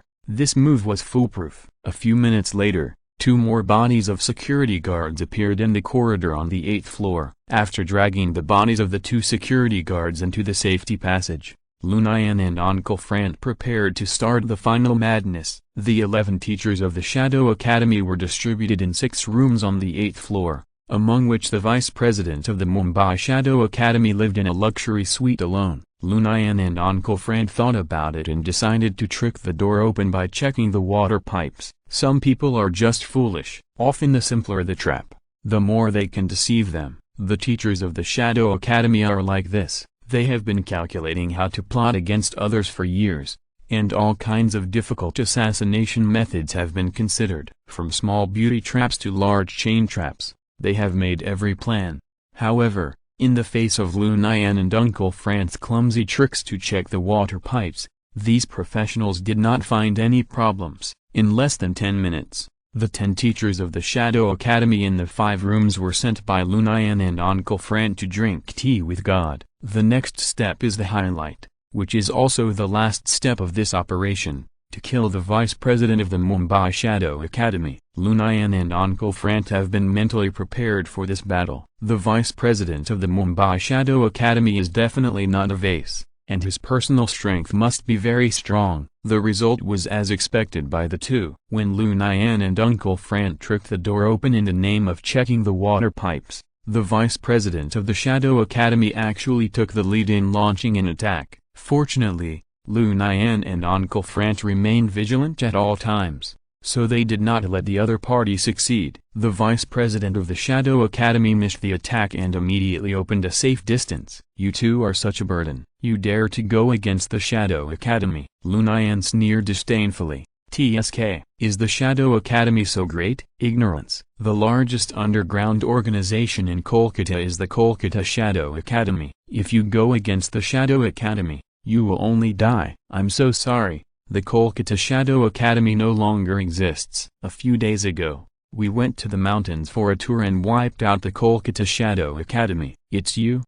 This move was foolproof. A few minutes later, 2 more bodies of security guards appeared in the corridor on the 8th floor. After dragging the bodies of the 2 security guards into the safety passage, Lu Nian and Uncle Frant prepared to start the final madness. The 11 teachers of the Shadow Academy were distributed in 6 rooms on the 8th floor, among which the vice president of the Mumbai Shadow Academy lived in a luxury suite alone. Lu Nian and Uncle Frant thought about it and decided to trick the door open by checking the water pipes. Some people are just foolish. Often the simpler the trap, the more they can deceive them. The teachers of the Shadow Academy are like this. They have been calculating how to plot against others for years, and all kinds of difficult assassination methods have been considered. From small beauty traps to large chain traps, they have made every plan. However, In the face of Lu Nian and Uncle Fran's clumsy tricks to check the water pipes, these professionals did not find any problems. In less than 10 minutes, the 10 teachers of the Shadow Academy in the 5 rooms were sent by Lu Nian and Uncle Fran to drink tea with God. The next step is the highlight, which is also the last step of this operation, to kill the vice president of the Mumbai Shadow Academy. Lu Nian and Uncle Fran have been mentally prepared for this battle. The vice president of the Mumbai Shadow Academy is definitely not a vase, and his personal strength must be very strong. The result was as expected by the two. When Lu Nian and Uncle Fran tricked the door open in the name of checking the water pipes, the vice president of the Shadow Academy actually took the lead in launching an attack. Fortunately, Lu Nian and Uncle Fran remained vigilant at all times, so they did not let the other party succeed. The vice president of the Shadow Academy missed the attack and immediately opened a safe distance. "You two are such a burden. You dare to go against the Shadow Academy?" Lu Nian sneered disdainfully. "TSK, is the Shadow Academy so great?" "Ignorance. The largest underground organization in Kolkata is the Kolkata Shadow Academy. If you go against the Shadow Academy, you will only die." "I'm so sorry. The Kolkata Shadow Academy no longer exists. A few days ago, we went to the mountains for a tour and wiped out the Kolkata Shadow Academy." "It's you?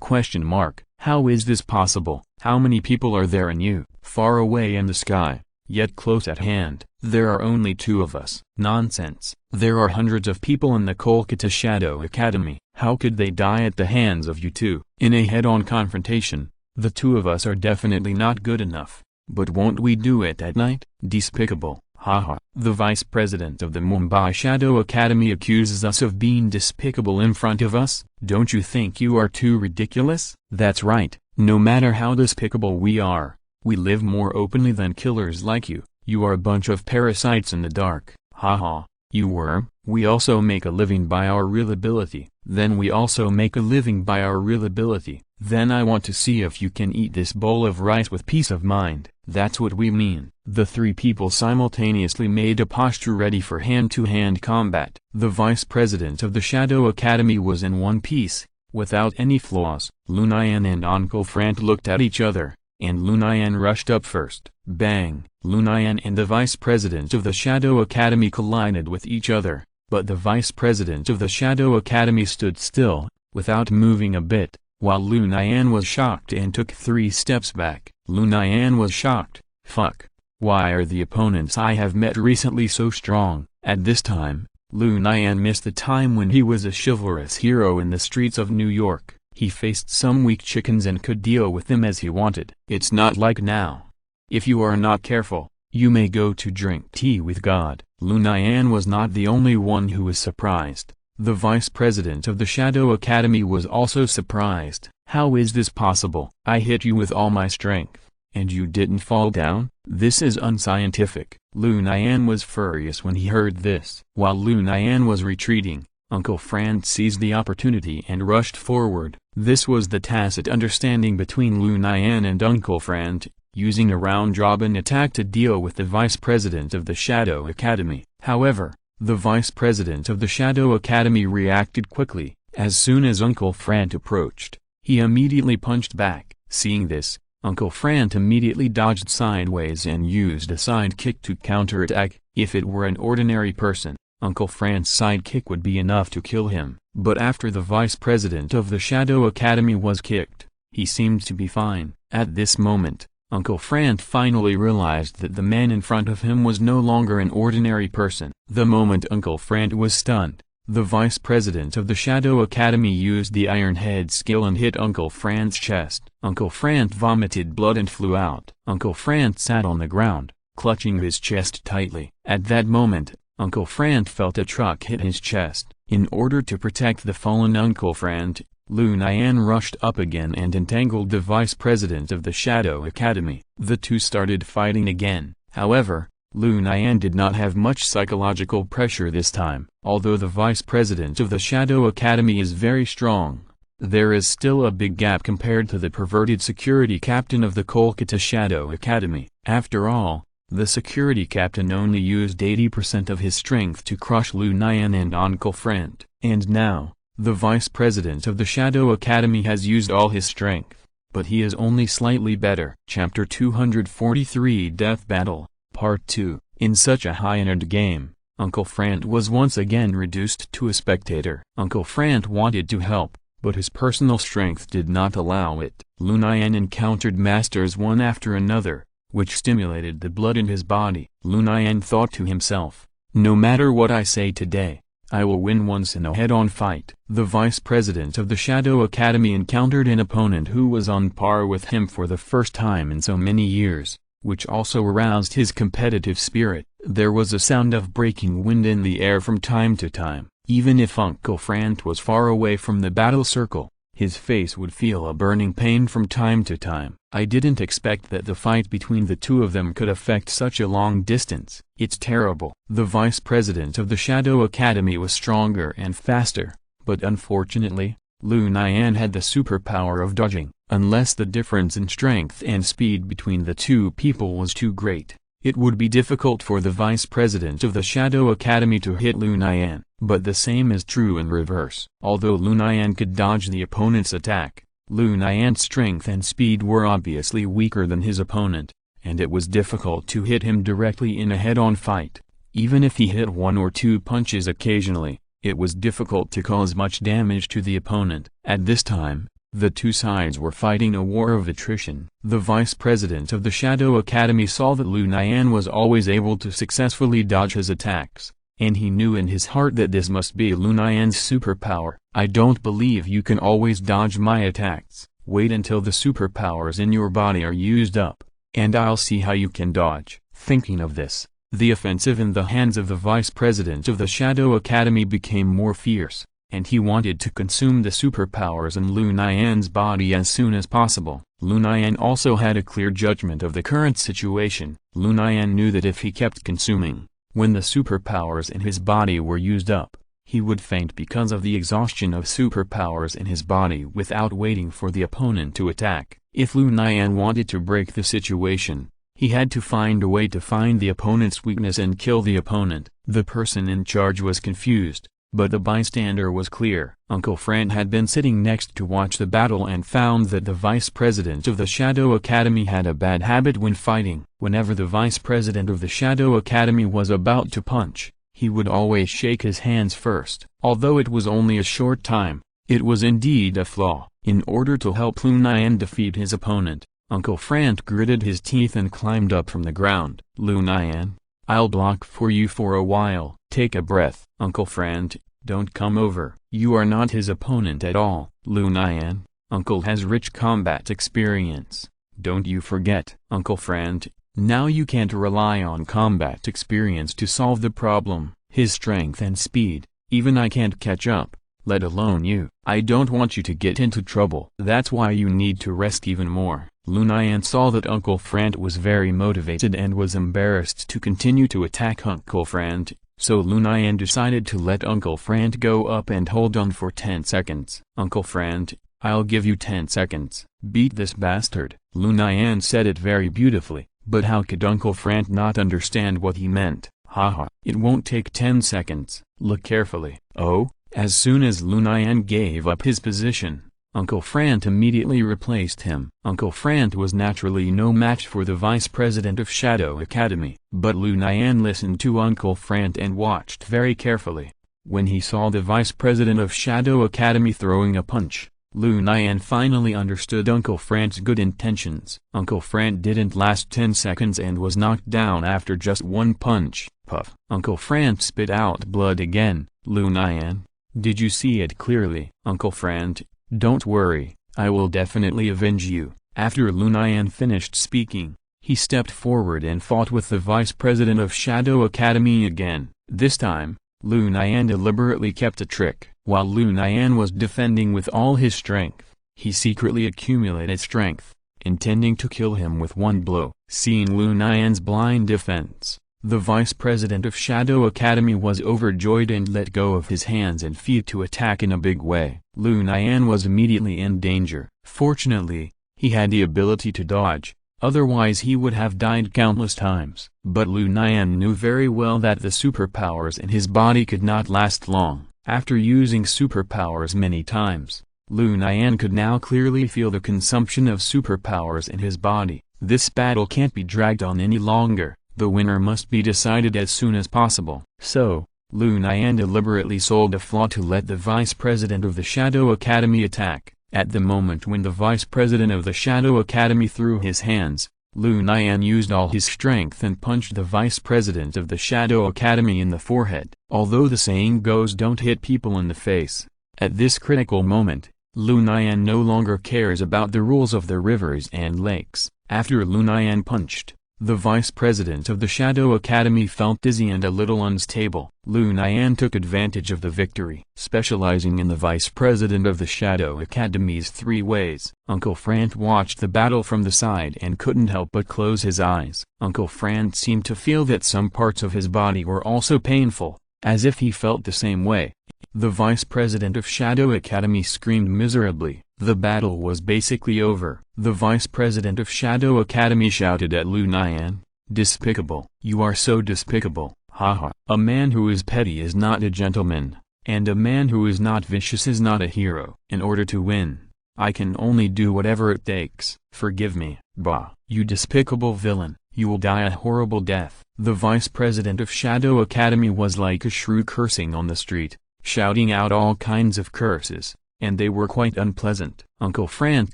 Question mark. How is this possible? How many people are there in you?" "Far away in the sky, yet close at hand. There are only 2 of us." "Nonsense. There are hundreds of people in the Kolkata Shadow Academy. How could they die at the hands of you two?" "In a head-on confrontation, the 2 of us are definitely not good enough. But won't we do it at night?" "Despicable. Haha." "The vice president of the Mumbai Shadow Academy accuses us of being despicable in front of us. Don't you think you are too ridiculous?" "That's right. No matter how despicable we are, we live more openly than killers like you. You are a bunch of parasites in the dark." "Haha. You worm. We also make a living by our real ability." "Then we also make a living by our real ability. Then I want to see if you can eat this bowl of rice with peace of mind." "That's what we mean." The 3 people simultaneously made a posture ready for hand-to-hand combat. The vice president of the Shadow Academy was in one piece, without any flaws. Lu Nian and Uncle Fran looked at each other, and Lu Nian rushed up first. Bang! Lu Nian and the vice president of the Shadow Academy collided with each other, but the vice president of the Shadow Academy stood still, without moving a bit, while Lu Nian was shocked and took 3 steps back. Lu Nian was shocked. "Fuck. Why are the opponents I have met recently so strong?" At this time, Lu Nian missed the time when he was a chivalrous hero in the streets of New York. He faced some weak chickens and could deal with them as he wanted. It's not like now. If you are not careful, you may go to drink tea with God. Lu Nian was not the only one who was surprised. The vice president of the Shadow Academy was also surprised. "How is this possible? I hit you with all my strength, and you didn't fall down? This is unscientific." Lu Nian was furious when he heard this. While Lu Nian was retreating, Uncle Fran seized the opportunity and rushed forward. This was the tacit understanding between Lu Nian and Uncle Fran, using a round-robin attack to deal with the vice president of the Shadow Academy. However, the vice president of the Shadow Academy reacted quickly. As soon as Uncle Fran approached, he immediately punched back. Seeing this, Uncle Fran immediately dodged sideways and used a side kick to counterattack. If it were an ordinary person, Uncle Fran's side kick would be enough to kill him. But after the vice president of the Shadow Academy was kicked, he seemed to be fine. At this moment, Uncle Fran finally realized that the man in front of him was no longer an ordinary person. The moment Uncle Fran was stunned, the vice president of the Shadow Academy used the Iron Head skill and hit Uncle Fran's chest. Uncle Fran vomited blood and flew out. Uncle Fran sat on the ground, clutching his chest tightly. At that moment, Uncle Fran felt a truck hit his chest. In order to protect the fallen Uncle Fran, Lu Nian rushed up again and entangled the vice president of the Shadow Academy. The two started fighting again. However, Lu Nian did not have much psychological pressure this time. Although the vice president of the Shadow Academy is very strong, there is still a big gap compared to the perverted security captain of the Kolkata Shadow Academy. After all, the security captain only used 80% of his strength to crush Lu Nian and Uncle Fran. And now, The vice president of the Shadow Academy has used all his strength, but he is only slightly better. Chapter 243 Death Battle, Part 2. In such a high-end game, Uncle Frant was once again reduced to a spectator. Uncle Frant wanted to help, but his personal strength did not allow it. Lu Nian encountered masters one after another, which stimulated the blood in his body. Lu Nian thought to himself, "No matter what I say today, I will win once in a head-on fight." The vice president of the Shadow Academy encountered an opponent who was on par with him for the first time in so many years, which also aroused his competitive spirit. There was a sound of breaking wind in the air from time to time. Even if Uncle Frant was far away from the battle circle, his face would feel a burning pain from time to time. "I didn't expect that the fight between the two of them could affect such a long distance. It's terrible." The vice president of the Shadow Academy was stronger and faster, but unfortunately, Lu Nian had the superpower of dodging. Unless the difference in strength and speed between the two people was too great, it would be difficult for the vice president of the Shadow Academy to hit Lu Nian. But the same is true in reverse. Although Lu Nian could dodge the opponent's attack, Lu Nian's strength and speed were obviously weaker than his opponent, and it was difficult to hit him directly in a head-on fight. Even if he hit one or two punches occasionally, it was difficult to cause much damage to the opponent. At this time, the two sides were fighting a war of attrition. The vice president of the Shadow Academy saw that Lu Nian was always able to successfully dodge his attacks, and he knew in his heart that this must be Lu Nian's superpower. "I don't believe you can always dodge my attacks. Wait until the superpowers in your body are used up, and I'll see how you can dodge." Thinking of this, the offensive in the hands of the vice president of the Shadow Academy became more fierce, and he wanted to consume the superpowers in Lu Nian's body as soon as possible. Lu Nian also had a clear judgment of the current situation. Lu Nian knew that if he kept consuming, when the superpowers in his body were used up, he would faint because of the exhaustion of superpowers in his body without waiting for the opponent to attack. If Lu Nian wanted to break the situation, he had to find a way to find the opponent's weakness and kill the opponent. The person in charge was confused, but the bystander was clear. Uncle Frant had been sitting next to watch the battle and found that the vice president of the Shadow Academy had a bad habit when fighting. Whenever the vice president of the Shadow Academy was about to punch, he would always shake his hands first. Although it was only a short time, it was indeed a flaw. In order to help Lu Nian defeat his opponent, Uncle Frant gritted his teeth and climbed up from the ground. "Lu Nian, I'll block for you for a while. Take a breath." "Uncle Frant, don't come over. You are not his opponent at all." "Lu Nian, Uncle has rich combat experience. Don't you forget." "Uncle Frant, now you can't rely on combat experience to solve the problem. His strength and speed, even I can't catch up, let alone you. I don't want you to get into trouble. That's why you need to rest even more." Lu Nian saw that Uncle Frant was very motivated and was embarrassed to continue to attack Uncle Frant, so Lu Nian decided to let Uncle Frant go up and hold on for 10 seconds. "Uncle Frant, I'll give you 10 seconds. Beat this bastard." Lu Nian said it very beautifully, but how could Uncle Frant not understand what he meant? "Haha, it won't take 10 seconds. Look carefully." Oh, as soon as Lu Nian gave up his position, Uncle Frant immediately replaced him. Uncle Frant was naturally no match for the vice president of Shadow Academy, but Lu Nian listened to Uncle Frant and watched very carefully. When he saw the vice president of Shadow Academy throwing a punch, Lu Nian finally understood Uncle Frant's good intentions. Uncle Frant didn't last 10 seconds and was knocked down after just one punch. Puff. Uncle Frant spit out blood again. "Lu Nian, did you see it clearly?" "Uncle Frant, don't worry, I will definitely avenge you." After Lu Nian finished speaking, he stepped forward and fought with the vice president of Shadow Academy again. This time, Lu Nian deliberately kept a trick. While Lu Nian was defending with all his strength, he secretly accumulated strength, intending to kill him with one blow. Seeing Lu Nian's blind defense, the vice president of Shadow Academy was overjoyed and let go of his hands and feet to attack in a big way. Lu Nian was immediately in danger. Fortunately, he had the ability to dodge, otherwise he would have died countless times. But Lu Nian knew very well that the superpowers in his body could not last long. After using superpowers many times, Lu Nian could now clearly feel the consumption of superpowers in his body. This battle can't be dragged on any longer, the winner must be decided as soon as possible. So, Lu Nian deliberately sold a flaw to let the vice president of the Shadow Academy attack. At the moment when the vice president of the Shadow Academy threw his hands, Lu Nian used all his strength and punched the vice president of the Shadow Academy in the forehead. Although the saying goes don't hit people in the face, at this critical moment, Lu Nian no longer cares about the rules of the rivers and lakes. After Lu Nian punched, the vice president of the Shadow Academy felt dizzy and a little unstable. Lu Nian took advantage of the victory. Specializing in the vice president of the Shadow Academy's 3 ways, Uncle Frant watched the battle from the side and couldn't help but close his eyes. Uncle Frant seemed to feel that some parts of his body were also painful, as if he felt the same way. The vice president of Shadow Academy screamed miserably. The battle was basically over. The vice president of Shadow Academy shouted at Lu Nian, "Despicable! You are so despicable, haha. A man who is petty is not a gentleman, and a man who is not vicious is not a hero. In order to win, I can only do whatever it takes. Forgive me, bah. You despicable villain, you will die a horrible death." The vice president of Shadow Academy was like a shrew cursing on the street, shouting out all kinds of curses, and they were quite unpleasant. Uncle Frant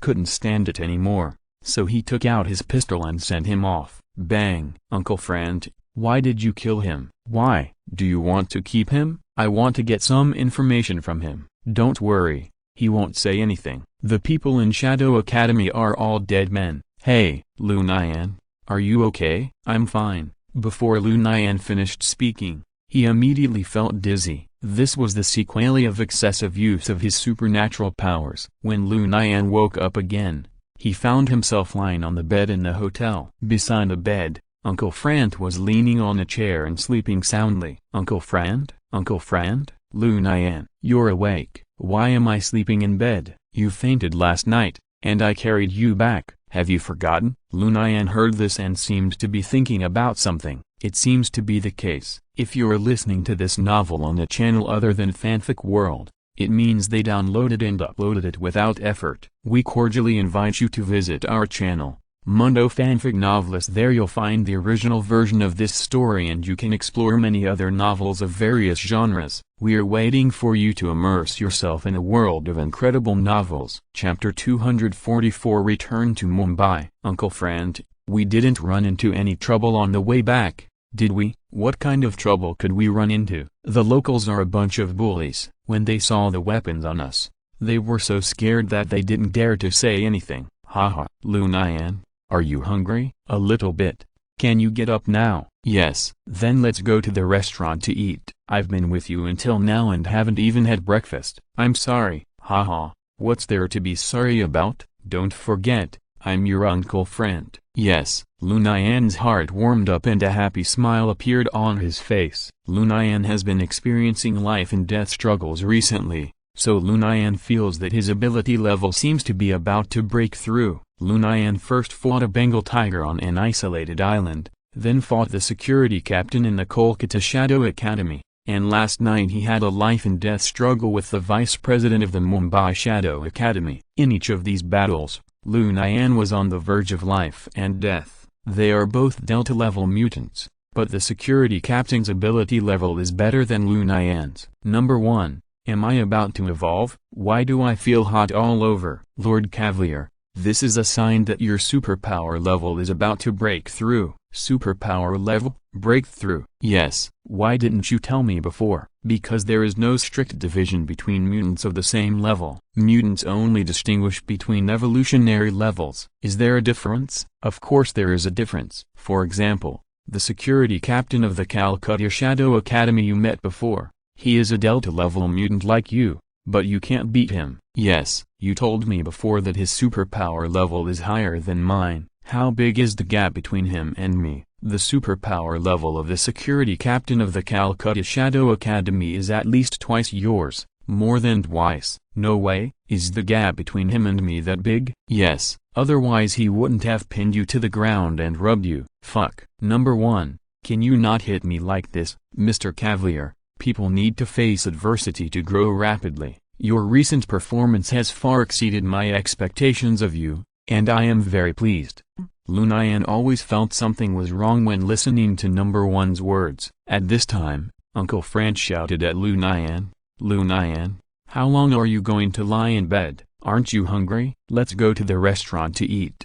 couldn't stand it anymore, so he took out his pistol and sent him off. Bang! "Uncle Frant, why did you kill him? Why? Do you want to keep him? I want to get some information from him." "Don't worry, he won't say anything. The people in Shadow Academy are all dead men." "Hey, Lu Nian, are you okay?" "I'm fine." Before Lu Nian finished speaking, he immediately felt dizzy. This was the sequelae of excessive use of his supernatural powers. When Lu Nian woke up again, he found himself lying on the bed in the hotel. Beside the bed, Uncle Frant was leaning on a chair and sleeping soundly. "Uncle Frant? Uncle Frant? Lu Nian, you're awake. Why am I sleeping in bed? You fainted last night, and I carried you back. Have you forgotten?" Lu Nian heard this and seemed to be thinking about something. It seems to be the case. If you're listening to this novel on a channel other than Fanfic World, it means they downloaded and uploaded it without effort. We cordially invite you to visit our channel, Mundo Fanfic Novelist. There you'll find the original version of this story and you can explore many other novels of various genres. We are waiting for you to immerse yourself in a world of incredible novels. Chapter 244 Return to Mumbai. "Uncle Frant, we didn't run into any trouble on the way back, did we?" "What kind of trouble could we run into? The locals are a bunch of bullies. When they saw the weapons on us, they were so scared that they didn't dare to say anything. Haha." "Lu Nian, are you hungry?" "A little bit. Can you get up now?" "Yes." "Then let's go to the restaurant to eat. I've been with you until now and haven't even had breakfast." "I'm sorry." "Haha, what's there to be sorry about? Don't forget, I'm your Uncle Frant." "Yes." Lu Nian's heart warmed up and a happy smile appeared on his face. Lu Nian has been experiencing life and death struggles recently, so Lu Nian feels that his ability level seems to be about to break through. Lu Nian first fought a Bengal tiger on an isolated island, then fought the security captain in the Kolkata Shadow Academy, and last night he had a life and death struggle with the vice president of the Mumbai Shadow Academy. In each of these battles, Lu Nian was on the verge of life and death. They are both Delta-level mutants, but the security captain's ability level is better than Lu Nian's. Number 1. Am I about to evolve? Why do I feel hot all over? Lord Cavalier, this is a sign that your superpower level is about to break through. Superpower level? Breakthrough? Yes. Why didn't you tell me before? Because there is no strict division between mutants of the same level. Mutants only distinguish between evolutionary levels. Is there a difference? Of course there is a difference. For example, the security captain of the Calcutta Shadow Academy you met before, he is a Delta-level mutant like you, but you can't beat him. Yes, you told me before that his superpower level is higher than mine. How big is the gap between him and me? The superpower level of the security captain of the Calcutta Shadow Academy is at least twice yours. More than twice. No way. Is the gap between him and me that big? Yes, otherwise he wouldn't have pinned you to the ground and rubbed you. Fuck. Number 1. Can you not hit me like this, Mr. Cavalier? People need to face adversity to grow rapidly. Your recent performance has far exceeded my expectations of you, and I am very pleased. Lu Nian always felt something was wrong when listening to number one's words. At this time, Uncle Frank shouted at Lu Nian, "Lu Nian, how long are you going to lie in bed? Aren't you hungry? Let's go to the restaurant to eat."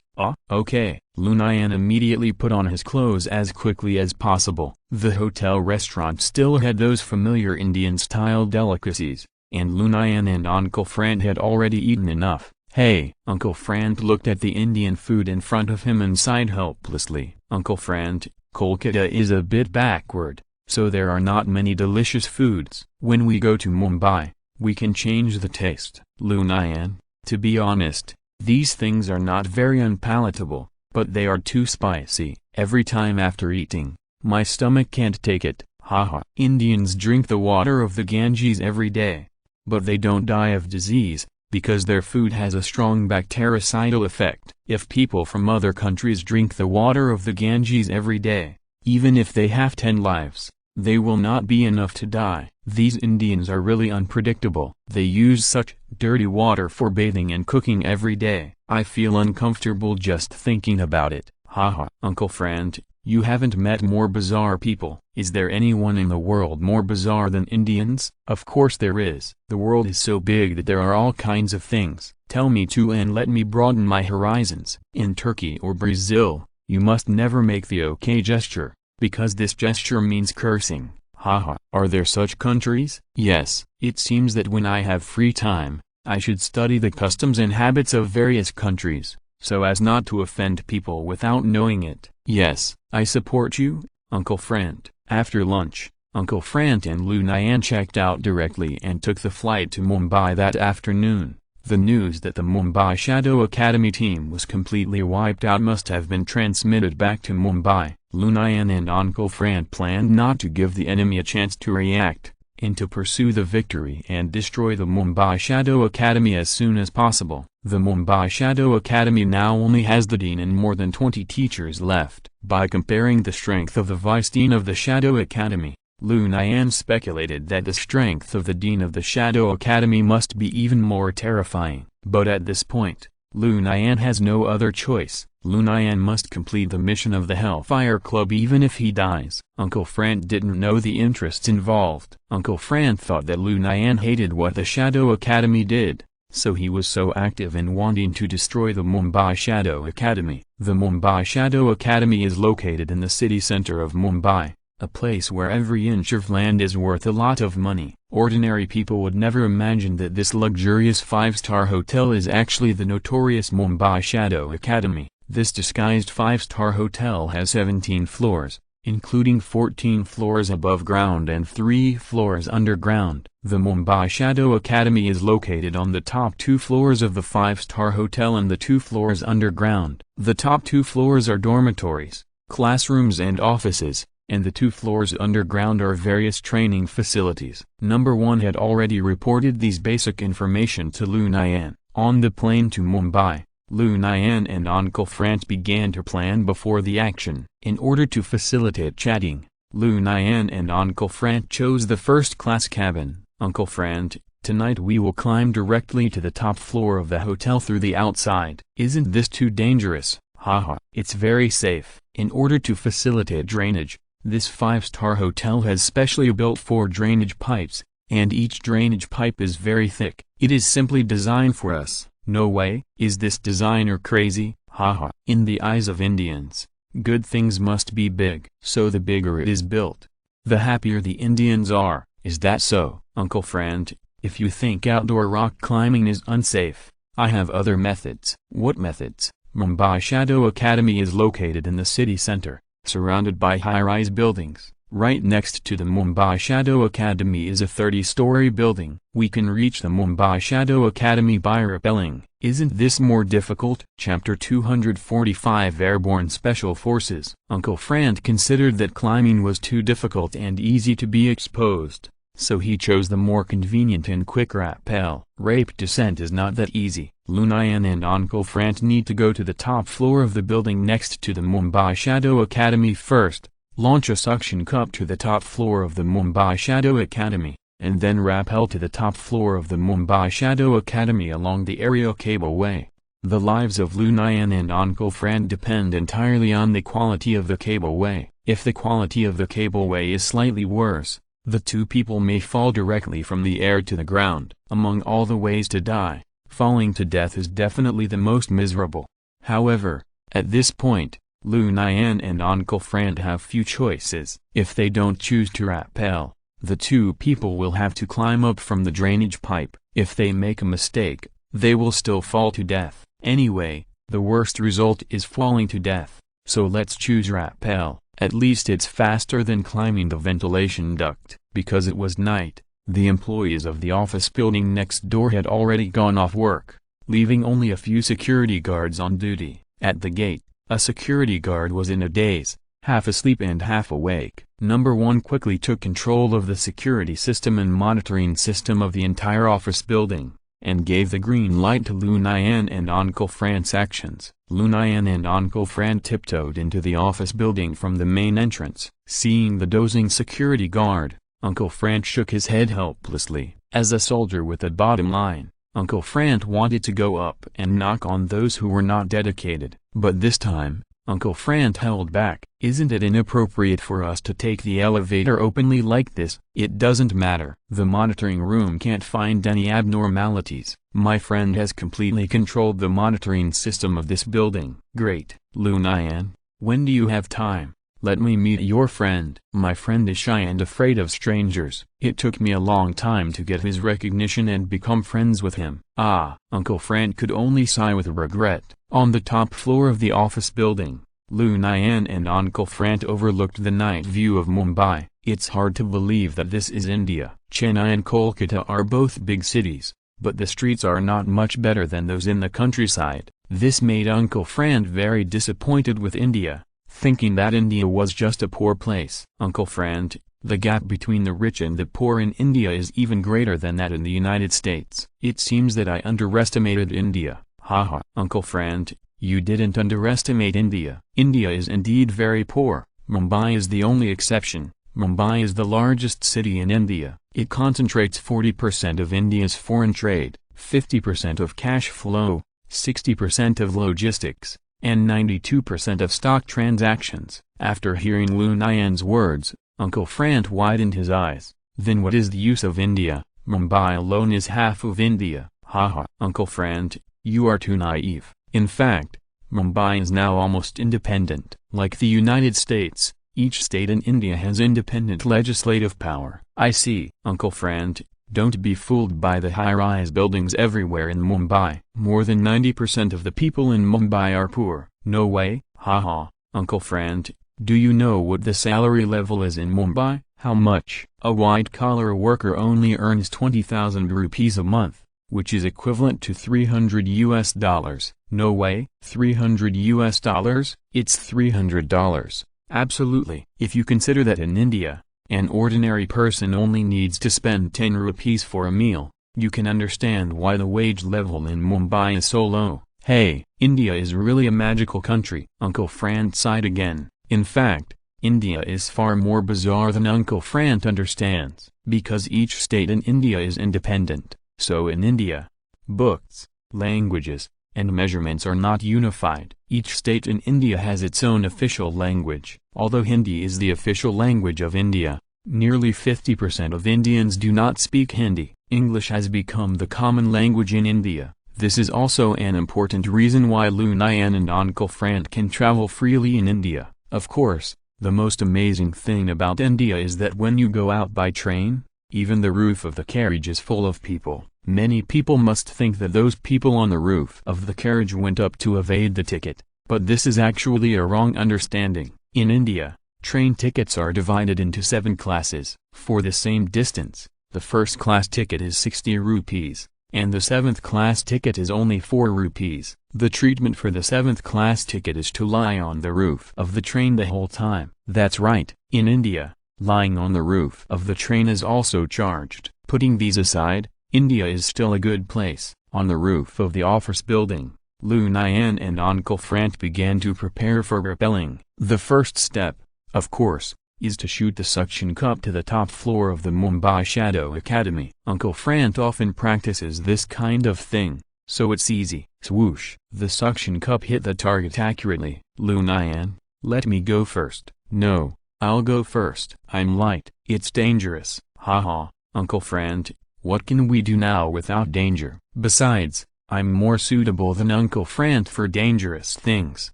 Okay. Lu Nian immediately put on his clothes as quickly as possible. The hotel restaurant still had those familiar Indian-style delicacies, and Lu Nian and Uncle Frank had already eaten enough. "Hey!" Uncle Frank looked at the Indian food in front of him and sighed helplessly. "Uncle Frank, Kolkata is a bit backward, so there are not many delicious foods. When we go to Mumbai, we can change the taste." "Lu Nian, to be honest, these things are not very unpalatable, but they are too spicy. Every time after eating, my stomach can't take it." Haha. Indians drink the water of the Ganges every day, but they don't die of disease, because their food has a strong bactericidal effect. If people from other countries drink the water of the Ganges every day, even if they have 10 lives, they will not be enough to die. These Indians are really unpredictable. They use such dirty water for bathing and cooking every day. I feel uncomfortable just thinking about it. Haha. Uncle Frank, you haven't met more bizarre people. Is there anyone in the world more bizarre than Indians? Of course there is. The world is so big that there are all kinds of things. Tell me too and let me broaden my horizons. In Turkey or Brazil, you must never make the OK gesture, because this gesture means cursing. Haha. Are there such countries? Yes. It seems that when I have free time, I should study the customs and habits of various countries, so as not to offend people without knowing it. Yes, I support you, Uncle Frank. After lunch, Uncle Frank and Lu Nian checked out directly and took the flight to Mumbai that afternoon. The news that the Mumbai Shadow Academy team was completely wiped out must have been transmitted back to Mumbai. Lu Nian and Uncle Frank planned not to give the enemy a chance to react, and to pursue the victory and destroy the Mumbai Shadow Academy as soon as possible. The Mumbai Shadow Academy now only has the dean and more than 20 teachers left. By comparing the strength of the vice-dean of the Shadow Academy, Lu Nian speculated that the strength of the dean of the Shadow Academy must be even more terrifying. But at this point, Lu Nian has no other choice. Lu Nian must complete the mission of the Hellfire Club even if he dies. Uncle Frank didn't know the interests involved. Uncle Frank thought that Lu Nian hated what the Shadow Academy did, so he was so active in wanting to destroy the Mumbai Shadow Academy. The Mumbai Shadow Academy is located in the city center of Mumbai, a place where every inch of land is worth a lot of money. Ordinary people would never imagine that this luxurious 5-star hotel is actually the notorious Mumbai Shadow Academy. This disguised 5-star hotel has 17 floors, including 14 floors above ground and 3 floors underground. The Mumbai Shadow Academy is located on the top 2 floors of the 5-star hotel and the 2 floors underground. The top 2 floors are dormitories, classrooms and offices, and the 2 floors underground are various training facilities. Number 1 had already reported these basic information to Lu Nian. On the plane to Mumbai, Lu Nian and Uncle Frank began to plan before the action. In order to facilitate chatting, Lu Nian and Uncle Frank chose the first-class cabin. Uncle Frank, tonight we will climb directly to the top floor of the hotel through the outside. Isn't this too dangerous? Haha. It's very safe. In order to facilitate drainage, this 5-star hotel has specially built 4 drainage pipes, and each drainage pipe is very thick. It is simply designed for us. No way. Is this designer crazy? Haha. In the eyes of Indians, good things must be big. So the bigger it is built, the happier the Indians are. Is that so? Uncle Frank, if you think outdoor rock climbing is unsafe, I have other methods. What methods? Mumbai Shadow Academy is located in the city center, surrounded by high-rise buildings. Right next to the Mumbai Shadow Academy is a 30-story building. We can reach the Mumbai Shadow Academy by rappelling. Isn't this more difficult? Chapter 245 Airborne Special Forces. Uncle Frank considered that climbing was too difficult and easy to be exposed, so he chose the more convenient and quick rappel. Rape descent is not that easy. Lu Nian and Uncle Frank need to go to the top floor of the building next to the Mumbai Shadow Academy first, launch a suction cup to the top floor of the Mumbai Shadow Academy, and then rappel to the top floor of the Mumbai Shadow Academy along the aerial cableway. The lives of Lu Nian and Uncle Fran depend entirely on the quality of the cableway. If the quality of the cableway is slightly worse, the two people may fall directly from the air to the ground. Among all the ways to die, falling to death is definitely the most miserable. However, at this point, Lu Nian and Uncle Fran have few choices. If they don't choose to rappel, the two people will have to climb up from the drainage pipe. If they make a mistake, they will still fall to death. Anyway, the worst result is falling to death, so let's choose rappel. At least it's faster than climbing the ventilation duct. Because it was night, the employees of the office building next door had already gone off work, leaving only a few security guards on duty. At the gate, a security guard was in a daze, half asleep and half awake. Number 1 quickly took control of the security system and monitoring system of the entire office building, and gave the green light to Lu Nian and Uncle Fran's actions. Lu Nian and Uncle Fran tiptoed into the office building from the main entrance. Seeing the dozing security guard, Uncle Fran shook his head helplessly. As a soldier with a bottom line, Uncle Fran wanted to go up and knock on those who were not dedicated. But this time, Uncle Fran held back. Isn't it inappropriate for us to take the elevator openly like this? It doesn't matter. The monitoring room can't find any abnormalities. My friend has completely controlled the monitoring system of this building. Great. Lu Nian, when do you have time? Let me meet your friend. My friend is shy and afraid of strangers. It took me a long time to get his recognition and become friends with him. Ah. Uncle Fran could only sigh with regret. On the top floor of the office building, Lu Nian and Uncle Fran overlooked the night view of Mumbai. It's hard to believe that this is India. Chennai and Kolkata are both big cities, but the streets are not much better than those in the countryside. This made Uncle Fran very disappointed with India, thinking that India was just a poor place. Uncle Fran, the gap between the rich and the poor in India is even greater than that in the United States. It seems that I underestimated India. Haha. Uncle Fran, you didn't underestimate India. India is indeed very poor. Mumbai is the only exception. Mumbai is the largest city in India. It concentrates 40% of India's foreign trade, 50% of cash flow, 60% of logistics, and 92% of stock transactions. After hearing Lu Nian's words, Uncle Fran widened his eyes. Then what is the use of India? Mumbai alone is half of India. Haha. Uncle Fran, you are too naive. In fact, Mumbai is now almost independent. Like the United States, each state in India has independent legislative power. I see. Uncle Fran, don't be fooled by the high-rise buildings everywhere in Mumbai. More than 90% of the people in Mumbai are poor. No way. Haha. Uncle Fran, do you know what the salary level is in Mumbai? How much? A white-collar worker only earns 20,000 rupees a month, which is equivalent to $300. No way. $300? It's $300. Absolutely. If you consider that in India, an ordinary person only needs to spend 10 rupees for a meal, you can understand why the wage level in Mumbai is so low. Hey, India is really a magical country. Uncle Fran sighed again. In fact, India is far more bizarre than Uncle Fran understands. Because each state in India is independent, so in India, books, languages, and measurements are not unified. Each state in India has its own official language. Although Hindi is the official language of India, nearly 50% of Indians do not speak Hindi. English has become the common language in India. This is also an important reason why Lu Nian and Uncle Fran can travel freely in India. Of course, the most amazing thing about India is that when you go out by train, even the roof of the carriage is full of people. Many people must think that those people on the roof of the carriage went up to evade the ticket, but this is actually a wrong understanding. In India, train tickets are divided into 7 classes. For the same distance, the first class ticket is 60 rupees, and the 7th class ticket is only 4 rupees. The treatment for the 7th class ticket is to lie on the roof of the train the whole time. That's right, in India, lying on the roof of the train is also charged. Putting these aside, India is still a good place. On the roof of the office building, Lu Nian and Uncle Fran began to prepare for rappelling. The first step, of course, is to shoot the suction cup to the top floor of the Mumbai Shadow Academy. Uncle Frant often practices this kind of thing, so it's easy. Swoosh! The suction cup hit the target accurately. Lu Nian, let me go first. No, I'll go first. I'm light. It's dangerous. Haha, Uncle Frant, what can we do now without danger? Besides, I'm more suitable than Uncle Frant for dangerous things.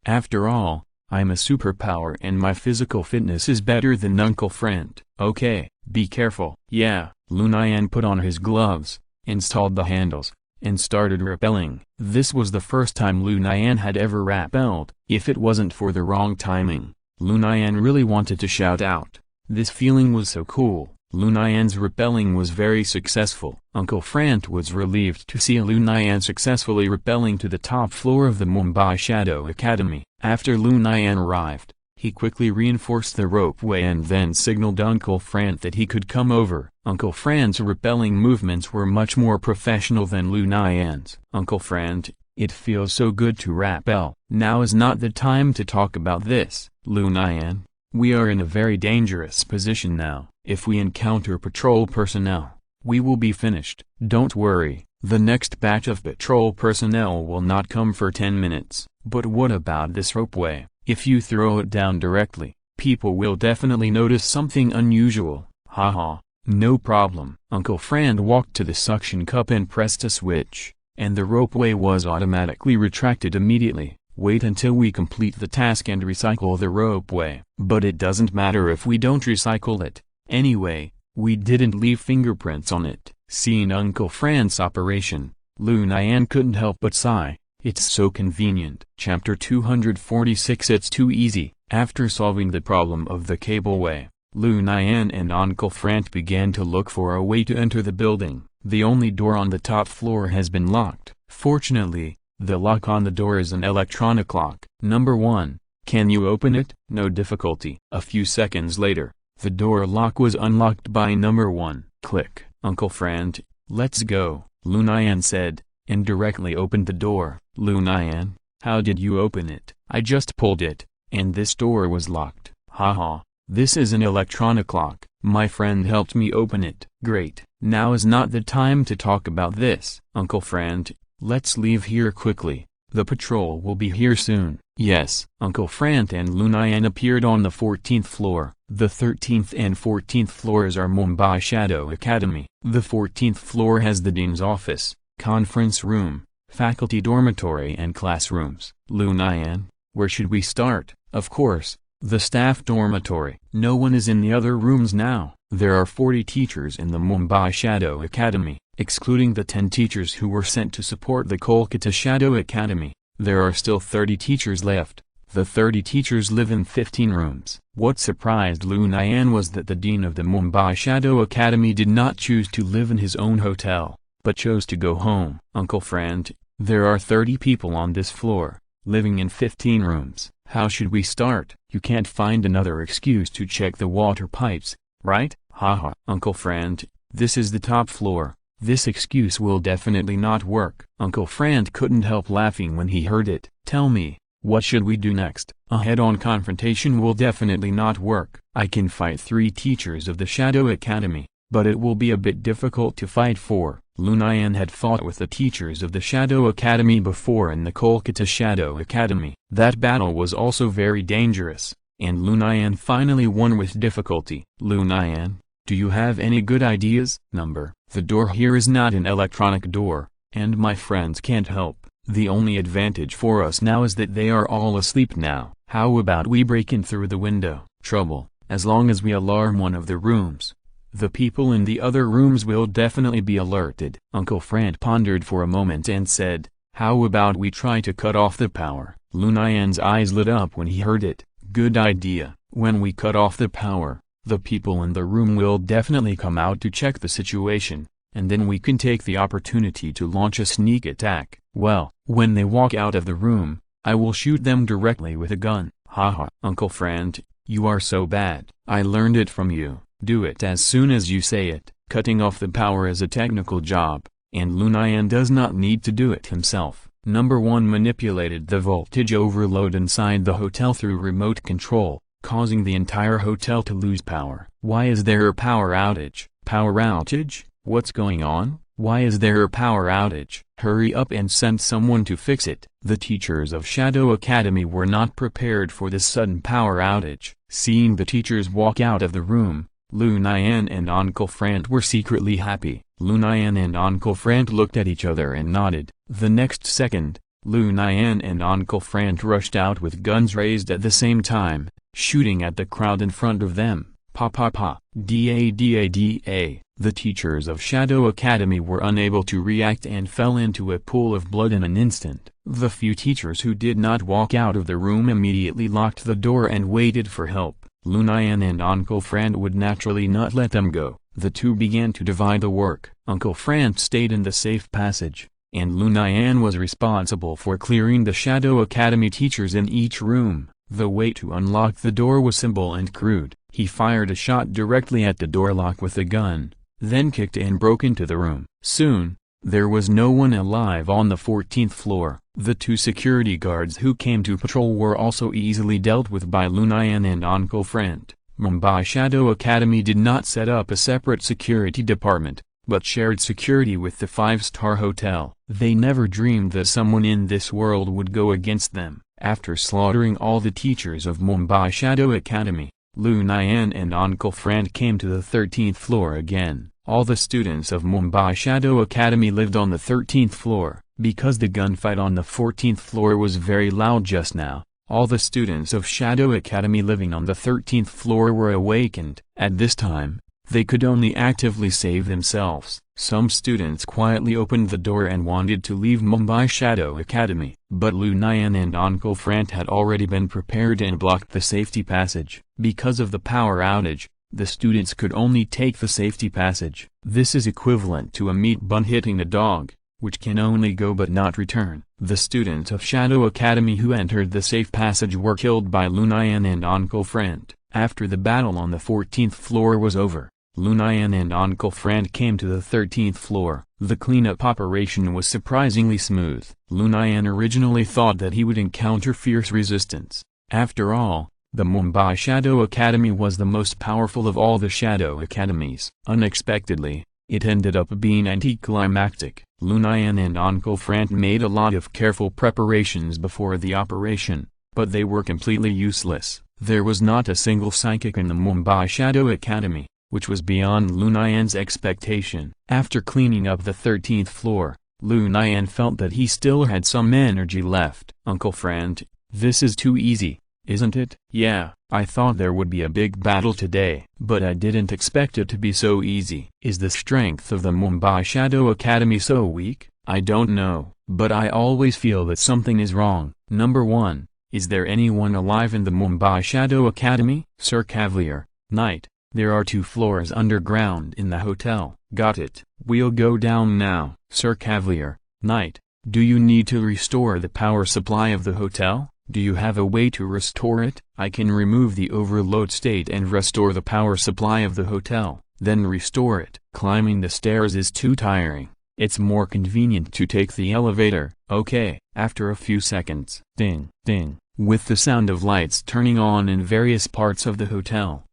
After all, I'm a superpower and my physical fitness is better than Uncle Frant. Okay, be careful. Yeah. Lu Nian put on his gloves, installed the handles, and started rappelling. This was the first time Lu Nian had ever rappelled. If it wasn't for the wrong timing, Lu Nian really wanted to shout out. This feeling was so cool. Lu Nian's rappelling was very successful. Uncle Frant was relieved to see Lu Nian successfully rappelling to the top floor of the Mumbai Shadow Academy. After Lu Nian arrived, he quickly reinforced the ropeway and then signaled Uncle Frant that he could come over. Uncle Frant's rappelling movements were much more professional than Lu Nian's. Uncle Frant, it feels so good to rappel. Now is not the time to talk about this. Lu Nian, we are in a very dangerous position now. If we encounter patrol personnel, we will be finished. Don't worry, the next batch of patrol personnel will not come for 10 minutes. But what about this ropeway? If you throw it down directly, people will definitely notice something unusual. Haha, no problem. Uncle Frant walked to the suction cup and pressed a switch, and the ropeway was automatically retracted immediately. Wait until we complete the task and recycle the ropeway. But it doesn't matter if we don't recycle it. Anyway, we didn't leave fingerprints on it. Seeing Uncle Frant's operation, Lu Nian couldn't help but sigh. It's so convenient. Chapter 246. It's too easy. After solving the problem of the cableway, Lu Nian and Uncle Frant began to look for a way to enter the building. The only door on the top floor has been locked. Fortunately, the lock on the door is an electronic lock. Number 1. Can you open it? No difficulty. A few seconds later, the door lock was unlocked by number 1. Click. Uncle Frant, let's go, Lu Nian said, and directly opened the door. Lu Nian, how did you open it? I just pulled it, and this door was locked. Haha, this is an electronic lock. My friend helped me open it. Great. Now is not the time to talk about this. Uncle Frant, let's leave here quickly. The patrol will be here soon. Yes. Uncle Frant and Lu Nian appeared on the 14th floor. The 13th and 14th floors are Mumbai Shadow Academy. The 14th floor has the dean's office, conference room, faculty dormitory and classrooms. Lu Nian, where should we start? Of course, the staff dormitory. No one is in the other rooms now. There are 40 teachers in the Mumbai Shadow Academy, excluding the 10 teachers who were sent to support the Kolkata Shadow Academy. There are still 30 teachers left. The 30 teachers live in 15 rooms. What surprised Lu Nian was that the dean of the Mumbai Shadow Academy did not choose to live in his own hotel, but chose to go home. Uncle Frant, there are 30 people on this floor, living in 15 rooms. How should we start? You can't find another excuse to check the water pipes, right? Haha. Uncle Frant, this is the top floor. This excuse will definitely not work. Uncle Frant couldn't help laughing when he heard it. Tell me, what should we do next? A head-on confrontation will definitely not work. I can fight 3 teachers of the Shadow Academy, but it will be a bit difficult to fight 4. Lu Nian had fought with the teachers of the Shadow Academy before in the Kolkata Shadow Academy. That battle was also very dangerous, and Lu Nian finally won with difficulty. Lu Nian, do you have any good ideas? The door here is not an electronic door, and my friends can't help. The only advantage for us now is that they are all asleep now. How about we break in through the window? Trouble, as long as we alarm one of the rooms, the people in the other rooms will definitely be alerted. Uncle Frant pondered for a moment and said, how about we try to cut off the power? Lu Nian's eyes lit up when he heard it. Good idea. When we cut off the power, the people in the room will definitely come out to check the situation, and then we can take the opportunity to launch a sneak attack. Well, when they walk out of the room, I will shoot them directly with a gun. Haha. Uncle Frant, you are so bad. I learned it from you. Do it as soon as you say it. Cutting off the power is a technical job, and Lu Nian does not need to do it himself. Number 1 manipulated the voltage overload inside the hotel through remote control, causing the entire hotel to lose power. Why is there a power outage? Power outage? What's going on? Why is there a power outage? Hurry up and send someone to fix it. The teachers of Shadow Academy were not prepared for this sudden power outage. Seeing the teachers walk out of the room, Lu Nian and Uncle Frant were secretly happy. Lu Nian and Uncle Frant looked at each other and nodded. The next second, Lu Nian and Uncle Frant rushed out with guns raised at the same time, shooting at the crowd in front of them. Pa pa pa, da da da. The teachers of Shadow Academy were unable to react and fell into a pool of blood in an instant. The few teachers who did not walk out of the room immediately locked the door and waited for help. Lu Nian and Uncle Frant would naturally not let them go. The two began to divide the work. Uncle Frant stayed in the safe passage, and Lu Nian was responsible for clearing the Shadow Academy teachers in each room. The way to unlock the door was simple and crude. He fired a shot directly at the door lock with a gun, then kicked and broke into the room. Soon, there was no one alive on the 14th floor. The two security guards who came to patrol were also easily dealt with by Lu Nian and Uncle Frant. Mumbai Shadow Academy did not set up a separate security department, but shared security with the 5-star hotel. They never dreamed that someone in this world would go against them. After slaughtering all the teachers of Mumbai Shadow Academy, Lu Nian and Uncle Frant came to the 13th floor again. All the students of Mumbai Shadow Academy lived on the 13th floor. Because the gunfight on the 14th floor was very loud just now, all the students of Shadow Academy living on the 13th floor were awakened. At this time, they could only actively save themselves. Some students quietly opened the door and wanted to leave Mumbai Shadow Academy, but Lu Nian and Uncle Frant had already been prepared and blocked the safety passage. Because of the power outage, the students could only take the safety passage. This is equivalent to a meat bun hitting a dog, which can only go but not return. The students of Shadow Academy who entered the safe passage were killed by Lu Nian and Uncle Frant. After the battle on the 14th floor was over, Lu Nian and Uncle Frant came to the 13th floor. The cleanup operation was surprisingly smooth. Lu Nian originally thought that he would encounter fierce resistance. After all, the Mumbai Shadow Academy was the most powerful of all the Shadow Academies. Unexpectedly, it ended up being anticlimactic. Lu Nian and Uncle Frant made a lot of careful preparations before the operation, but they were completely useless. There was not a single psychic in the Mumbai Shadow Academy, which was beyond Lu Nian's expectation. After cleaning up the 13th floor, Lu Nian felt that he still had some energy left. Uncle Frant, this is too easy, isn't it? Yeah, I thought there would be a big battle today, but I didn't expect it to be so easy. Is the strength of the Mumbai Shadow Academy so weak? I don't know, but I always feel that something is wrong. Number 1, is there anyone alive in the Mumbai Shadow Academy? Sir Cavalier, Knight, there are 2 floors underground in the hotel. Got it. We'll go down now. Sir Cavalier, Knight, do you need to restore the power supply of the hotel? Do you have a way to restore it? I can remove the overload state and restore the power supply of the hotel, then restore it. Climbing the stairs is too tiring. It's more convenient to take the elevator. Okay. After a few seconds, ding, ding, with the sound of lights turning on in various parts of the hotel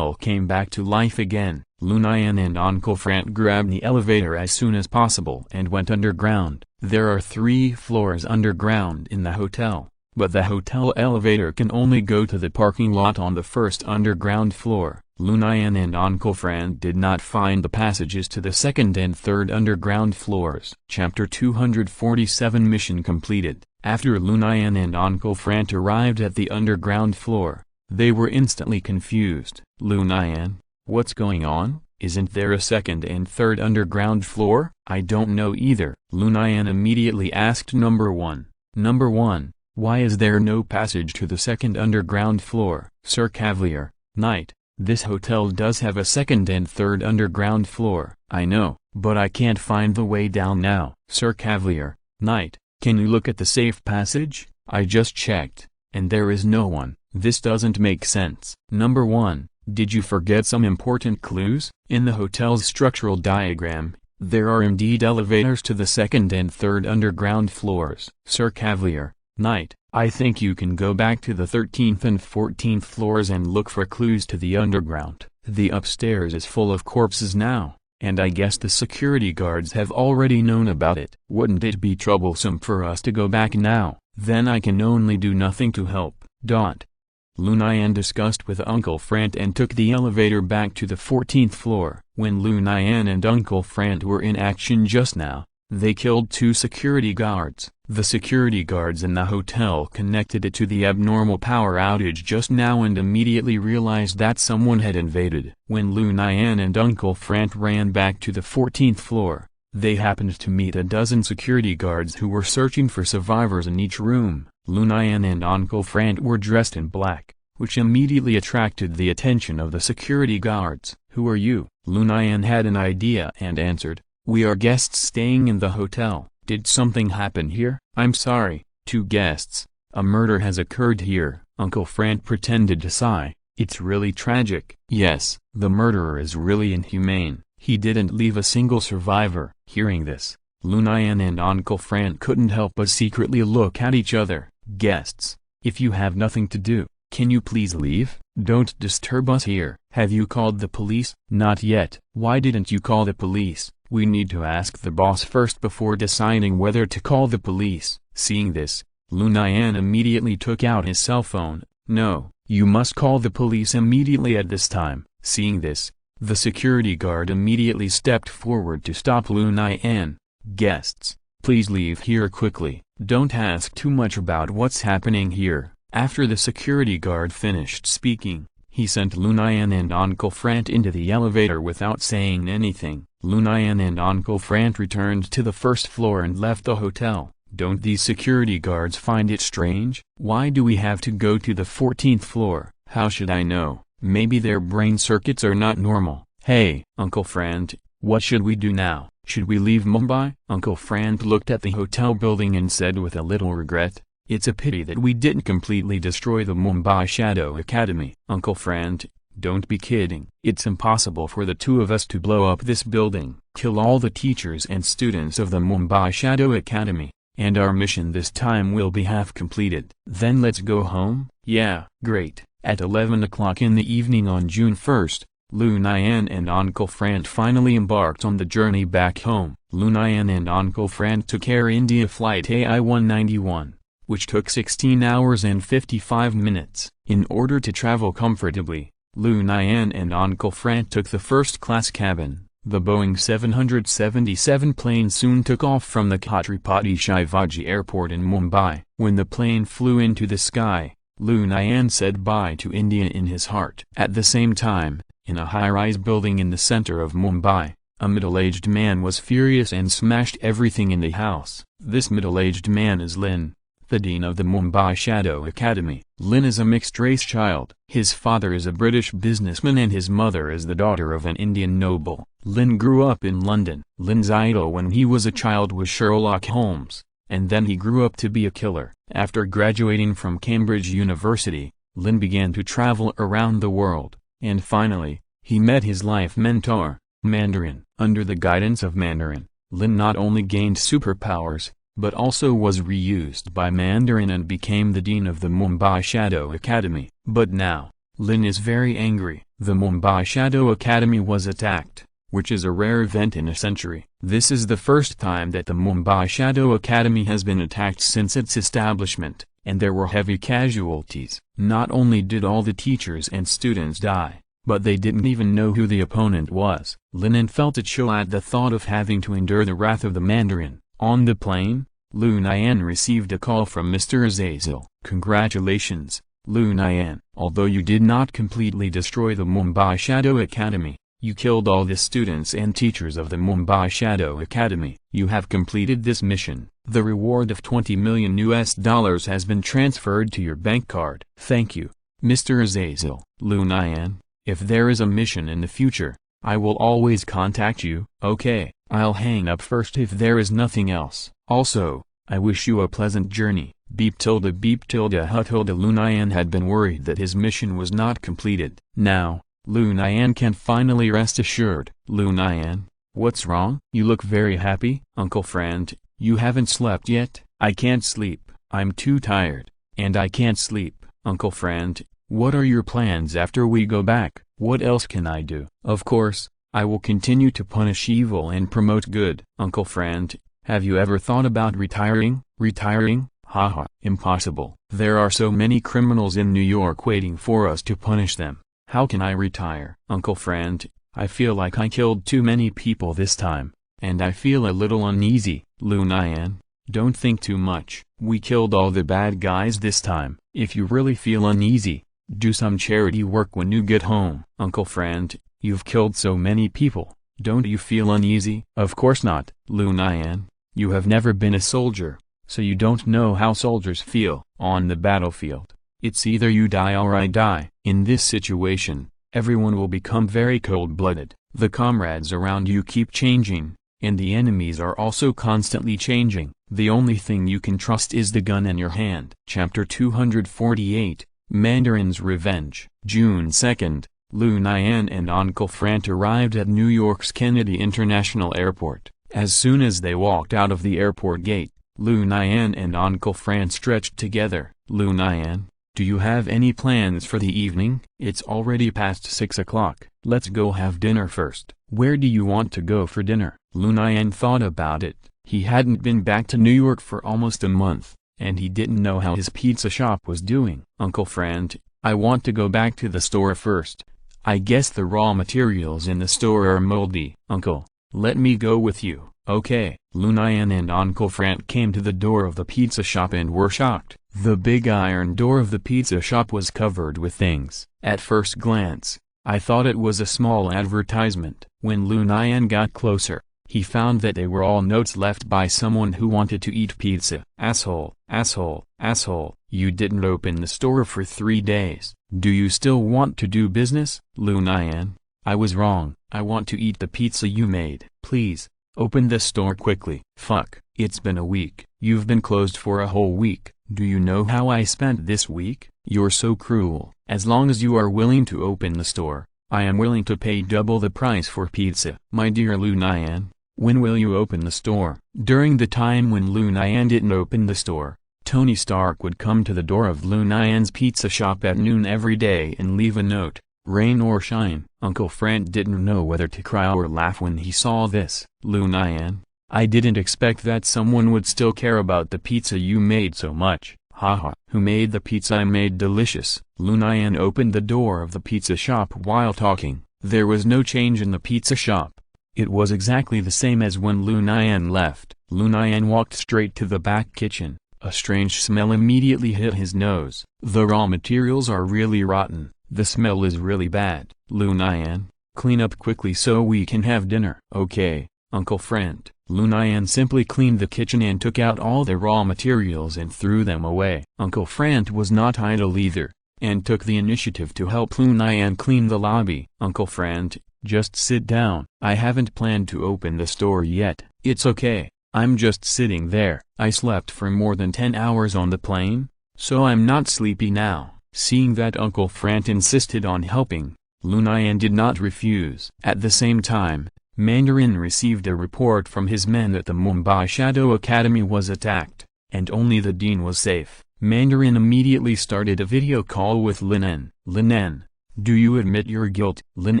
came back to life again. Lu Nian and Uncle Frant grabbed the elevator as soon as possible and went underground. There are 3 floors underground in the hotel, but the hotel elevator can only go to the parking lot on the 1st underground floor. Lu Nian and Uncle Frant did not find the passages to the 2nd and 3rd underground floors. Chapter 247 Mission completed. After Lu Nian and Uncle Frant arrived at the underground floor, they were instantly confused. Lu Nian, what's going on? Isn't there a 2nd and 3rd underground floor? I don't know either. Lu Nian immediately asked Number 1. Number 1, why is there no passage to the 2nd underground floor? Sir Cavalier, Knight, this hotel does have a 2nd and 3rd underground floor. I know, but I can't find the way down now. Sir Cavalier, Knight, can you look at the safe passage? I just checked, and there is no one. This doesn't make sense. Number 1, did you forget some important clues? In the hotel's structural diagram, there are indeed elevators to the 2nd and 3rd underground floors. Sir Cavalier, Night. I think you can go back to the 13th and 14th floors and look for clues to the underground. The upstairs is full of corpses now, and I guess the security guards have already known about it. Wouldn't it be troublesome for us to go back now? Then I can only do nothing to help. Lu Nian discussed with Uncle Frant and took the elevator back to the 14th floor. When Lu Nian and Uncle Frant were in action just now, they killed 2 security guards. The security guards in the hotel connected it to the abnormal power outage just now and immediately realized that someone had invaded. When Lu Nian and Uncle Frant ran back to the 14th floor, they happened to meet a dozen security guards who were searching for survivors in each room. Lu Nian and Uncle Frant were dressed in black, which immediately attracted the attention of the security guards. "Who are you?" Lu Nian had an idea and answered, "We are guests staying in the hotel. Did something happen here?" "I'm sorry, 2 guests. A murder has occurred here." Uncle Frant pretended to sigh. "It's really tragic." "Yes, the murderer is really inhumane. He didn't leave a single survivor." Hearing this, Lu Nian and Uncle Frant couldn't help but secretly look at each other. "Guests, if you have nothing to do, can you please leave? Don't disturb us here." "Have you called the police?" "Not yet." "Why didn't you call the police?" "We need to ask the boss first before deciding whether to call the police." Seeing this, Lu Nian immediately took out his cell phone. "No, you must call the police immediately at this time." Seeing this, the security guard immediately stepped forward to stop Lu Nian. "Guests, please leave here quickly. Don't ask too much about what's happening here." After the security guard finished speaking, he sent Lu Nian and Uncle Frant into the elevator without saying anything. Lu Nian and Uncle Frant returned to the first floor and left the hotel. "Don't these security guards find it strange? Why do we have to go to the 14th floor?" "How should I know? Maybe their brain circuits are not normal." "Hey, Uncle Frant, what should we do now? Should we leave Mumbai?" Uncle Frant looked at the hotel building and said with a little regret, "It's a pity that we didn't completely destroy the Mumbai Shadow Academy." "Uncle Frant, don't be kidding. It's impossible for the 2 of us to blow up this building. Kill all the teachers and students of the Mumbai Shadow Academy, and our mission this time will be half completed. Then let's go home?" "Yeah, great." At 11 o'clock in the evening on June 1st, Lu Nian and Uncle Frant finally embarked on the journey back home. Lu Nian and Uncle Frant took Air India flight AI-191. Which took 16 hours and 55 minutes. In order to travel comfortably, Lu Nian and Uncle Frant took the first-class cabin. The Boeing 777 plane soon took off from the Chhatrapati Shivaji Airport in Mumbai. When the plane flew into the sky, Lu Nian said bye to India in his heart. At the same time, in a high-rise building in the center of Mumbai, a middle-aged man was furious and smashed everything in the house. This middle-aged man is Lin, the dean of the Mumbai Shadow Academy. Lin is a mixed-race child. His father is a British businessman and his mother is the daughter of an Indian noble. Lin grew up in London. Lin's idol when he was a child was Sherlock Holmes, and then he grew up to be a killer. After graduating from Cambridge University, Lin began to travel around the world, and finally, he met his life mentor, Mandarin. Under the guidance of Mandarin, Lin not only gained superpowers, but also was reused by Mandarin and became the dean of the Mumbai Shadow Academy. But now, Lin is very angry. The Mumbai Shadow Academy was attacked, which is a rare event in a century. This is the first time that the Mumbai Shadow Academy has been attacked since its establishment, and there were heavy casualties. Not only did all the teachers and students die, but they didn't even know who the opponent was. Lin felt a chill at the thought of having to endure the wrath of the Mandarin. On the plane, Lu Nian received a call from Mr. Azazel. "Congratulations, Lu Nian. Although you did not completely destroy the Mumbai Shadow Academy, you killed all the students and teachers of the Mumbai Shadow Academy. You have completed this mission. The reward of $20 million has been transferred to your bank card." "Thank you, Mr. Azazel." "Lu Nian, if there is a mission in the future, I will always contact you." "Okay, I'll hang up first if there is nothing else. Also, I wish you a pleasant journey." Beep tilde hut tilde. Lu Nian had been worried that his mission was not completed. Now, Lu Nian can finally rest assured. "Lu Nian, what's wrong? You look very happy." "Uncle Frant, you haven't slept yet?" "I can't sleep. I'm too tired, and I can't sleep. Uncle Friend, what are your plans after we go back? What else can I do? Of course, I will continue to punish evil and promote good. Uncle Friend, have you ever thought about retiring? Retiring? Haha, impossible. There are so many criminals in New York waiting for us to punish them. How can I retire? Uncle Friend, I feel like I killed too many people this time, and I feel a little uneasy. Lu Nian, don't think too much. We killed all the bad guys this time. If you really feel uneasy, do some charity work when you get home. Uncle Friend, you've killed so many people. Don't you feel uneasy? Of course not. Lu Nian, you have never been a soldier, so you don't know how soldiers feel. On the battlefield, it's either you die or I die. In this situation, everyone will become very cold-blooded. The comrades around you keep changing, and the enemies are also constantly changing. The only thing you can trust is the gun in your hand. Chapter 248, Mandarin's Revenge. June 2nd, Lu Nian and Uncle Frant arrived at New York's Kennedy International Airport. As soon as they walked out of the airport gate, Lu Nian and Uncle Frant stretched together. Lu Nian, do you have any plans for the evening? It's already past 6 o'clock. Let's go have dinner first. Where do you want to go for dinner? Lu Nian thought about it. He hadn't been back to New York for almost a month, and he didn't know how his pizza shop was doing. Uncle Frant, I want to go back to the store first. I guess the raw materials in the store are moldy. Uncle, let me go with you. Okay. Lu Nian and Uncle Frant came to the door of the pizza shop and were shocked. The big iron door of the pizza shop was covered with things. At first glance, I thought it was a small advertisement. When Lu Nian got closer, he found that they were all notes left by someone who wanted to eat pizza. Asshole, asshole, asshole, you didn't open the store for 3 days. Do you still want to do business? Lu Nian, I was wrong. I want to eat the pizza you made. Please, open the store quickly. Fuck, it's been a week. You've been closed for a whole week. Do you know how I spent this week? You're so cruel. As long as you are willing to open the store, I am willing to pay double the price for pizza. My dear Lu Nian, when will you open the store? During the time when Lu Nian didn't open the store, Tony Stark would come to the door of Lu Nian's pizza shop at noon every day and leave a note, rain or shine. Uncle Frant didn't know whether to cry or laugh when he saw this. Lu Nian, I didn't expect that someone would still care about the pizza you made so much. Haha. Who made the pizza I made delicious? Lu Nian opened the door of the pizza shop while talking. There was no change in the pizza shop. It was exactly the same as when Lu Nian left. Lu Nian walked straight to the back kitchen. A strange smell immediately hit his nose. The raw materials are really rotten. The smell is really bad. Lu Nian, clean up quickly so we can have dinner. Okay, Uncle Frant. Lu Nian simply cleaned the kitchen and took out all the raw materials and threw them away. Uncle Frant was not idle either, and took the initiative to help Lu Nian clean the lobby. Uncle Frant, just sit down. I haven't planned to open the store yet. It's okay, I'm just sitting there. I slept for more than 10 hours on the plane, so I'm not sleepy now. Seeing that Uncle Frant insisted on helping, Lu Nian did not refuse. At the same time, Mandarin received a report from his men that the Mumbai Shadow Academy was attacked, and only the dean was safe. Mandarin immediately started a video call with Lin. Lin, do you admit your guilt? Lin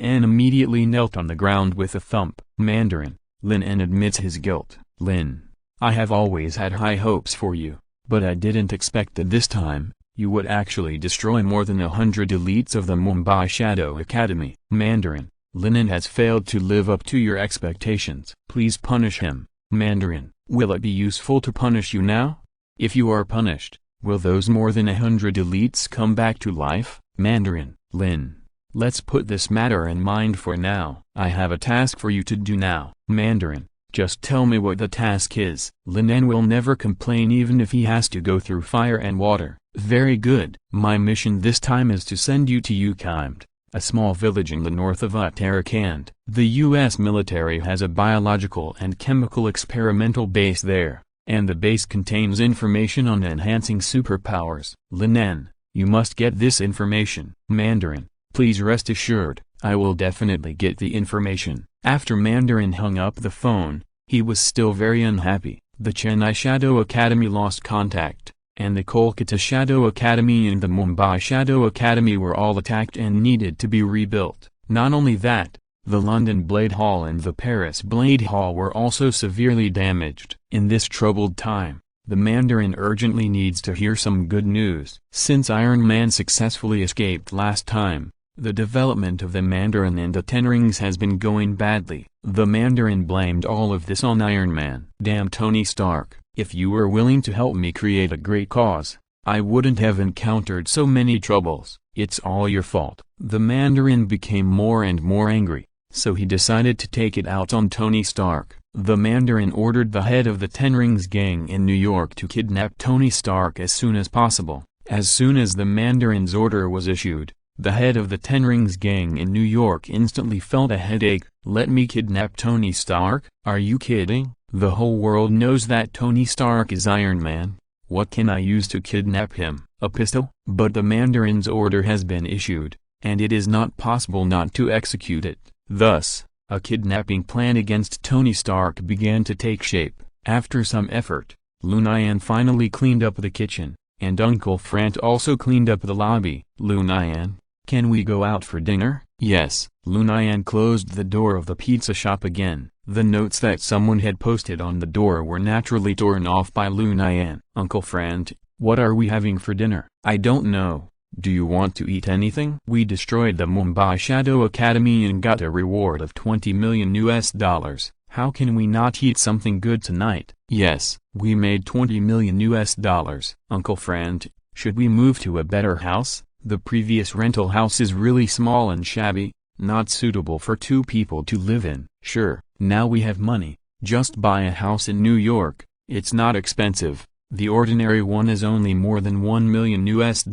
immediately knelt on the ground with a thump. Mandarin, Lin admits his guilt. Lin, I have always had high hopes for you, but I didn't expect that this time, you would actually destroy more than 100 elites of the Mumbai Shadow Academy. Mandarin, Lin has failed to live up to your expectations. Please punish him. Mandarin, will it be useful to punish you now? If you are punished, will those more than 100 elites come back to life? Mandarin, Lin, let's put this matter in mind for now. I have a task for you to do now. Mandarin, just tell me what the task is. Lin will never complain even if he has to go through fire and water. Very good. My mission this time is to send you to Ukaimed, a small village in the north of Uttarakhand. The U.S. military has a biological and chemical experimental base there, and the base contains information on enhancing superpowers. Lin, you must get this information. Mandarin, please rest assured, I will definitely get the information. After Mandarin hung up the phone, he was still very unhappy. The Chennai Shadow Academy lost contact, and the Kolkata Shadow Academy and the Mumbai Shadow Academy were all attacked and needed to be rebuilt. Not only that, the London Blade Hall and the Paris Blade Hall were also severely damaged. In this troubled time, the Mandarin urgently needs to hear some good news. Since Iron Man successfully escaped last time, the development of the Mandarin and the Ten Rings has been going badly. The Mandarin blamed all of this on Iron Man. "Damn Tony Stark, if you were willing to help me create a great cause, I wouldn't have encountered so many troubles. It's all your fault." The Mandarin became more and more angry, so he decided to take it out on Tony Stark. The Mandarin ordered the head of the Ten Rings gang in New York to kidnap Tony Stark as soon as possible. As soon as the Mandarin's order was issued, the head of the Ten Rings gang in New York instantly felt a headache. "Let me kidnap Tony Stark? Are you kidding? The whole world knows that Tony Stark is Iron Man. What can I use to kidnap him? A pistol?" But the Mandarin's order has been issued, and it is not possible not to execute it. Thus, a kidnapping plan against Tony Stark began to take shape. After some effort, Lu Nian finally cleaned up the kitchen, and Uncle Frant also cleaned up the lobby. "Lu Nian, can we go out for dinner?" "Yes." Lu Nian closed the door of the pizza shop again. The notes that someone had posted on the door were naturally torn off by Lu Nian. "Uncle Frant, what are we having for dinner?" "I don't know. Do you want to eat anything?" "We destroyed the Mumbai Shadow Academy and got a reward of $20 million US. How can we not eat something good tonight?" "Yes, we made $20 million US. Uncle Frant, should we move to a better house? The previous rental house is really small and shabby, not suitable for two people to live in." "Sure, now we have money, just buy a house in New York. It's not expensive. The ordinary one is only more than $1 million US.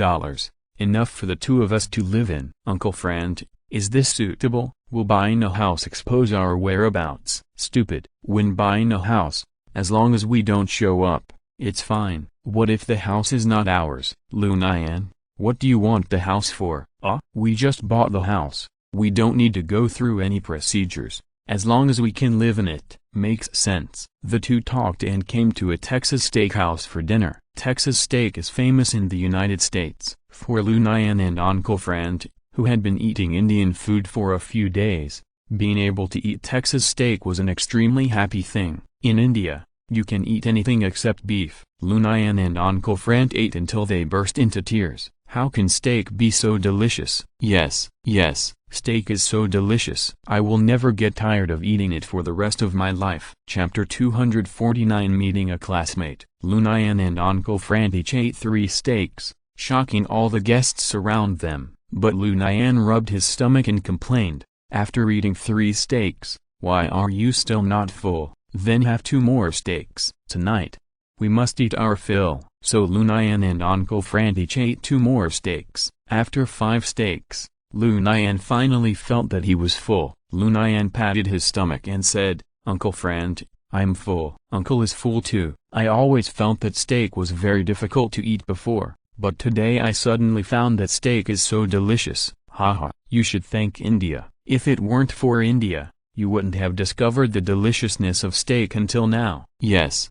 Enough for the two of us to live in." "Uncle Frant, is this suitable? Will buying a house expose our whereabouts?" "Stupid. When buying a house, as long as we don't show up, it's fine." "What if the house is not ours?" "Lu Nian, what do you want the house for?" We just bought the house. We don't need to go through any procedures, as long as we can live in it." "Makes sense." The two talked and came to a Texas steakhouse for dinner. Texas steak is famous in the United States. For Lu Nian and Uncle Frant, who had been eating Indian food for a few days, being able to eat Texas steak was an extremely happy thing. In India, you can eat anything except beef. Lu Nian and Uncle Frant ate until they burst into tears. "How can steak be so delicious?" Yes, steak is so delicious. I will never get tired of eating it for the rest of my life." Chapter 249 Meeting a Classmate. Lu Nian and Uncle Frant each ate 3 steaks, shocking all the guests around them. But Lu Nian rubbed his stomach and complained, "After eating 3 steaks, why are you still not full? Then have 2 more steaks." "Tonight, we must eat our fill." So Lu Nian and Uncle Frant each ate 2 more steaks. After 5 steaks, Lu Nian finally felt that he was full. Lu Nian patted his stomach and said, "Uncle Frant, I'm full." "Uncle is full too. I always felt that steak was very difficult to eat before, but today I suddenly found that steak is so delicious." "Haha, you should thank India. If it weren't for India, you wouldn't have discovered the deliciousness of steak until now." Yes,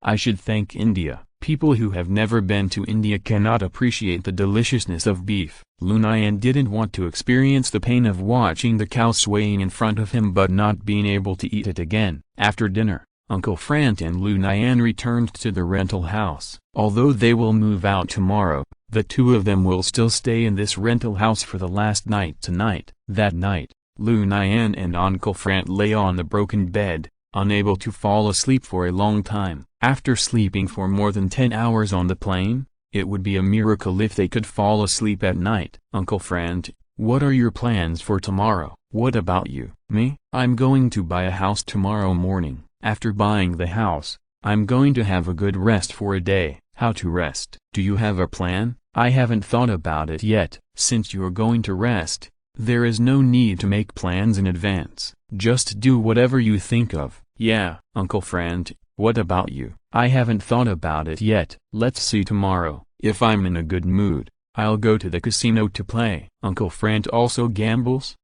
I should thank India. People who have never been to India cannot appreciate the deliciousness of beef. Lu Nian didn't want to experience the pain of watching the cow swaying in front of him but not being able to eat it again. After dinner, Uncle Frant and Lu Nian returned to the rental house. Although they will move out tomorrow, the two of them will still stay in this rental house for the last night tonight. That night, Lu Nian and Uncle Frant lay on the broken bed, unable to fall asleep for a long time. After sleeping for more than 10 hours on the plane, it would be a miracle if they could fall asleep at night. "Uncle Frant, what are your plans for tomorrow?" "What about you?" "Me? I'm going to buy a house tomorrow morning. After buying the house, I'm going to have a good rest for a day." "How to rest?" "Do you have a plan?" "I haven't thought about it yet." "Since you're going to rest, there is no need to make plans in advance. Just do whatever you think of." "Yeah." "Uncle Frant, what about you?" "I haven't thought about it yet. Let's see tomorrow. If I'm in a good mood, I'll go to the casino to play." "Uncle Frant also gambles?"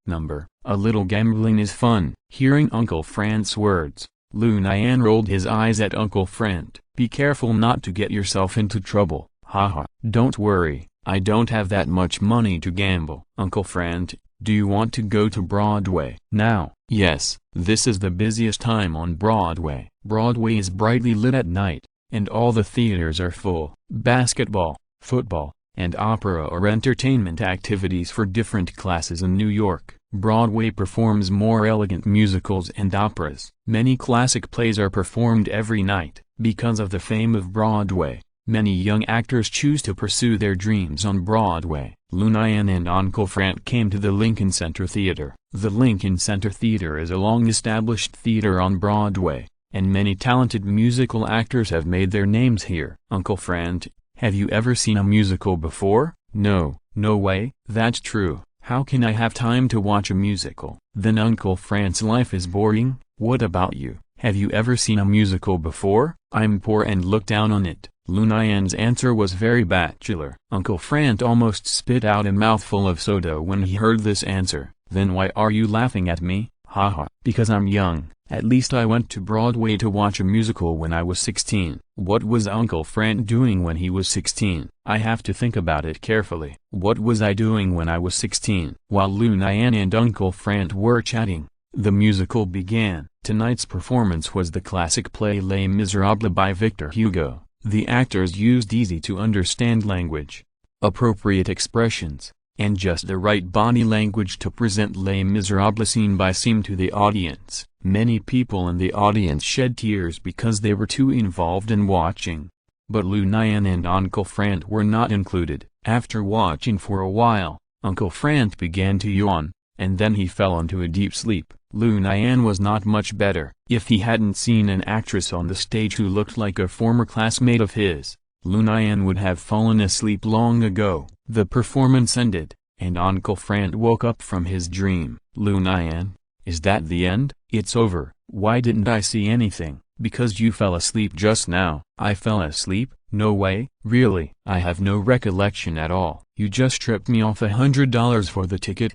"A little gambling is fun." Hearing Uncle Frant's words, Lu Nian rolled his eyes at Uncle Friend. Be careful not to get yourself into trouble. Haha. Don't worry, I don't have that much money to gamble. Uncle Friend, do you want to go to Broadway now? Yes, this is the busiest time on Broadway. Broadway is brightly lit at night, and all the theaters are full. Basketball, football, and opera are entertainment activities for different classes in New York. Broadway performs more elegant musicals and operas. Many classic plays are performed every night. Because of the fame of Broadway, many young actors choose to pursue their dreams on Broadway. Lu Nian and Uncle Friend came to the Lincoln Center Theater. The Lincoln Center Theater is a long-established theater on Broadway, and many talented musical actors have made their names here. Uncle Friend, have you ever seen a musical before? No, no way. That's true. How can I have time to watch a musical? Then Uncle Friend's life is boring. What about you? Have you ever seen a musical before? I'm poor and look down on it. Lu Nian's answer was very bachelor. Uncle Friend almost spit out a mouthful of soda when he heard this answer. Then why are you laughing at me? Haha. Because I'm young. At least I went to Broadway to watch a musical when I was 16. What was Uncle Friend doing when he was 16? I have to think about it carefully. What was I doing when I was 16? While Lu Nian and Uncle Friend were chatting, the musical began. Tonight's performance was the classic play Les Miserables by Victor Hugo. The actors used easy-to-understand language, appropriate expressions, and just the right body language to present Les Miserables scene by scene to the audience. Many people in the audience shed tears because they were too involved in watching. But Lu Nian and Uncle Friend were not included. After watching for a while, Uncle Friend began to yawn, and then he fell into a deep sleep. Lu Nian was not much better. If he hadn't seen an actress on the stage who looked like a former classmate of his, Lu Nian would have fallen asleep long ago. The performance ended, and Uncle Friend woke up from his dream. Lu Nian, is that the end? It's over. Why didn't I see anything? Because you fell asleep just now. I fell asleep? No way. Really? I have no recollection at all. You just tripped me off $100 for the ticket.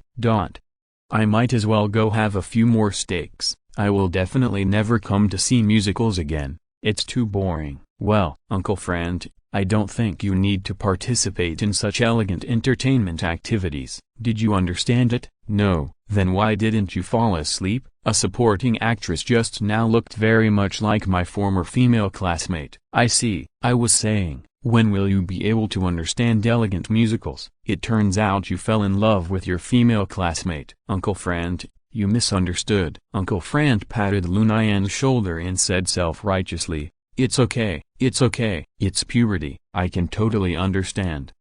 I might as well go have a few more steaks. I will definitely never come to see musicals again. It's too boring. Well, Uncle Friend, I don't think you need to participate in such elegant entertainment activities. Did you understand it? No. Then why didn't you fall asleep? A supporting actress just now looked very much like my former female classmate. I see. I was saying, when will you be able to understand elegant musicals? It turns out you fell in love with your female classmate. Uncle Friend, you misunderstood. Uncle Friend patted Lu Nian's shoulder and said self-righteously, it's okay, it's okay. It's puberty. I can totally understand.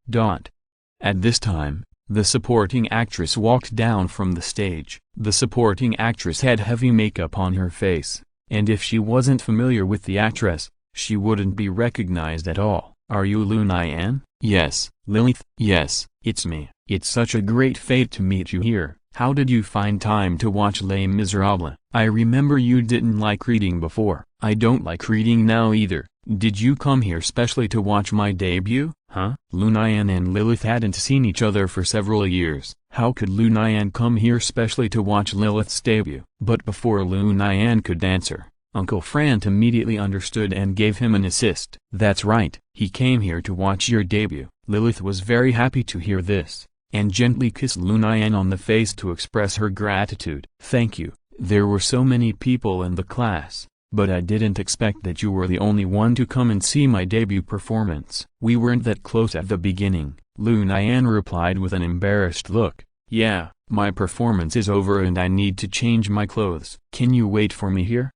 At this time, the supporting actress walked down from the stage. The supporting actress had heavy makeup on her face, and if she wasn't familiar with the actress, she wouldn't be recognized at all. Are you Lu Nian? Yes. Lilith? Yes, it's me. It's such a great fate to meet you here. How did you find time to watch Les Miserables? I remember you didn't like reading before. I don't like reading now either. Did you come here specially to watch my debut? Huh? Lu Nian and Lilith hadn't seen each other for several years. How could Lu Nian come here specially to watch Lilith's debut? But before Lu Nian could answer, Uncle Friend immediately understood and gave him an assist. That's right, he came here to watch your debut. Lilith was very happy to hear this, and gently kissed Lu Nian on the face to express her gratitude. Thank you. There were so many people in the class, but I didn't expect that you were the only one to come and see my debut performance. We weren't that close at the beginning, Lu Nian replied with an embarrassed look. Yeah, my performance is over and I need to change my clothes. Can you wait for me here?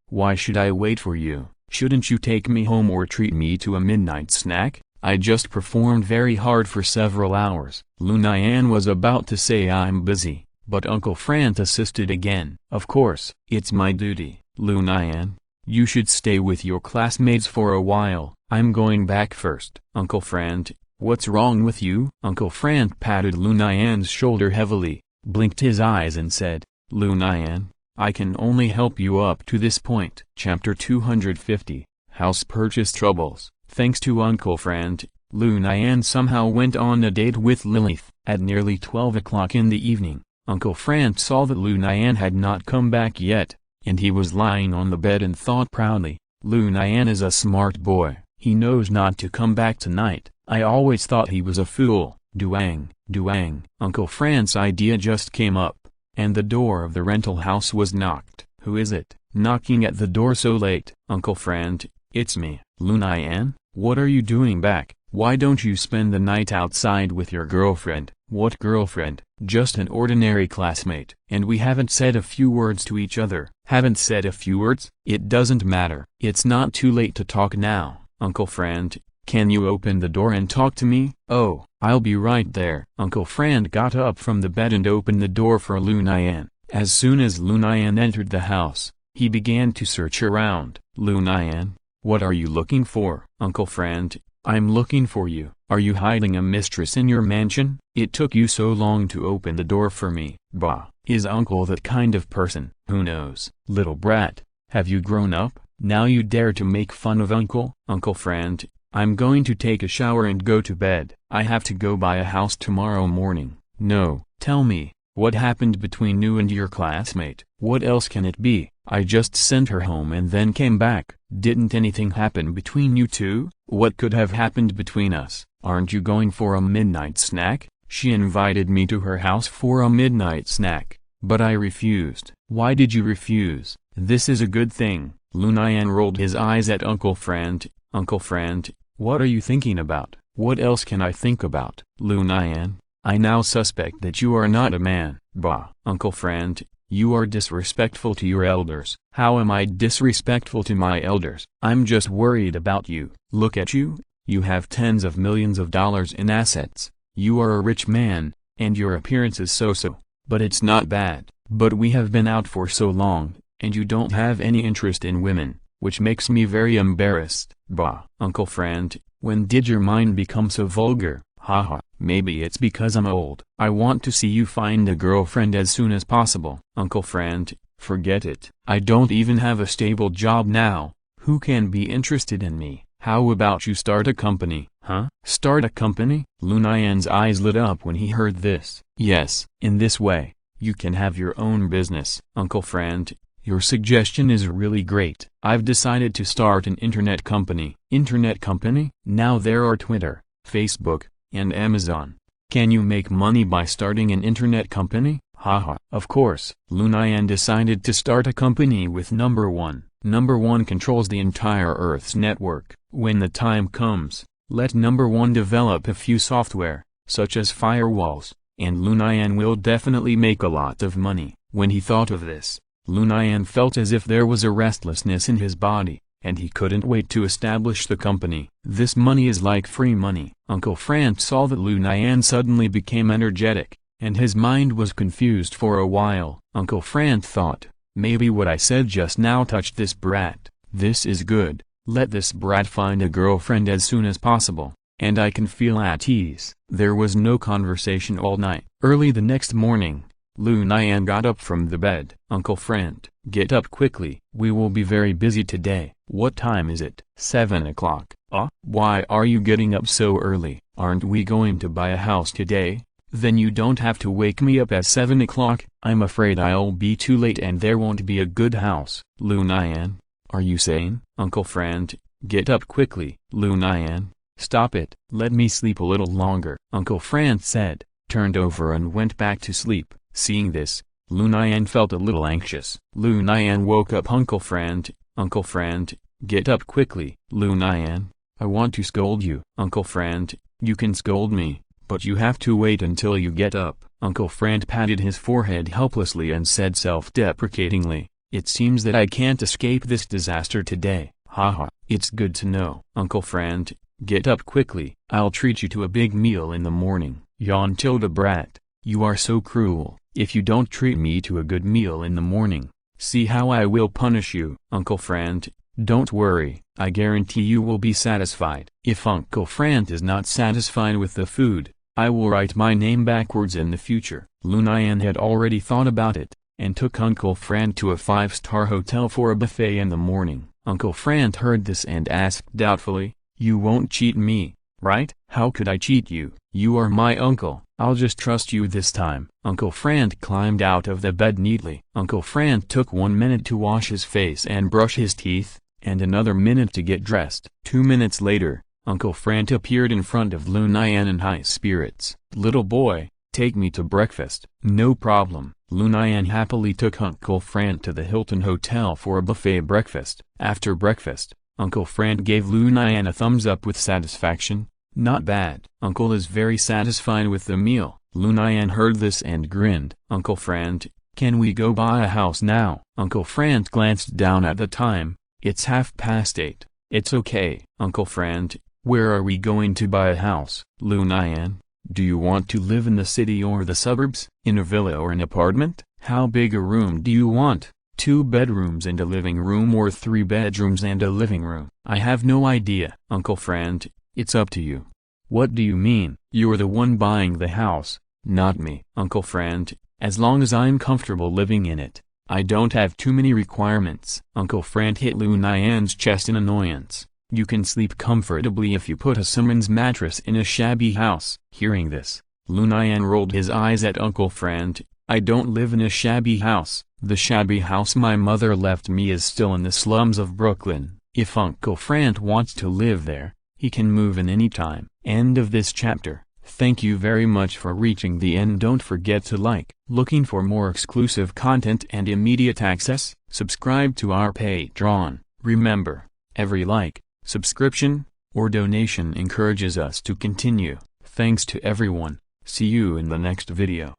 Why should I wait for you? Shouldn't you take me home or treat me to a midnight snack? I just performed very hard for several hours. Lu Nian was about to say I'm busy, but Uncle Friend assisted again. Of course, it's my duty. Lu Nian, you should stay with your classmates for a while. I'm going back first. Uncle Friend, what's wrong with you? Uncle Friend patted Lu Nian's shoulder heavily, blinked his eyes and said, Lu Nian, I can only help you up to this point. Chapter 250, House Purchase Troubles. Thanks to Uncle Friend, Lu Nian somehow went on a date with Lilith. At nearly 12 o'clock in the evening, Uncle Friend saw that Lu Nian had not come back yet, and he was lying on the bed and thought proudly, Lu Nian is a smart boy, he knows not to come back tonight. I always thought he was a fool. Duang, duang. Uncle Fran's idea just came up, and the door of the rental house was knocked. Who is it, knocking at the door so late? Uncle Fran, it's me. Lu Nian, what are you doing back? Why don't you spend the night outside with your girlfriend? What girlfriend? Just an ordinary classmate. And we haven't said a few words to each other. Haven't said a few words? It doesn't matter. It's not too late to talk now. Uncle Fran, can you open the door and talk to me? Oh, I'll be right there. Uncle Fran got up from the bed and opened the door for Lu Nian. As soon as Lu Nian entered the house, he began to search around. Lu Nian, what are you looking for? Uncle Fran, I'm looking for you. Are you hiding a mistress in your mansion? It took you so long to open the door for me. Bah, is uncle that kind of person? Who knows? Little brat, have you grown up? Now you dare to make fun of uncle? Uncle Fran, I'm going to take a shower and go to bed. I have to go buy a house tomorrow morning. No, tell me, what happened between you and your classmate? What else can it be? I just sent her home and then came back. Didn't anything happen between you two? What could have happened between us? Aren't you going for a midnight snack? She invited me to her house for a midnight snack, but I refused. Why did you refuse? This is a good thing. Lu Nian rolled his eyes at Uncle Fran. Uncle Fran, what are you thinking about? What else can I think about? Lu Nian, I now suspect that you are not a man. Bah, Uncle Fran, you are disrespectful to your elders. How am I disrespectful to my elders? I'm just worried about you. Look at you, you have tens of millions of dollars in assets. You are a rich man, and your appearance is so-so, but it's not bad. But we have been out for so long, and you don't have any interest in women, which makes me very embarrassed. Bah, Uncle Fran, when did your mind become so vulgar? Haha, maybe it's because I'm old. I want to see you find a girlfriend as soon as possible. Uncle Fran, forget it. I don't even have a stable job now. Who can be interested in me? How about you start a company? Huh? Start a company? Lu Nian's eyes lit up when he heard this. Yes, in this way, you can have your own business. Uncle Fran, your suggestion is really great. I've decided to start an internet company. Internet company? Now there are Twitter, Facebook, and Amazon. Can you make money by starting an internet company? Haha. Of course. Lu Nian decided to start a company with Number 1. Number 1 controls the entire Earth's network. When the time comes, let Number 1 develop a few software, such as firewalls, and Lu Nian will definitely make a lot of money. When he thought of this, Lu Nian felt as if there was a restlessness in his body, and he couldn't wait to establish the company. This money is like free money. Uncle Fran saw that Lu Nian suddenly became energetic, and his mind was confused for a while. Uncle Fran thought, maybe what I said just now touched this brat. This is good. Let this brat find a girlfriend as soon as possible, and I can feel at ease. There was no conversation all night. Early the next morning, Lu Nian got up from the bed. Uncle Fran, get up quickly. We will be very busy today. What time is it? 7 o'clock. Why are you getting up so early? Aren't we going to buy a house today? Then you don't have to wake me up at 7 o'clock. I'm afraid I'll be too late and there won't be a good house. Lu Nian, are you sane? Uncle Fran, get up quickly. Lu Nian, stop it. Let me sleep a little longer. Uncle Fran said, turned over and went back to sleep. Seeing this, Lu Nian felt a little anxious. Lu Nian woke up Uncle Fran. Uncle Fran, get up quickly. Lu Nian, I want to scold you. Uncle Fran, you can scold me, but you have to wait until you get up. Uncle Fran patted his forehead helplessly and said self-deprecatingly, it seems that I can't escape this disaster today. Haha, it's good to know. Uncle Fran, get up quickly. I'll treat you to a big meal in the morning. Yawned the brat. You are so cruel. If you don't treat me to a good meal in the morning, see how I will punish you. Uncle Fran, don't worry, I guarantee you will be satisfied. If Uncle Fran is not satisfied with the food, I will write my name backwards in the future. Lu Nian had already thought about it, and took Uncle Fran to a 5-star hotel for a buffet in the morning. Uncle Fran heard this and asked doubtfully, you won't cheat me, right? How could I cheat you? You are my uncle. I'll just trust you this time. Uncle Frank climbed out of the bed neatly. Uncle Frank took 1 minute to wash his face and brush his teeth, and another minute to get dressed. 2 minutes later, Uncle Frank appeared in front of Lu Nian in high spirits. Little boy, take me to breakfast. No problem. Lu Nian happily took Uncle Frank to the Hilton Hotel for a buffet breakfast. After breakfast, Uncle Frank gave Lu Nian a thumbs up with satisfaction. Not bad. Uncle is very satisfied with the meal. Lu Nian heard this and grinned. Uncle Frank, can we go buy a house now? Uncle Frank glanced down at the time. It's 8:30. It's okay. Uncle Frank, where are we going to buy a house? Lu Nian, do you want to live in the city or the suburbs? In a villa or an apartment? How big a room do you want? 2 bedrooms and a living room or 3 bedrooms and a living room? I have no idea. Uncle Frank, it's up to you. What do you mean? You're the one buying the house, not me. Uncle Frank, as long as I'm comfortable living in it, I don't have too many requirements. Uncle Frank hit Lu Nian's chest in annoyance. You can sleep comfortably if you put a Simmons mattress in a shabby house. Hearing this, Lu Nian rolled his eyes at Uncle Frank. I don't live in a shabby house. The shabby house my mother left me is still in the slums of Brooklyn. If Uncle Frank wants to live there, he can move in any time. End of this chapter. Thank you very much for reaching the end. Don't forget to like. Looking for more exclusive content and immediate access? Subscribe to our Patreon. Remember, every like, subscription, or donation encourages us to continue. Thanks to everyone. See you in the next video.